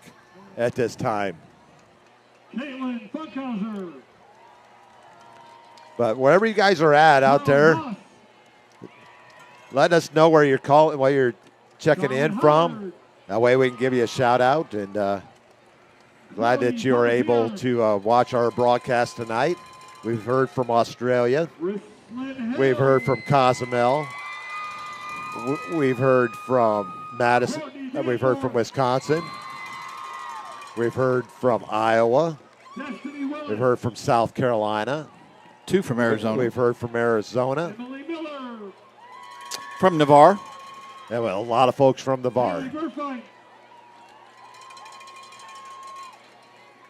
at this time. Caitlin Funkhauser. But wherever you guys are at out there, let us know where you're calling, where you're checking in from. That way we can give you a shout out. And glad that you are able to watch our broadcast tonight. We've heard from Australia. We've heard from Cozumel. We've heard from Madison. We've heard from Wisconsin. We've heard from Iowa. We've heard from South Carolina. 2 from Arizona. We've heard from Arizona. From Navarre. Yeah, well, a lot of folks from Navarre.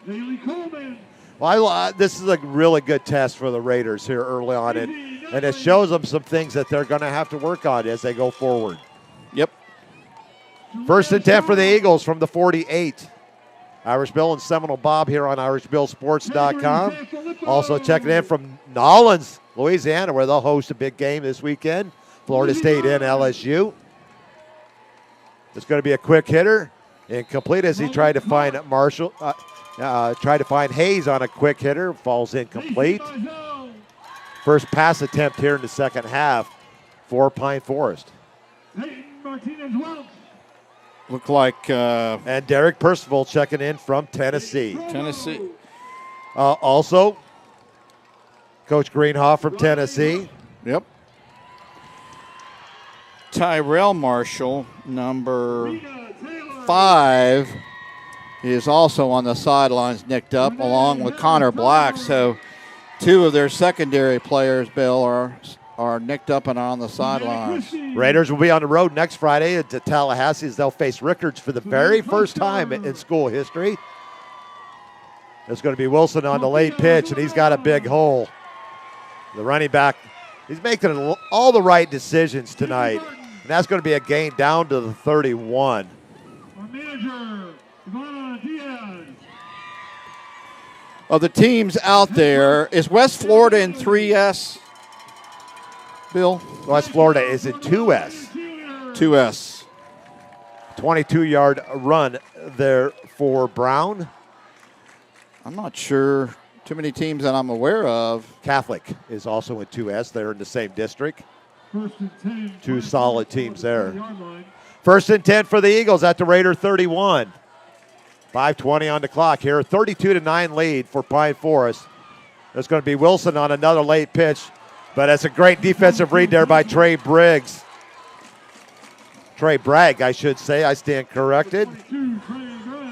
Haley Coleman. Well, this is a really good test for the Raiders here early on, and it shows them some things that they're going to have to work on as they go forward. Yep. 1st and 10 for the Eagles from the 48. Irish Bill and Seminole Bob here on IrishBillSports.com. Also checking in from Nolens, Louisiana, where they'll host a big game this weekend. Florida State and LSU. It's going to be a quick hitter. Incomplete as he tried to find Marshall. Tried to find Hayes on a quick hitter. Falls incomplete. First pass attempt here in the second half for Pine Forest. Look like... and Derek Percival checking in from Tennessee. Tennessee. Also, Coach Greenhoff from Tennessee. Yep. Tyrell Marshall, number 5, is also on the sidelines, nicked up, along with Connor Black. So 2 of their secondary players, Bill, are nicked up and on the sidelines. Raiders will be on the road next Friday to Tallahassee as they'll face Rickards for the very first time in school history. There's going to be Wilson on the late pitch, and he's got a big hole. The running back, he's making all the right decisions tonight. And that's going to be a gain down to the 31. Our manager, Ivana Diaz. Of the teams out there, is West Florida in 3S, Bill? West Florida is in 2S. 2S. 22-yard run there for Brown. I'm not sure too many teams that I'm aware of. Catholic is also in 2S. They're in the same district. First and 10. Two solid teams there. 40-yard line. First and 10 for the Eagles at the Raider 31. 5:20 on the clock here. 32-9 lead for Pine Forest. There's going to be Wilson on another late pitch, but it's a great defensive read there by Trey Bragg, I should say. I stand corrected.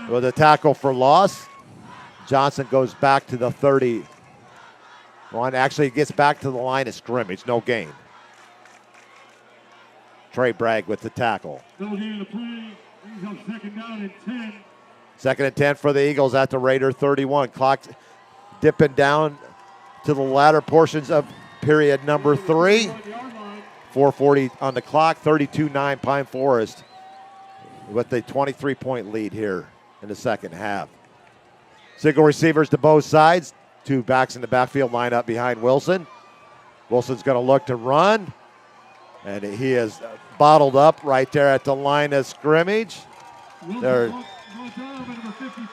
With a tackle for loss. Johnson goes back to the 31. Actually, gets back to the line of scrimmage. No gain. Trey Bragg with the tackle. No gain to play. Brings up second down and 10. Second and 10 for the Eagles at the Raider 31. Clock dipping down to the latter portions of period number 3. 4:40 on the clock. 32-9 Pine Forest with a 23-point lead here in the second half. Single receivers to both sides. Two backs in the backfield line up behind Wilson. Wilson's going to look to run. And he is bottled up right there at the line of scrimmage. There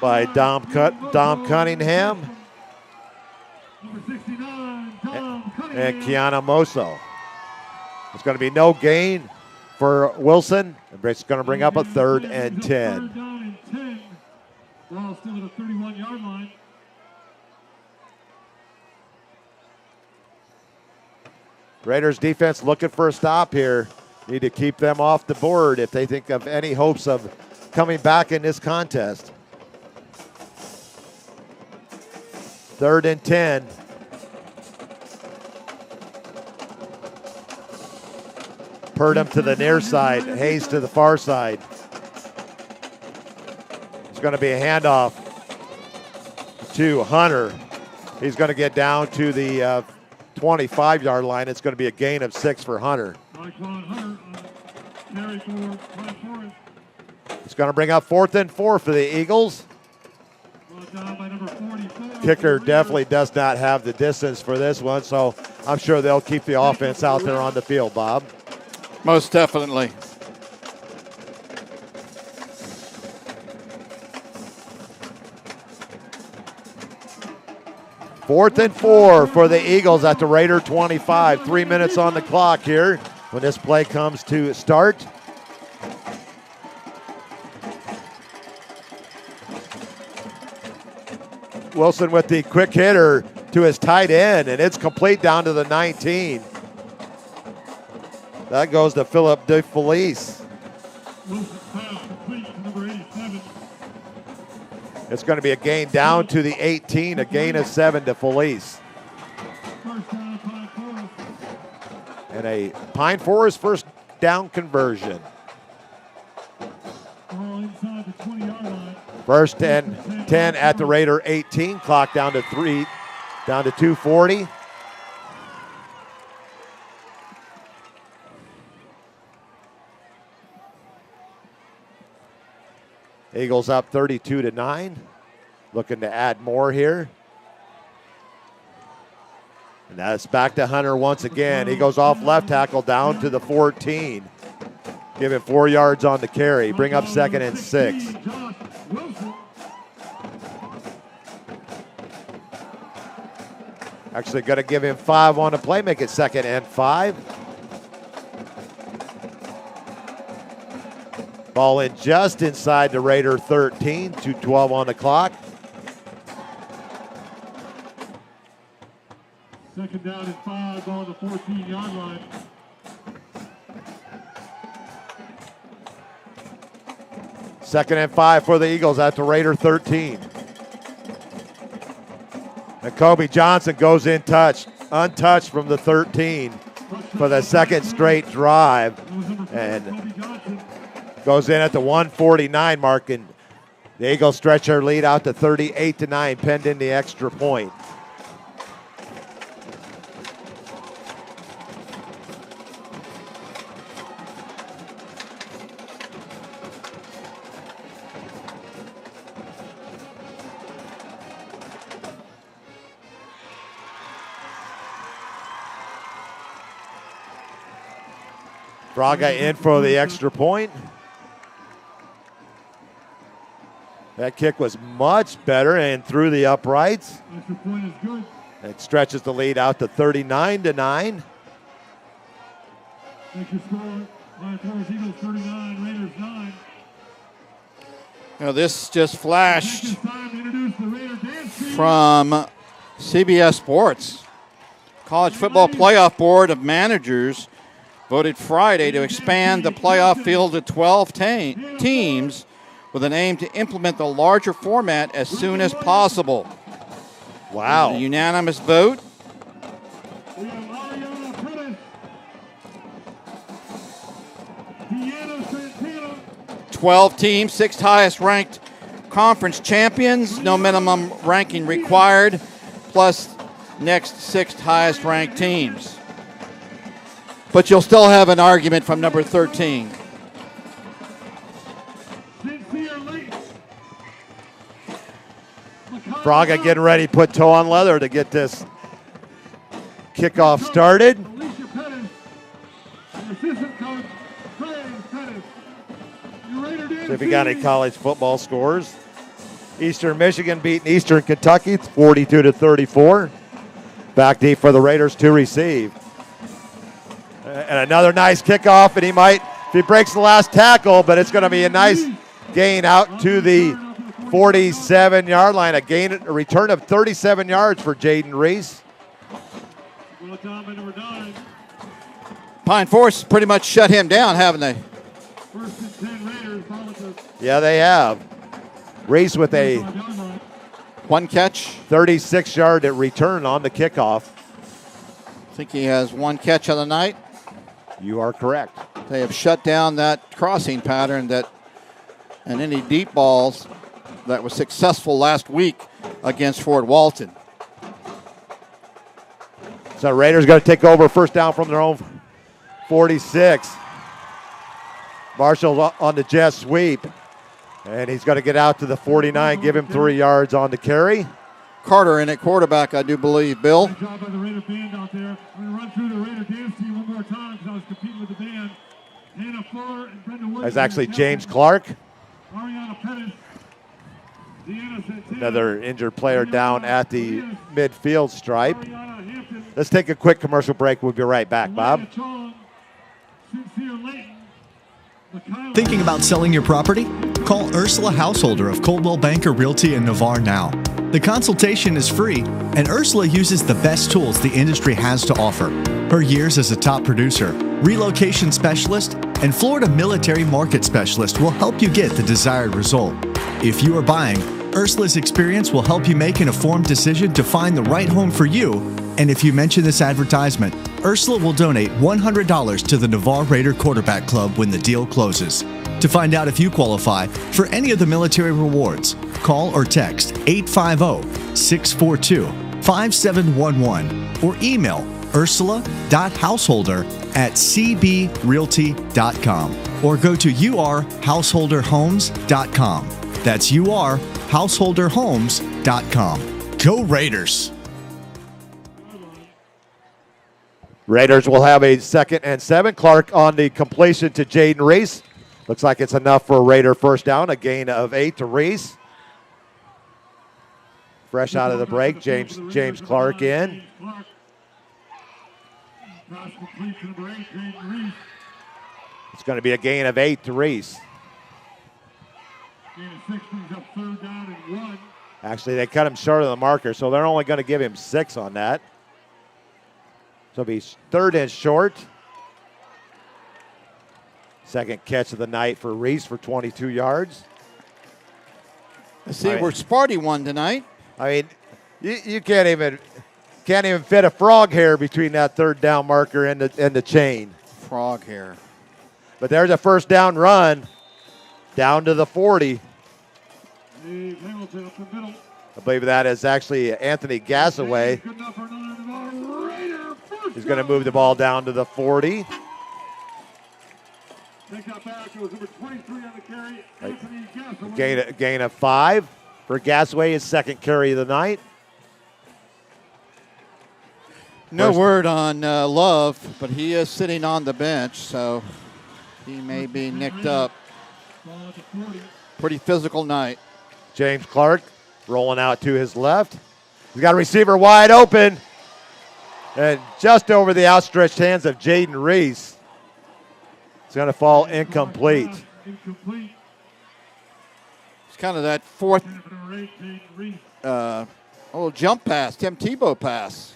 by Dom Cunningham and Kiana Moso. It's going to be no gain for Wilson. It's going to bring up a 3rd and 10. Third down and 10. Ball still at the 31-yard line. Raiders defense looking for a stop here. Need to keep them off the board if they think of any hopes of coming back in this contest. 3rd and 10. Purdom to the near side, Hayes to the far side. It's going to be a handoff to Hunter. He's going to get down to the 25-yard line. It's going to be a gain of 6 for Hunter. It's going to bring up 4th and 4 for the Eagles. Kicker definitely does not have the distance for this one, so I'm sure they'll keep the offense out there on the field, Bob. Most definitely. Fourth and 4 for the Eagles at the Raider 25. 3 minutes on the clock here when this play comes to start. Wilson with the quick hitter to his tight end, and it's complete down to the 19. That goes to Philip DeFelice. It's going to be a gain down to the 18, a gain of 7 to Felice. And a Pine Forest first down conversion. First and 10 at the Raider 18. Clock down to 2:40. Eagles up 32-9. Looking to add more here. And that's back to Hunter once again. He goes off left tackle down to the 14. Give him 4 yards on the carry. Bring up 2nd and 6. Actually going to give him 5 on the play, make it 2nd and 5. Ball in just inside the Raider 13, 2:12 on the clock. Second down and 5 on the 14-yard line. Second and 5 for the Eagles at the Raider 13. And Kobe Johnson goes in untouched from the 13 for the second straight drive. And goes in at the 149 mark, and the Eagles stretch their lead out to 38-9, pending the extra point. Braga in for the extra point. That kick was much better and through the uprights. Extra point is good. It stretches the lead out to 39-9. Makes your score. Lions Eagles 39, Raiders 9. Now this just flashed It's time to introduce the Raider dance team. from CBS Sports. College Football Playoff Board of Managers voted Friday to expand the playoff field to 12 teams with an aim to implement the larger format as soon as possible. Wow. A unanimous vote. We have Ariana Pettis, Deanna Santana, 12 teams, 6 highest ranked conference champions, no minimum ranking required, plus next 6 highest ranked teams. But you'll still have an argument from number 13. Sincere Layton, Braga getting ready to put toe on leather to get this kickoff started. Alicia Pettis, and assistant coach Craig Pettis. Your Raider dance See if we got any team. college football scores. Eastern Michigan beating Eastern Kentucky 42-34. Back deep for the Raiders to receive. And another nice kickoff, and he might, if he breaks the last tackle, but it's going to be a nice gain out to the 47-yard line. A return of 37 yards for Jaden Reese. Well done by number 9. Pine Forest pretty much shut him down, haven't they? First and 10 Raiders. Ball at the Yeah, they have. Reese with a 5-yard line. One catch. 36-yard return on the kickoff. I think he has one catch on the night. You are correct. They have shut down that crossing pattern and any deep balls that was successful last week against Fort Walton. So Raiders got to take over first down from their own 46. Marshall on the jet sweep. And he's going to get out to the 49, give him 3 yards on the carry. Carter in at quarterback, I do believe, Bill. Good job by the Raider band out there. I'm going to run through the Raider dance team one more time because I was competing with the band. Hannah Fuller and Brenda Wood. That's actually James Clark, Ariana Pettis. Deanna Santana. another injured player down at the midfield stripe. Ariana Hampton. Let's take a quick commercial break. We'll be right back, Bob. Amanda Chong, Sincere Layton. Mikayla Thinking about selling your property? Call Ursula Householder of Coldwell Banker Realty in Navarre now. The consultation is free, and Ursula uses the best tools the industry has to offer. Her years as a top producer, relocation specialist, and Florida military market specialist will help you get the desired result. If you are buying, Ursula's experience will help you make an informed decision to find the right home for you. And if you mention this advertisement, Ursula will donate $100 to the Navarre Raider Quarterback Club when the deal closes. To find out if you qualify for any of the military rewards, call or text 850-642-5711 or email ursula.householder@cbrealty.com or go to urhouseholderhomes.com. That's urhouseholderhomes.com. Go Raiders! Raiders will have a 2nd and 7. Clark on the completion to Jaden Reese. Looks like it's enough for a Raider first down. A gain of 8 to Reese. Fresh out of the break, James Clark in. Pass complete to number 8, Jaden Reese. It's going to be a gain of 8 to Reese. Gain of 6 brings up 3rd down and 1. Actually, they cut him short of the marker, so they're only going to give him 6 on that. So it'll be 3rd and short. Second catch of the night for Reese for 22 yards. Let's see, we're Sparty won tonight. I mean, you can't even fit a frog hair between that 3rd down marker and the chain. Frog hair. But there's a first down run down to the 40. Dave Hamilton up the middle. I believe that is actually Anthony Gasaway. Good enough for another Navarre Raider. First He's going to down. move the ball down to the 40. Take that back. It was number 23 on the carry. Anthony Gasaway. Gain of 5 for Gasaway, his 2nd carry of the night. No First- word on Love, but he is sitting on the bench, so he may be nicked up. Ball at the 40. Pretty physical night. James Clark rolling out to his left. He's got a receiver wide open. And just over the outstretched hands of Jaden Reese. It's going to fall incomplete. Incomplete. It's kind of that fourth little jump pass, Tim Tebow pass.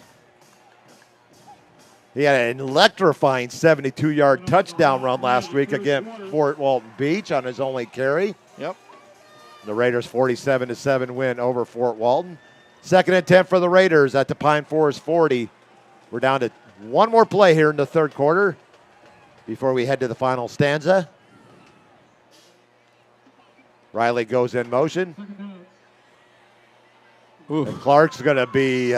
He had an electrifying 72-yard touchdown run last week against Fort Walton Beach on his only carry. Yep. The Raiders 47-7 win over Fort Walton. 2nd and 10 for the Raiders at the Pine Forest 40. We're down to one more play here in the third quarter before we head to the final stanza. Riley goes in motion. And Clark's going to be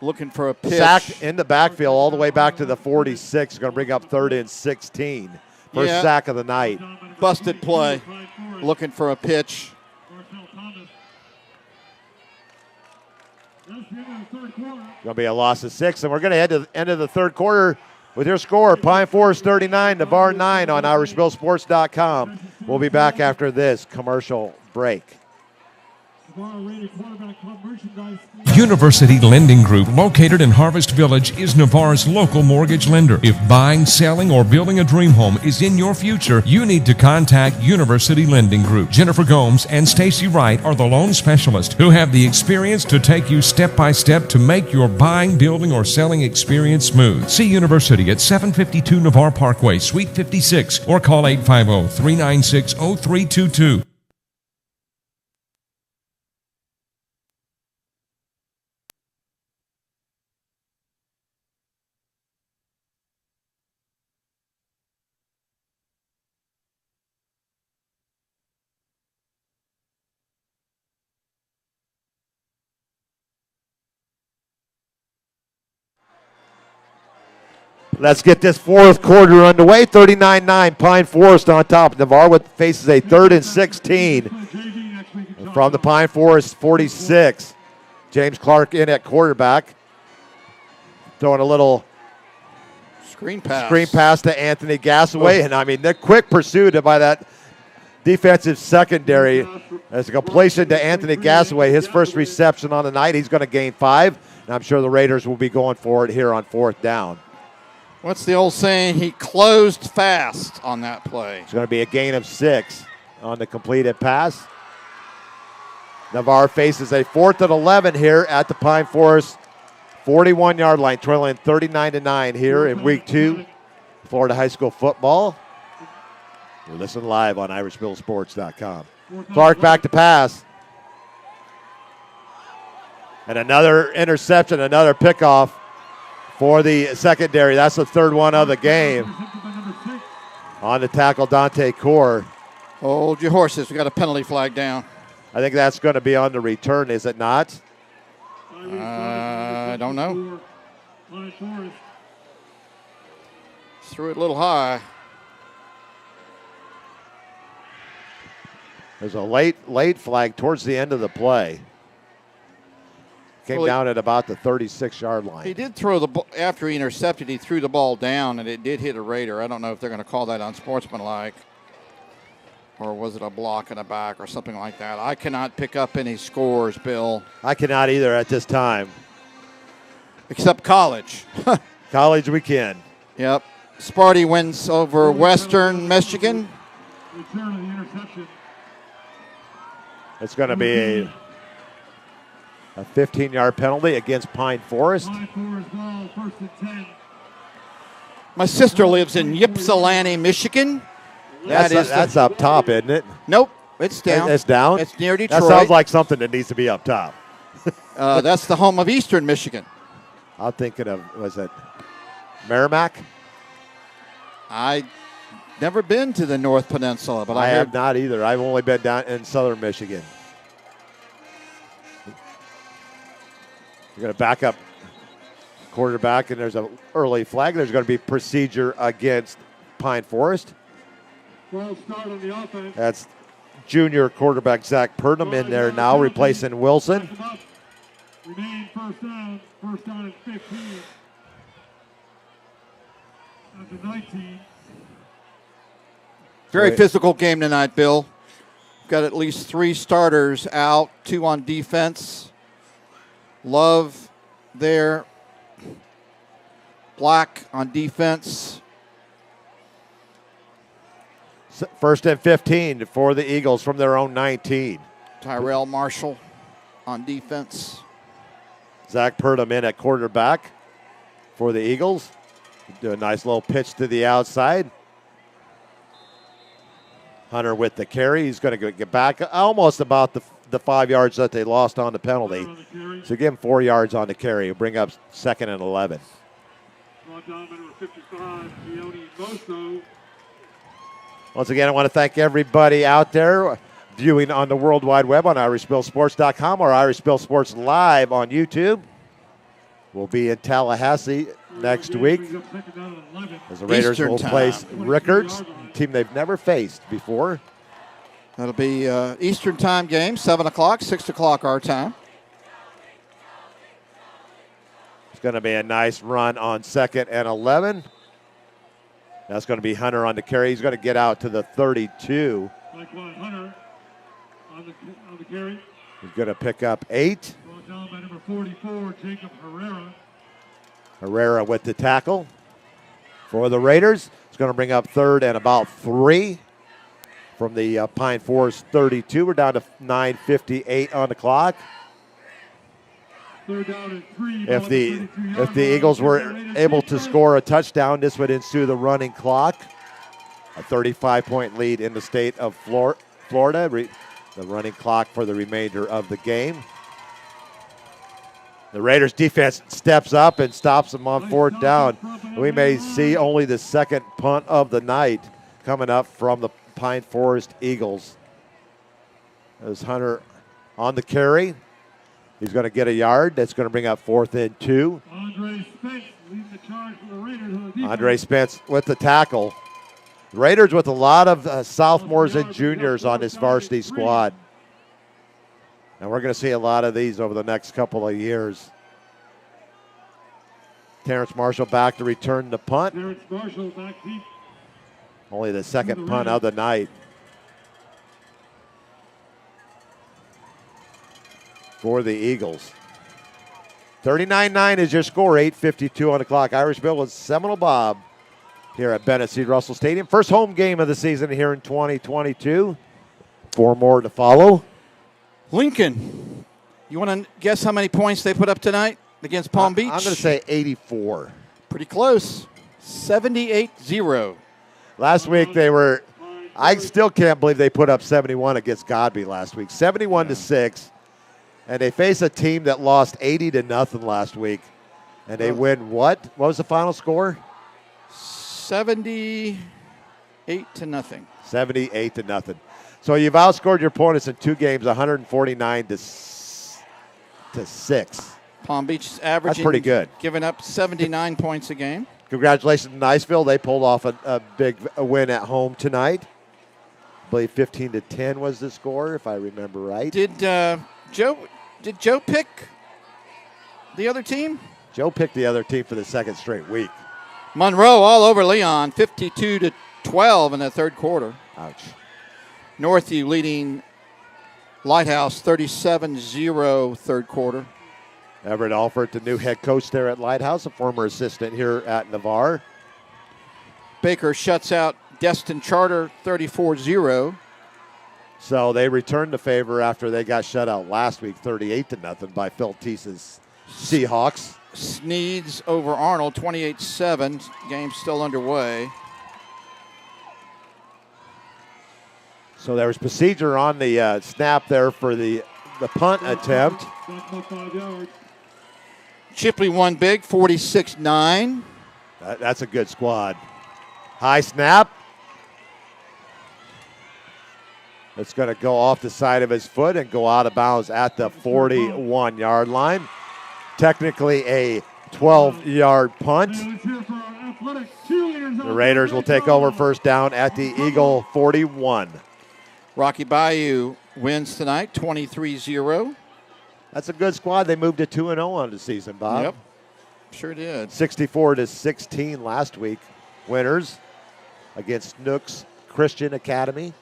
looking for a pitch. Sacked in the backfield all the way back to the 46. Going to bring up 3rd and 16. First sack of the night. Busted play. Looking for a pitch. Going to be a loss of 6. And we're going to head to the end of the third quarter with your score. Pine Forest 39, Navarre 9 on IrishBillSports.com. We'll be back after this commercial break. University Lending Group, located in Harvest Village, is Navarre's local mortgage lender. If buying, selling, or building a dream home is in your future, you need to contact University Lending Group. Jennifer Gomes and Stacy Wright are the loan specialists who have the experience to take you step by step to make your buying, building, or selling experience smooth. See University at 752 Navarre Parkway, Suite 56, or call 850-396-0322. Let's get this fourth quarter underway. 39-9, Pine Forest on top. Navarre faces a 3rd and 16 from the Pine Forest 46. James Clark in at quarterback. Throwing a little screen pass to Anthony Gassaway. And, I mean, the quick pursuit by that defensive secondary. As a completion to Anthony Gassaway, his first reception on the night. He's going to gain 5. And I'm sure the Raiders will be going for it here on 4th down. What's the old saying? He closed fast on that play. It's going to be a gain of 6 on the completed pass. Navarre faces a 4th and 11 here at the Pine Forest 41-yard line, trailing 39-9 here in week 2, Florida high school football. You're listening live on IrishBillSports.com. Clark back to pass. And another interception, another pickoff for the secondary. That's the 3rd one of the game. On the tackle, Dante Core. Hold your horses. We got a penalty flag down. I think that's going to be on the return, is it not? I don't know. Threw it a little high. There's a late flag towards the end of the play. Came down at about the 36-yard line. He did throw the ball after he intercepted. He threw the ball down, and it did hit a Raider. I don't know if they're going to call that unsportsmanlike, or was it a block in the back or something like that. I cannot pick up any scores, Bill. I cannot either at this time. Except college. College we can. Yep. Sparty wins over Western Michigan. Return of the interception. It's going to be a 15-yard penalty against Pine Forest. Pine Forest ball, 1st and 10. My sister lives in Ypsilanti, Michigan. That's up top, isn't it? Nope, it's down. It's down? It's near Detroit. That sounds like something that needs to be up top. That's the home of Eastern Michigan. I'm thinking of, was it Merrimack? I never been to the North Peninsula, but I have not either. I've only been down in southern Michigan. You're going to back up quarterback, and there's an early flag. There's going to be procedure against Pine Forest. Well, start on the offense. That's junior quarterback Zach Purdom in there now, replacing Wilson. Remain first down and 15. After 19. Very physical game tonight, Bill. Got at least 3 starters out, 2 on defense. Love there. Black on defense. First and 15 for the Eagles from their own 19. Tyrell Marshall on defense. Zach Purdom in at quarterback for the Eagles. Do a nice little pitch to the outside. Hunter with the carry. He's going to get back almost about the 5 yards that they lost on the penalty. So give him 4 yards on the carry. He'll bring up 2nd and 11. Once again, I want to thank everybody out there viewing on the World Wide Web on IrishBillSports.com or Irish Bill Sports Live on YouTube. We'll be in Tallahassee next week as the Raiders will place Rickards, a team they've never faced before. That'll be Eastern time game, 7 o'clock, 6 o'clock our time. It's going to be a nice run on 2nd and 11. That's going to be Hunter on the carry. He's going to get out to the 32. Hunter on the carry. He's going to pick up 8. Brought down by number 44, Jacob Herrera. Herrera with the tackle for the Raiders. He's going to bring up 3rd and about 3 from the Pine Forest 32. We're down to 9:58 on the clock. 3rd down and 3. If the Eagles were able to score a touchdown, this would ensue the running clock. A 35-point lead in the state of Florida. The running clock for the remainder of the game. The Raiders defense steps up and stops them on 4th down. We may see only the 2nd punt of the night coming up from the Pine Forest Eagles. As Hunter on the carry. He's going to get a yard. That's going to bring up 4th and 2. Andre Spence leading the charge for the Raiders. Andre Spence with the tackle. Raiders with a lot of sophomores and juniors on this varsity squad. And we're going to see a lot of these over the next couple of years. Terrence Marshall back to return the punt. Terrence Marshall back deep. Only the 2nd punt of the night. For the Eagles. 39-9 is your score, 8:52 on the clock. Irish Bill with Seminole Bob here at Bennett C. Russell Stadium. First home game of the season here in 2022. 4 more to follow. Lincoln, you want to guess how many points they put up tonight against Palm Beach? I'm going to say 84. Pretty close. 78-0. Last week they were, I still can't believe they put up 71 against Godby last week. 71-6. And they face a team that lost 80-0 last week. And they win what? What was the final score? 78-0. 78-0. So you've outscored your opponents in 2 games, 149-6. Palm Beach is averaging. That's pretty good. Giving up 79 points a game. Congratulations to Niceville. They pulled off a big win at home tonight. I believe 15-10 was the score, if I remember right. Did Joe pick the other team? Joe picked the other team for the 2nd straight week. Monroe all over Leon, 52-12 in the 3rd quarter. Ouch. Northview leading Lighthouse 37-0 3rd quarter. Everett Alford, the new head coach there at Lighthouse, a former assistant here at Navarre. Baker shuts out Destin Charter 34-0. So they returned the favor after they got shut out last week 38-0 by Phil Teese's Seahawks. Sneeds over Arnold 28-7. Game still underway. So there was procedure on the snap there for the punt attempt. Chipley won big, 46-9. That's a good squad. High snap. It's going to go off the side of his foot and go out of bounds at the 41-yard line. Technically a 12-yard punt. The Raiders will take over first down at the Eagle 41. Rocky Bayou wins tonight, 23-0. That's a good squad. They moved to 2-0 on the season, Bob. Yep, sure did. 64-16 last week. Winners against Nooks Christian Academy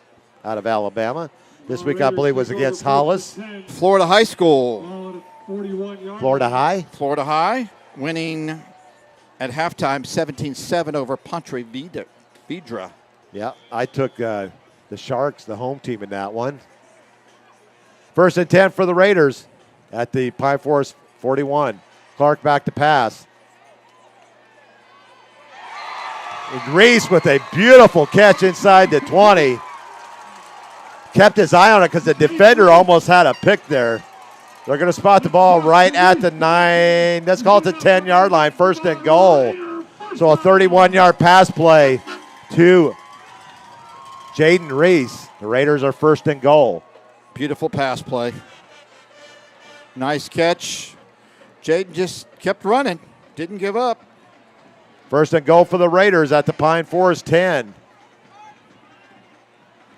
out of Alabama. This week, I believe, was against Hollis. Florida High School. Florida High? Florida High winning at halftime 17-7 over Pontre Vedra. Yeah, I took the Sharks, the home team in that one. 1st and 10 for the Raiders at the Pine Forest 41. Clark back to pass. Reese with a beautiful catch inside the 20. Kept his eye on it because the defender almost had a pick there. They're going to spot the ball right at the 9. Let's call it the 10-yard line, 1st and goal. So a 31-yard pass play to Jaden Reese. The Raiders are 1st and goal. Beautiful pass play. Nice catch. Jaden just kept running. Didn't give up. 1st and goal for the Raiders at the Pine Forest 10.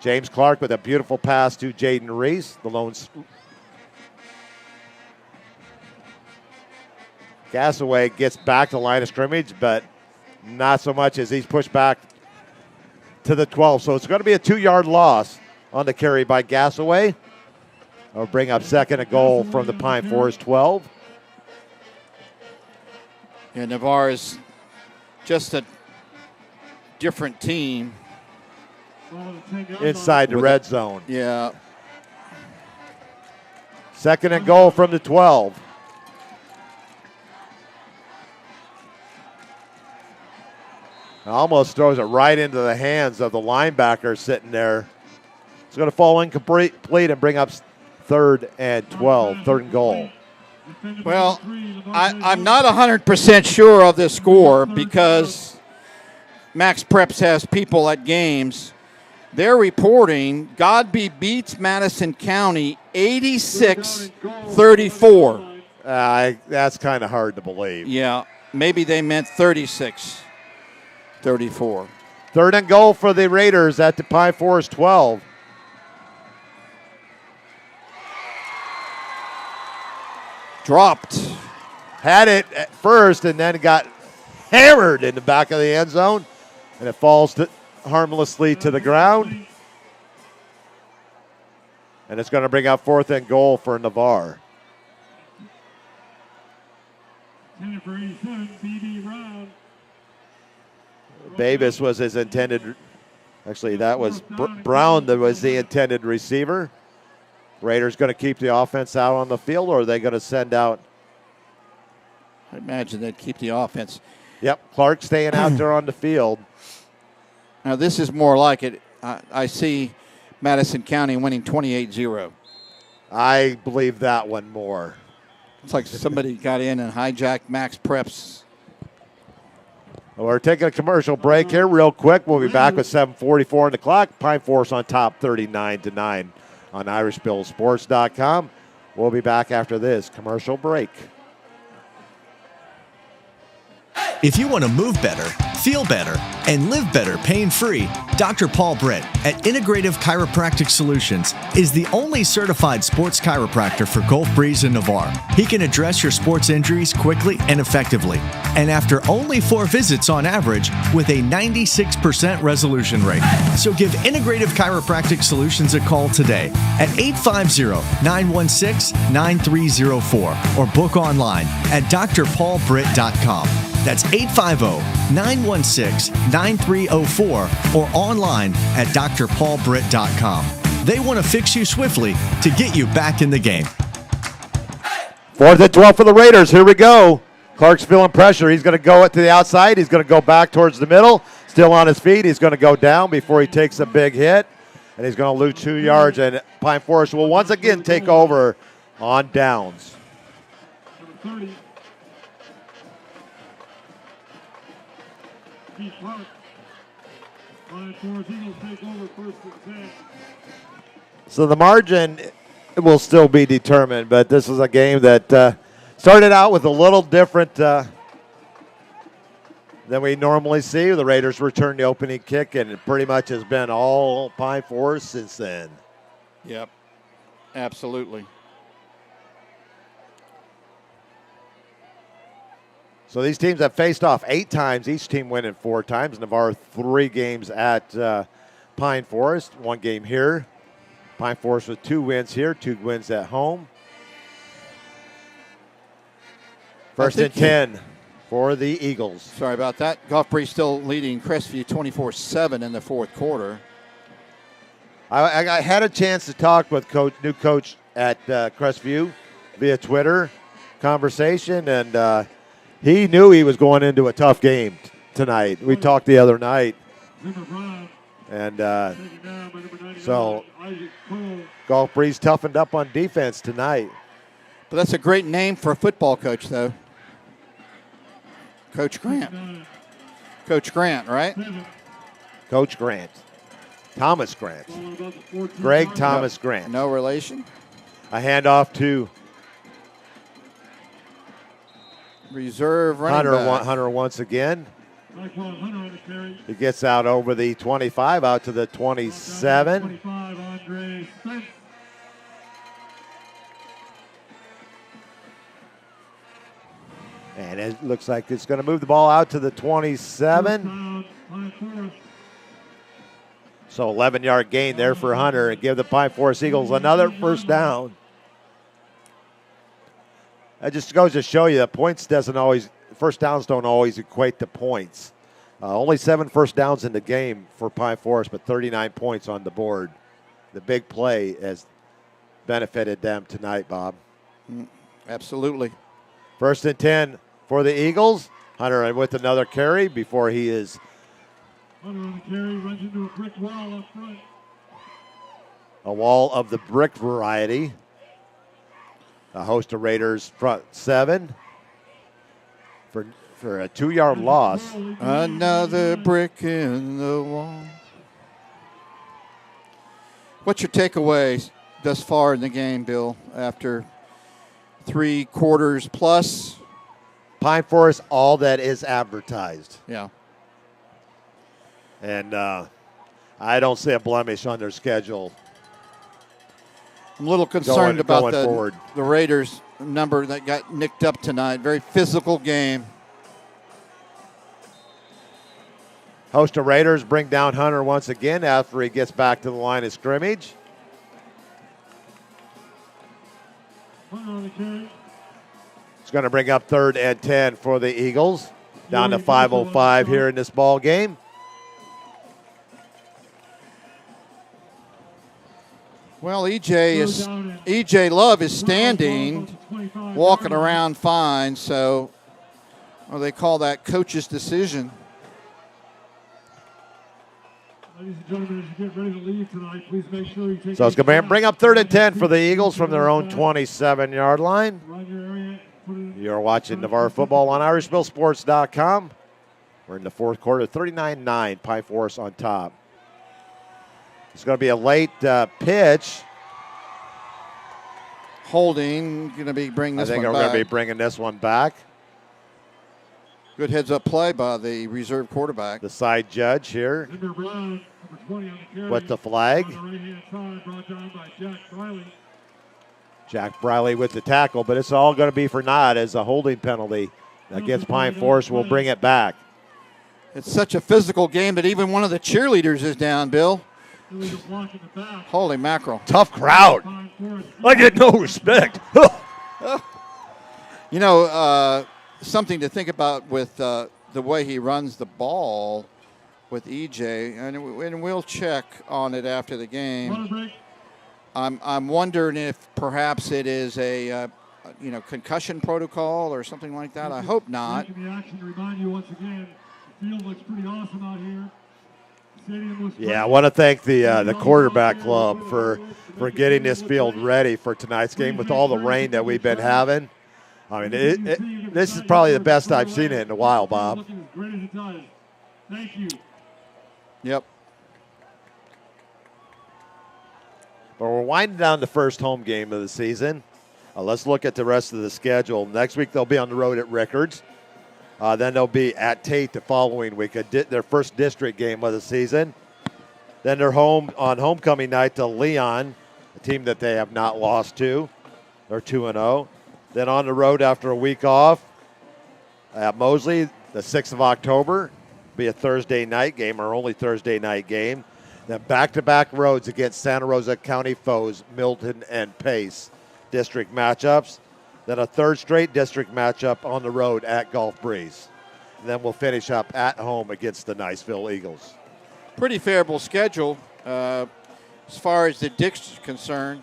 James Clark with a beautiful pass to Jaden Reese. The lone Gasaway gets back to the line of scrimmage, but not so much as he's pushed back to the 12. So it's going to be a 2-yard loss on the carry by Gasaway. It'll bring up 2nd and goal from the Pine Forest 12. And Navarre is just a different team. Inside the red zone. Yeah. 2nd and goal from the 12. Almost throws it right into the hands of the linebacker sitting there. It's going to fall incomplete and bring up 3rd and 12, 3rd and goal. Well, I'm not 100% sure of this score because Max Preps has people at games. They're reporting Godby beats Madison County 86-34. That's kind of hard to believe. Yeah, maybe they meant 36-34. 3rd and goal for the Raiders at the Pine Forest 12. Dropped. Had it at first and then got hammered in the back of the end zone. And it falls harmlessly to the ground. And it's going to bring up 4th and goal for Navarre. Davis was his intended. Actually, that was Brown that was the intended receiver. Raiders going to keep the offense out on the field, or are they going to send out? I imagine they'd keep the offense. Yep, Clark staying out there on the field. Now, this is more like it. I see Madison County winning 28-0. I believe that one more. It's like somebody got in and hijacked Max Preps. Well, we're taking a commercial break here real quick. We'll be back with 7:44 on the clock. Pine Forest on top 39-9 on IrishBillSports.com. We'll be back after this commercial break. If you want to move better, feel better, and live better pain-free, Dr. Paul Britt at Integrative Chiropractic Solutions is the only certified sports chiropractor for Gulf Breeze and Navarre. He can address your sports injuries quickly and effectively, and after only 4 visits on average with a 96% resolution rate. So give Integrative Chiropractic Solutions a call today at 850-916-9304 or book online at drpaulbritt.com. That's 850-916-9304 or online at drpaulbritt.com. They want to fix you swiftly to get you back in the game. 4th and 12 for the Raiders. Here we go. Clark's feeling pressure. He's going to go it to the outside. He's going to go back towards the middle. Still on his feet. He's going to go down before he takes a big hit. And he's going to lose 2 yards. And Pine Forest will once again take over on downs. So the margin will still be determined, but this is a game that started out with a little different than we normally see. The Raiders returned the opening kick, and it pretty much has been all Pine Forest since then. Yep, absolutely. So these teams have faced off 8 times, each team winning 4 times. Navarre 3 games at Pine Forest, 1 game here. Pine Forest with 2 wins here, 2 wins at home. 1st and 10 for the Eagles. Sorry about that. Gulf Breeze still leading Crestview 24-7 in the fourth quarter. I had a chance to talk with new coach at Crestview via Twitter conversation, and he knew he was going into a tough game tonight. We talked the other night, and so Gulf Breeze toughened up on defense tonight. But that's a great name for a football coach, though. Coach Grant. Coach Grant, right? Coach Grant. Thomas Grant. Greg Thomas Grant. No relation? A handoff to reserve running back. Hunter once again. He gets out over the 25, out to the 27. And it looks like it's going to move the ball out to the 27. So 11-yard gain there for Hunter and give the Pine Forest Eagles another first down. That just goes to show you that first downs don't always equate to points. Only 7 first downs in the game for Pine Forest, but 39 points on the board. The big play has benefited them tonight, Bob. Absolutely. 1st and 10 for the Eagles. Hunter with another carry before he is. Hunter on the carry, runs into a brick wall up front. A wall of the brick variety. A host of Raiders front 7 for a 2-yard loss. Another brick in the wall. What's your takeaway thus far in the game, Bill, after 3 quarters plus? Pine Forest, all that is advertised. Yeah. And I don't see a blemish on their schedule. I'm a little concerned about the Raiders number that got nicked up tonight. Very physical game. Host of Raiders bring down Hunter once again after he gets back to the line of scrimmage. It's going to bring up 3rd and 10 for the Eagles. Down to 5:05 here in this ball game. Well, EJ Love is standing, walking around fine, so they call that coach's decision. Ladies and gentlemen, as you get ready to leave tonight, please make sure you take. So it's going to bring up 3rd and 10 for the Eagles from their own 27-yard line. You're watching Navarre football on IrishVilleSports.com. We're in the fourth quarter, 39-9, Pine Forest on top. It's going to be a late pitch. Holding, going to be bringing this one back. I think we're going to be bringing this one back. Good heads-up play by the reserve quarterback. The side judge here with the flag. Jack Briley with the tackle, but it's all going to be for naught as a holding penalty against Pine Forest will bring it back. It's such a physical game that even one of the cheerleaders is down, Bill. Holy mackerel. Tough crowd. I get no respect. You know, something to think about with the way he runs the ball with EJ, and we'll check on it after the game. I'm wondering if perhaps it is a concussion protocol or something like that. I hope not. The action to remind you once again, the field looks pretty awesome out here. Yeah, I want to thank the quarterback club for getting this field ready for tonight's game with all the rain that we've been having. I mean, this is probably the best I've seen it in a while, Bob. Thank you. Yep. But we're winding down the first home game of the season. Let's look at the rest of the schedule. Next week they'll be on the road at Rickards. Then they'll be at Tate the following week, their first district game of the season. Then they're home on homecoming night to Leon, a team that they have not lost to. They're 2-0. Then on the road after a week off at Mosley, the 6th of October, be a Thursday night game, our only Thursday night game. Then back-to-back roads against Santa Rosa County foes, Milton and Pace, district matchups. then a third straight district matchup on the road at Gulf Breeze. And then we'll finish up at home against the Niceville Eagles. Pretty favorable schedule. As far as the district's concerned,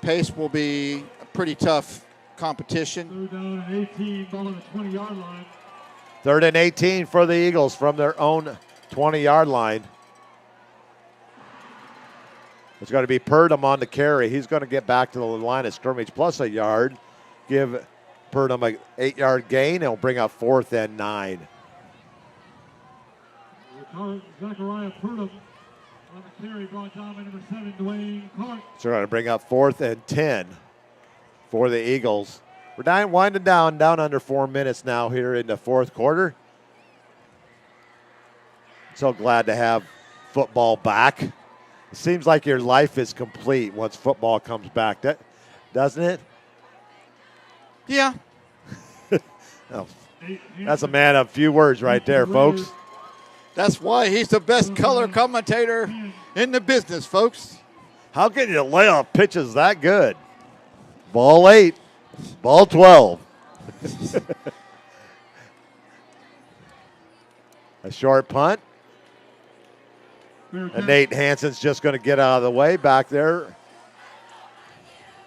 Pace will be a pretty tough competition. 3rd down and 18, ball on the 20-yard line. 3rd and 18 for the Eagles from their own 20-yard line. It's going to be Purdom on the carry. He's going to get back to the line of scrimmage plus a yard. Give Purdom an 8-yard gain. It'll bring up 4th and 9. Zachariah Purdom on the carry, brought down by number 7, Dwayne Clark. So we're going to bring up 4th and 10 for the Eagles. We're winding down under 4 minutes now here in the fourth quarter. So glad to have football back. It seems like your life is complete once football comes back, doesn't it? Yeah. Oh, that's a man of few words right there, folks. That's why he's the best color commentator in the business, folks. How can you lay off pitches that good? Ball 8, ball 12. A short punt. And Nate Hansen's just going to get out of the way back there.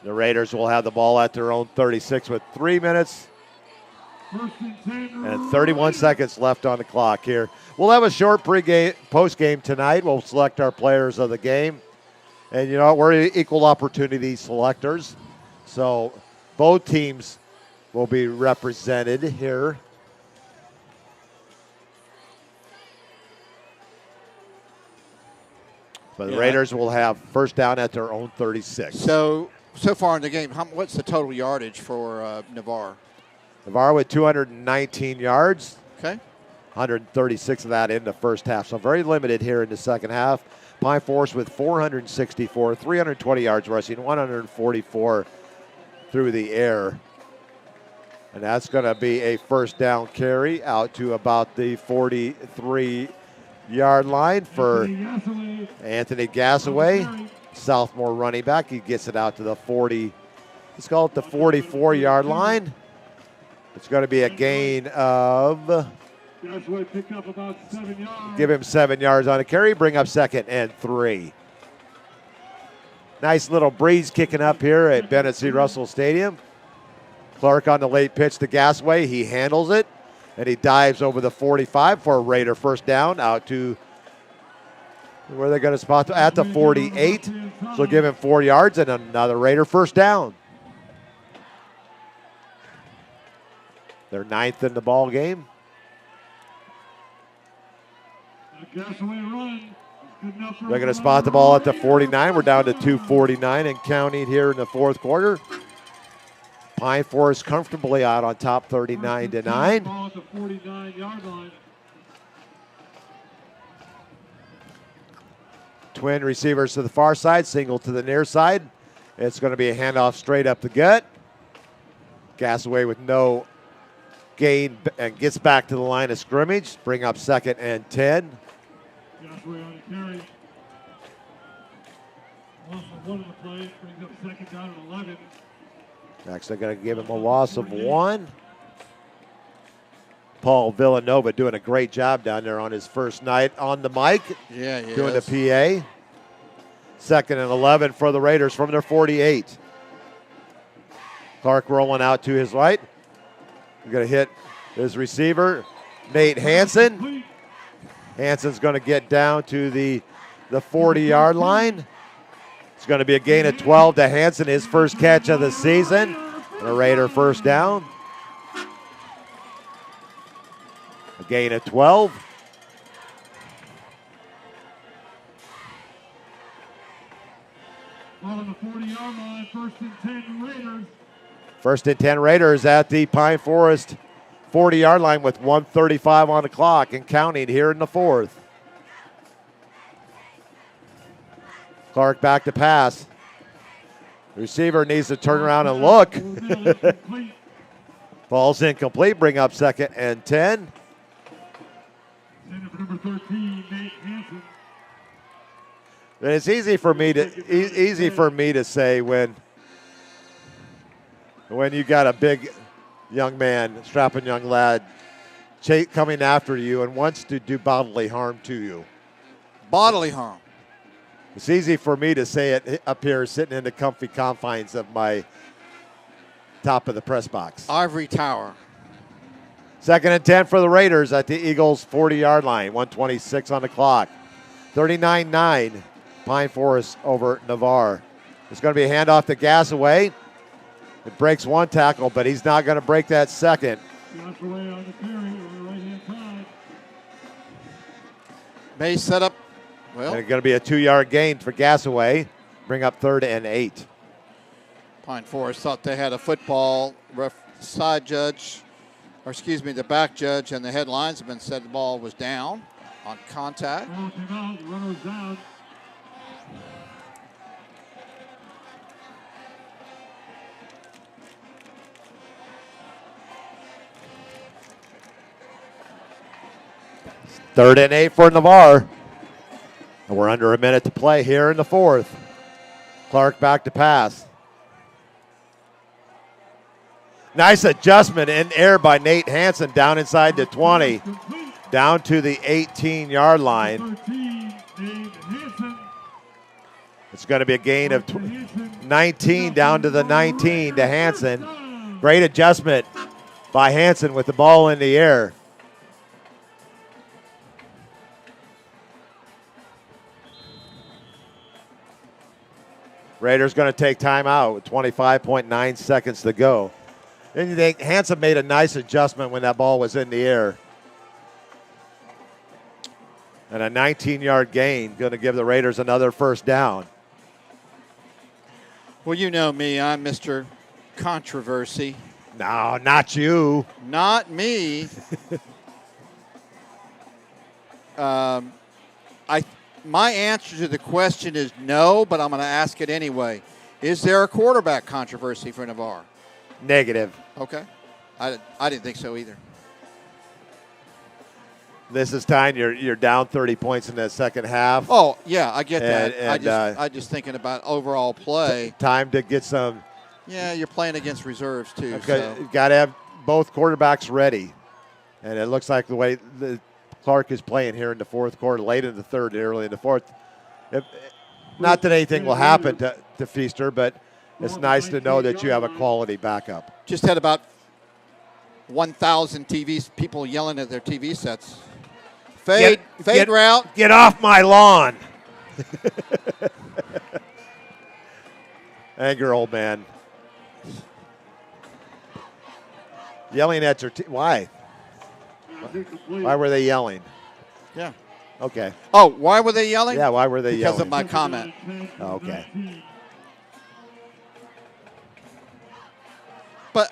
The Raiders will have the ball at their own 36 with 3 minutes and 31 seconds left on the clock here. We'll have a short post-game tonight. We'll select our players of the game. And, you know, we're equal opportunity selectors. So both teams will be represented here. But the Raiders will have first down at their own 36. So far in the game, what's the total yardage for Navarre? Navarre with 219 yards. Okay. 136 of that in the first half. So very limited here in the second half. Pine Forest with 464, 320 yards rushing, 144 through the air. And that's going to be a first down carry out to about the 43-yard line for Anthony Gassaway, sophomore running back. He gets it out to the 40, let's call it the 44-yard line. It's going to be a gain of, pick up about 7 yards. Give him 7 yards on a carry, bring up 2nd and 3. Nice little breeze kicking up here at Bennett C. Russell Stadium. Clark on the late pitch to Gassaway. He handles it, and he dives over the 45 for a Raider first down out to where they're going to spot at the 48. So give him 4 yards and another Raider first down. They're 9th in the ball game. They're going to spot the ball at the 49. We're down to 2:49 and counting here in the fourth quarter. Pine Forest comfortably out on top, 39-9. Twin receivers to the far side, single to the near side. It's going to be a handoff straight up the gut. Gassaway with no gain and gets back to the line of scrimmage. Bring up 2nd and 10. Gassaway on the carry. Loss of 1 of the plays, brings up 2nd down and 11. Actually going to give him a loss of 1. Paul Villanova doing a great job down there on his first night on the mic. Yeah, he doing is. the PA. 2nd and 11 for the Raiders from their 48. Clark rolling out to his right. He's going to hit his receiver, Nate Hansen. Hansen's going to get down to the 40-yard line. It's going to be a gain of 12 to Hansen, his first catch of the season. And a Raider first down. A gain of 12. On the 40-yard line, 1st and 10 Raiders. 1st and 10 Raiders at the Pine Forest 40-yard line with 1:35 on the clock and counting here in the fourth. Clark back to pass. Receiver needs to turn around and look. Ball's incomplete. Bring up 2nd and 10. Number 13, Nate Hansen. And it's easy for me to say when when you got a big young man, strapping young lad, coming after you and wants to do bodily harm to you. Bodily harm. It's easy for me to say it up here sitting in the comfy confines of my top of the press box. Ivory Tower. 2nd and 10 for the Raiders at the Eagles' 40-yard line. 1:26 on the clock. 39-9, Pine Forest over Navarre. It's going to be a handoff to Gasaway. It breaks one tackle, but he's not going to break that second. May set up, well. And it's going to be a 2-yard gain for Gasaway. Bring up 3rd and 8. Pine Forest thought they had a football. Side judge, or excuse me, the back judge and the head linesman said the ball was down on contact. Runners down. Third and 8 for Navarre. And we're under a minute to play here in the 4th. Clark back to pass. Nice adjustment in air by Nate Hansen down inside the 20, down to the 18-yard line. It's going to be a gain of 19 down to the 19 to Hansen. Great adjustment by Hansen with the ball in the air. Raiders going to take time out with 25.9 seconds to go. And you think Hansen made a nice adjustment when that ball was in the air. And a 19-yard gain going to give the Raiders another first down. Well, you know me. I'm Mr. Controversy. No, not you. Not me. My answer to the question is no, but I'm going to ask it anyway. Is there a quarterback controversy for Navarre? Negative. Okay. I didn't think so either. This is time you're down 30 points in the second half. Oh, yeah, I get that. And, I just thinking about overall play. Time to get some. Yeah, you're playing against reserves too. Okay, So. you got to have both quarterbacks ready. And it looks like the way Clark is playing here in the 4th quarter, late in the 3rd and early in the 4th. Not that anything will happen to Feaster, but it's nice to know that you have a quality backup. Just had about 1,000 people yelling at their TV sets. Fade route. Get off my lawn. Anger, old man. Yelling at your team. Why? Why were they yelling? Yeah. Okay. Oh, why were they yelling? Yeah, why were they yelling? Because of my comment. Oh, okay. But,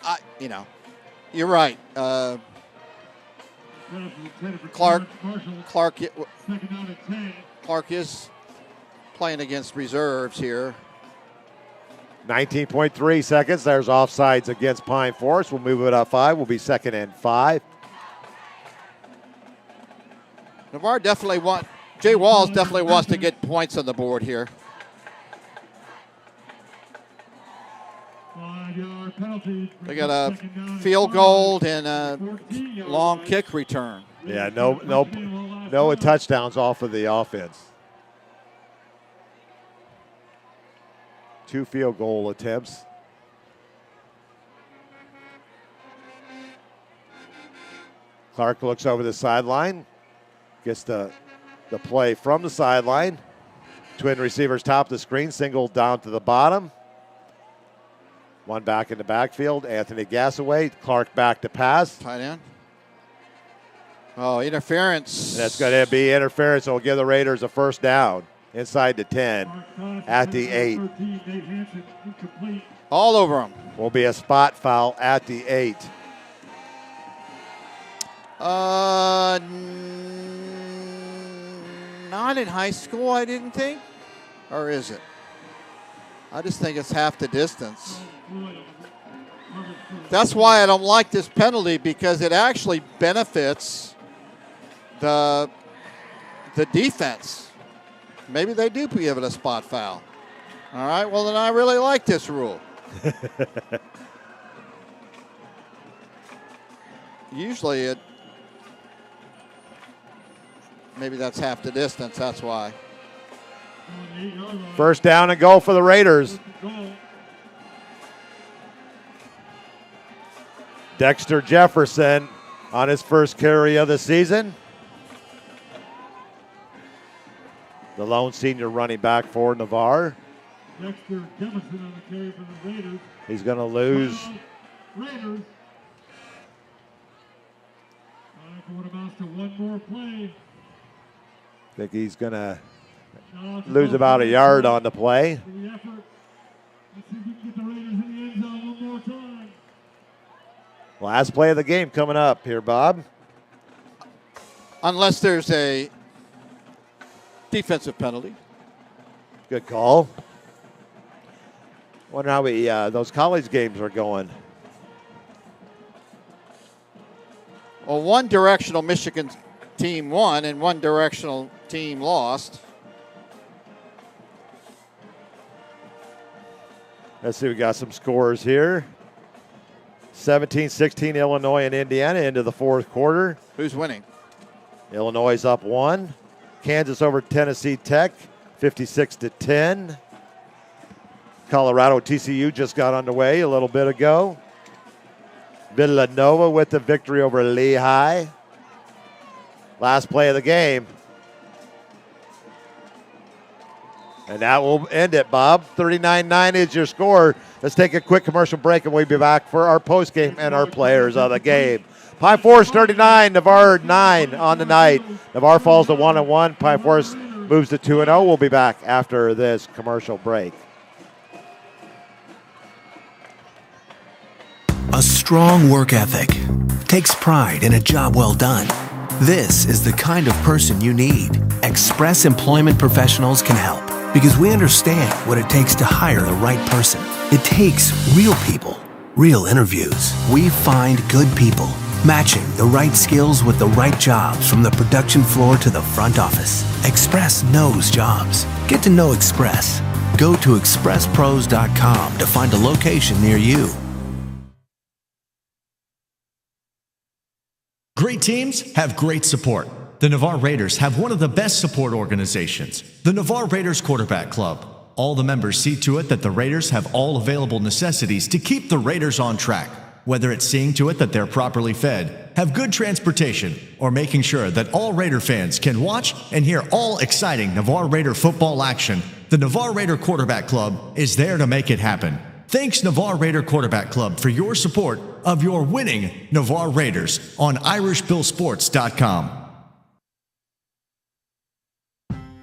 you're right. Clark is playing against reserves here. 19.3 seconds. There's offsides against Pine Forest. We'll move it up 5. We'll be 2nd and 5. Navarre Jay Walls definitely wants to get points on the board here. They got a field goal and a long kick return. Yeah, no touchdowns off of the offense. 2 field goal attempts. Clark looks over the sideline, gets the play from the sideline. Twin receivers top of the screen, single down to the bottom. One back in the backfield, Anthony Gasaway. Clark back to pass. Tight end. Oh, interference. And that's going to be interference. It'll give the Raiders a first down inside the 10 at the 8. All over them. Will be a spot foul at the 8. Not in high school, I didn't think. Or is it? I just think it's half the distance. That's why I don't like this penalty, because it actually benefits the defense. Maybe they do give it a spot foul. All right, well, then I really like this rule. Usually maybe that's half the distance, that's why. First down and goal for the Raiders. Dexter Jefferson on his first carry of the season. The lone senior running back for Navarre. Dexter Jefferson on the carry for the Raiders. He's going to lose. Raiders. For what amounts to one more play. I think he's going to lose about a yard on the play. For the effort. Let's see if we can get the Raiders in the end zone one more time. Last play of the game coming up here, Bob. Unless there's a defensive penalty. Good call. Wonder how those college games are going. Well, one directional Michigan team won and one directional team lost. Let's see, we got some scores here. 17-16 Illinois and Indiana into the fourth quarter. Who's winning? Illinois is up 1. Kansas over Tennessee Tech, 56-10. Colorado TCU just got underway a little bit ago. Villanova with the victory over Lehigh. Last play of the game. And that will end it, Bob. 39-9 is your score. Let's take a quick commercial break, and we'll be back for our postgame and our players of the game. Pine Forest 39, Navarre 9 on the night. Navarre falls to 1-1. Pine Forest moves to 2-0. We'll be back after this commercial break. A strong work ethic takes pride in a job well done. This is the kind of person you need. Express Employment Professionals can help because we understand what it takes to hire the right person. It takes real people, real interviews. We find good people, matching the right skills with the right jobs from the production floor to the front office. Express knows jobs. Get to know Express. Go to expresspros.com to find a location near you. Great teams have great support. The Navarre Raiders have one of the best support organizations, the Navarre Raiders Quarterback Club. All the members see to it that the Raiders have all available necessities to keep the Raiders on track, whether it's seeing to it that they're properly fed, have good transportation, or making sure that all Raider fans can watch and hear all exciting Navarre Raider football action. The Navarre Raider Quarterback Club is there to make it happen. Thanks, Navarre Raider Quarterback Club, for your support of your winning Navarre Raiders on IrishBillSports.com.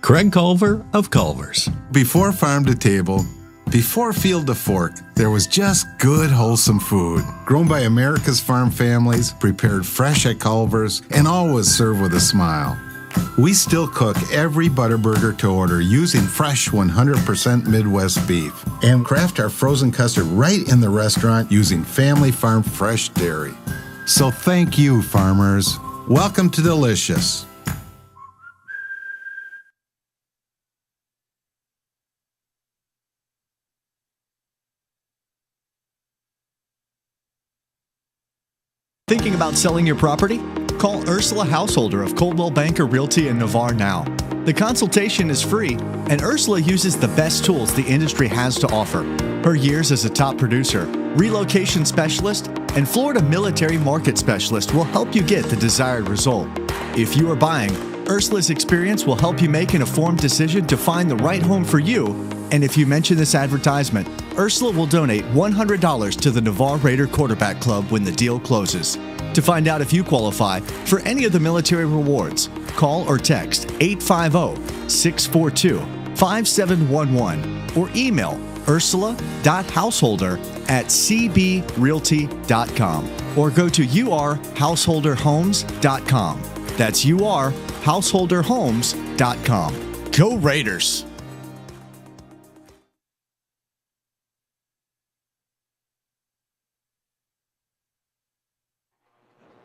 Craig Culver of Culver's. Before farm to table, before field to fork, there was just good, wholesome food. Grown by America's farm families, prepared fresh at Culver's, and always served with a smile. We still cook every Butterburger to order using fresh 100% Midwest beef and craft our frozen custard right in the restaurant using family farm fresh dairy. So thank you, farmers. Welcome to Delicious. Thinking about selling your property? Call Ursula Householder of Coldwell Banker Realty in Navarre now. The consultation is free, and Ursula uses the best tools the industry has to offer. Her years as a top producer, relocation specialist, and Florida military market specialist will help you get the desired result. If you are buying, Ursula's experience will help you make an informed decision to find the right home for you. And if you mention this advertisement, Ursula will donate $100 to the Navarre Raider Quarterback Club when the deal closes. To find out if you qualify for any of the military rewards, call or text 850-642-5711 or email ursula.householder@cbrealty.com or go to urhouseholderhomes.com. That's urhouseholderhomes.com. Go Raiders!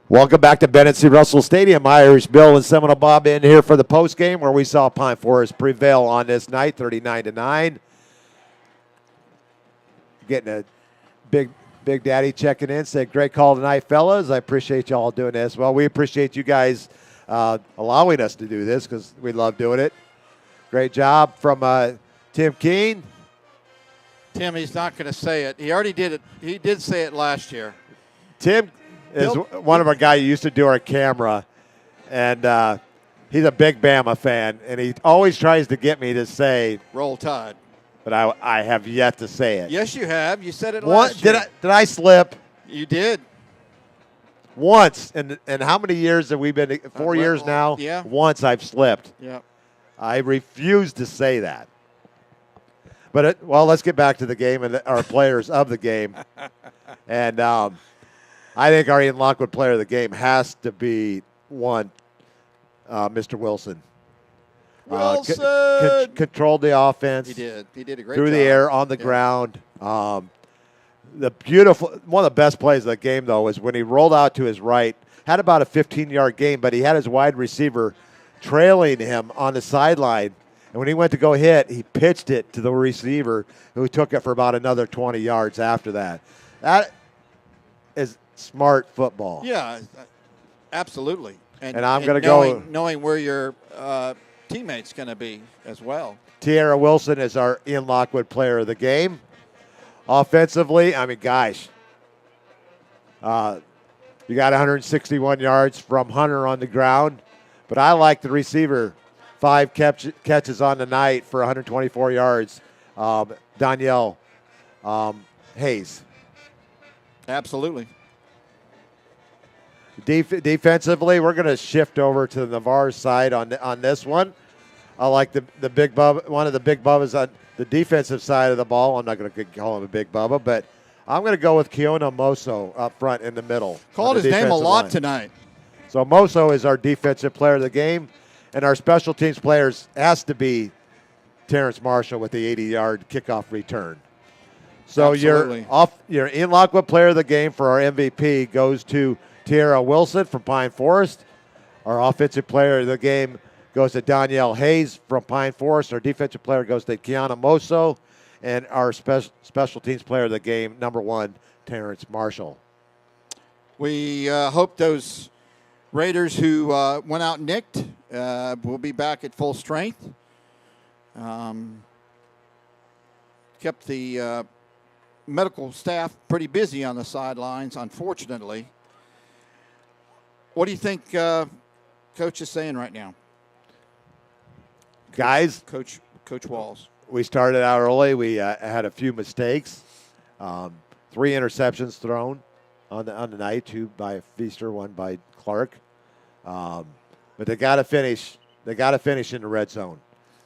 Welcome back to Bennett C. Russell Stadium. Irish Bill and Seminole Bob in here for the postgame where we saw Pine Forest prevail on this night, 39-9. Getting a big Big Daddy checking in, said, great call tonight, fellas. I appreciate y'all doing this. Well, we appreciate you guys allowing us to do this because we love doing it. Great job from Tim Keene. Tim, he's not going to say it. He already did it. He did say it last year. Tim is one of our guys who used to do our camera, and he's a big Bama fan, and he always tries to get me to say Roll Tide. But I have yet to say it. Yes, you have. You said it last year. Did I slip? You did. Once. And how many years have we been? 4 years now? Yeah. Once I've slipped. Yeah. I refuse to say that. But, let's get back to the game and our players of the game. And I think our Ian Lockwood player of the game has to be one, Mr. Wilson. Wilson controlled the offense. He did. He did a great job. Through the air, on the ground. The beautiful, one of the best plays of the game, though, was when he rolled out to his right, had about a 15-yard gain, but he had his wide receiver trailing him on the sideline. And when he went to go hit, he pitched it to the receiver, who took it for about another 20 yards after that. That is smart football. Yeah, absolutely. And I'm going to go. Knowing where your teammate's going to be as well. Tierra Wilson is our Ian Lockwood player of the game. Offensively, I mean, gosh. You got 161 yards from Hunter on the ground. But I like the receiver. 5 catches on the night for 124 yards. Danielle Hayes. Absolutely. Defensively, we're going to shift over to the Navarre side on this one. I like the big bub. One of the big bubbas on the defensive side of the ball. I'm not going to call him a big bubba, but I'm going to go with Keona Moso up front in the middle. Called his name a lot tonight. So Moso is our defensive player of the game, and our special teams players has to be Terrence Marshall with the 80-yard kickoff return. So your Ian Lockwood player of the game for our MVP goes to Tierra Wilson from Pine Forest. Our offensive player of the game goes to Danielle Hayes from Pine Forest. Our defensive player goes to Kiana Moso. And our special teams player of the game, number 1, Terrence Marshall. We hope those Raiders who went out nicked will be back at full strength. Kept the medical staff pretty busy on the sidelines, unfortunately. What do you think Coach is saying right now? Guys? Coach Walls. We started out early. We had a few mistakes. 3 interceptions thrown on the night, 2 by Feaster, 1 by Clark. But they got to finish. They got to finish in the red zone.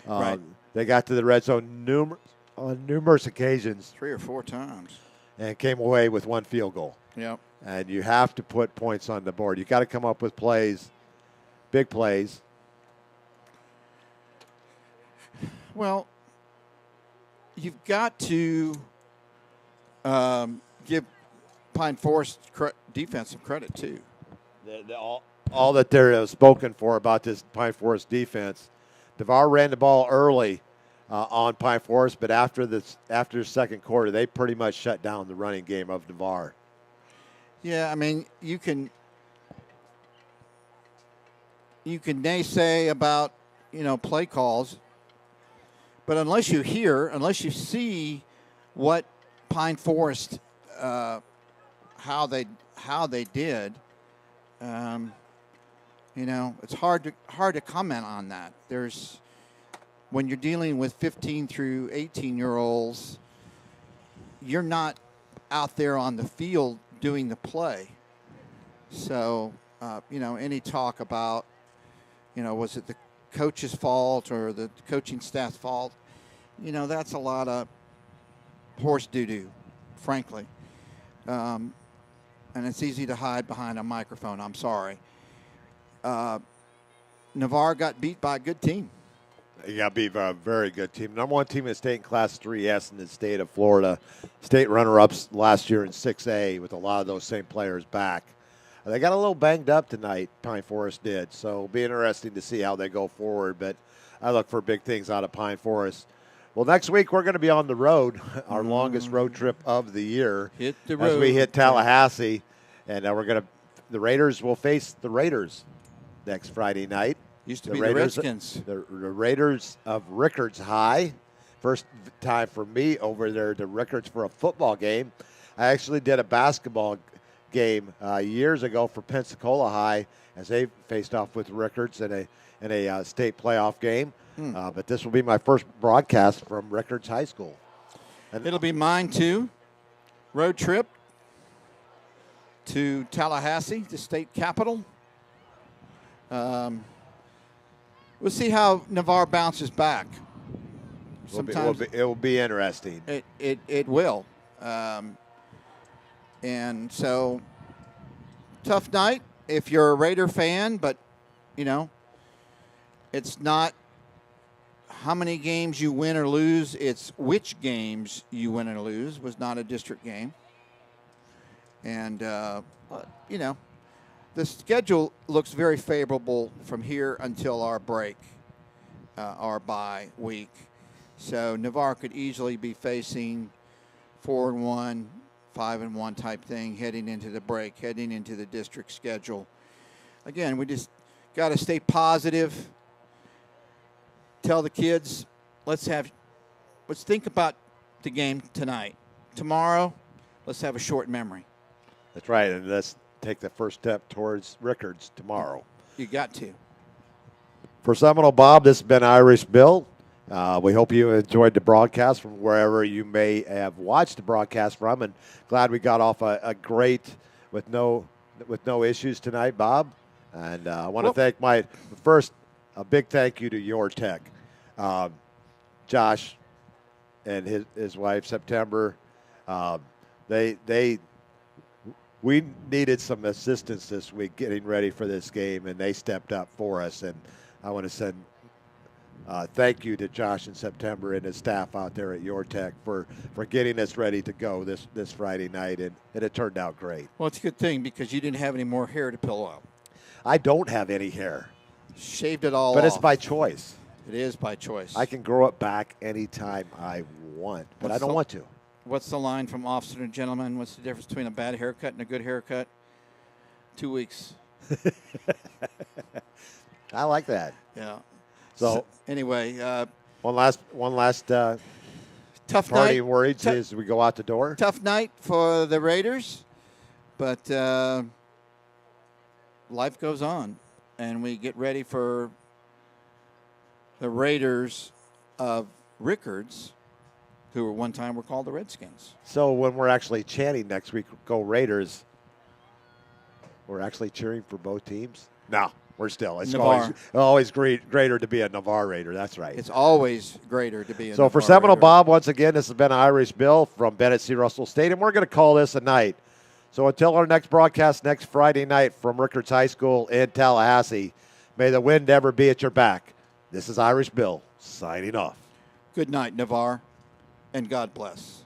Right. They got to the red zone on numerous occasions. 3 or 4 times. And came away with 1 field goal. Yep. And you have to put points on the board. You got to come up with plays, big plays. Well, you've got to give Pine Forest defense some credit, too. All that they're spoken for about this Pine Forest defense. Navarre ran the ball early on Pine Forest, but after the second quarter, they pretty much shut down the running game of Navarre. Yeah, I mean, you can naysay about, play calls, but unless you see what Pine Forest, how they did, it's hard to comment on that. When you're dealing with 15 through 18-year-olds, you're not out there on the field doing the play. So, any talk about, was it the coach's fault or the coaching staff's fault? That's a lot of horse doo-doo, frankly. And it's easy to hide behind a microphone. I'm sorry. Navarre got beat by a good team. He got beat by a very good team. Number 1 team in the state in Class 3S in the state of Florida. State runner-ups last year in 6A with a lot of those same players back. They got a little banged up tonight, Pine Forest did. So it'll be interesting to see how they go forward. But I look for big things out of Pine Forest. Well, next week we're going to be on the road, our longest road trip of the year. Hit the road. As we hit Tallahassee, and the Raiders will face the Raiders next Friday night. Used to be the Redskins. The Raiders of Rickards High. First time for me over there to Rickards for a football game. I actually did a basketball game years ago for Pensacola High as they faced off with Rickards in a state playoff game. But this will be my first broadcast from Rickards High School. And it'll be mine too. Road trip to Tallahassee, the state capital. We'll see how Navarre bounces back. It will be interesting. It will. And so, tough night if you're a Raider fan, but, it's not how many games you win or lose. It's which games you win or lose. It was not a district game. And, the schedule looks very favorable from here until our break, our bye week. So Navarre could easily be facing 4-1, 5-1 type thing heading into the break, heading into the district schedule. Again, we just got to stay positive. Tell the kids, let's think about the game tonight. Tomorrow, let's have a short memory. That's right, and let's take the first step towards Rickards tomorrow. You got to. For Seminole Bob, this has been Irish Bill. We hope you enjoyed the broadcast from wherever you may have watched the broadcast from, and glad we got off a great with no issues tonight, Bob. And I want to thank a big thank you to your tech, Josh, and his wife September. We needed some assistance this week getting ready for this game, and they stepped up for us. And I want to send thank you to Josh and September and his staff out there at Your Tech for getting us ready to go this Friday night, and it turned out great. Well, it's a good thing because you didn't have any more hair to pillow up. I don't have any hair. Shaved it all off. But it's by choice. It is by choice. I can grow it back anytime I want, but I don't want to. What's the line from Officer to Gentleman? What's the difference between a bad haircut and a good haircut? 2 weeks. I like that. Yeah. So anyway, one last tough parting night. words as we go out the door. Tough night for the Raiders, but life goes on, and we get ready for the Raiders of Rickards, who at one time were called the Redskins. So when we're actually chanting next week, "Go Raiders," we're actually cheering for both teams? No, we're still. It's always greater to be a Navarre Raider. That's right. It's always greater to be a So for Seminole Bob, once again, this has been Irish Bill from Bennett C. Russell State, and we're going to call this a night. So until our next broadcast next Friday night from Rickards High School in Tallahassee, may the wind never be at your back. This is Irish Bill signing off. Good night, Navarre, and God bless.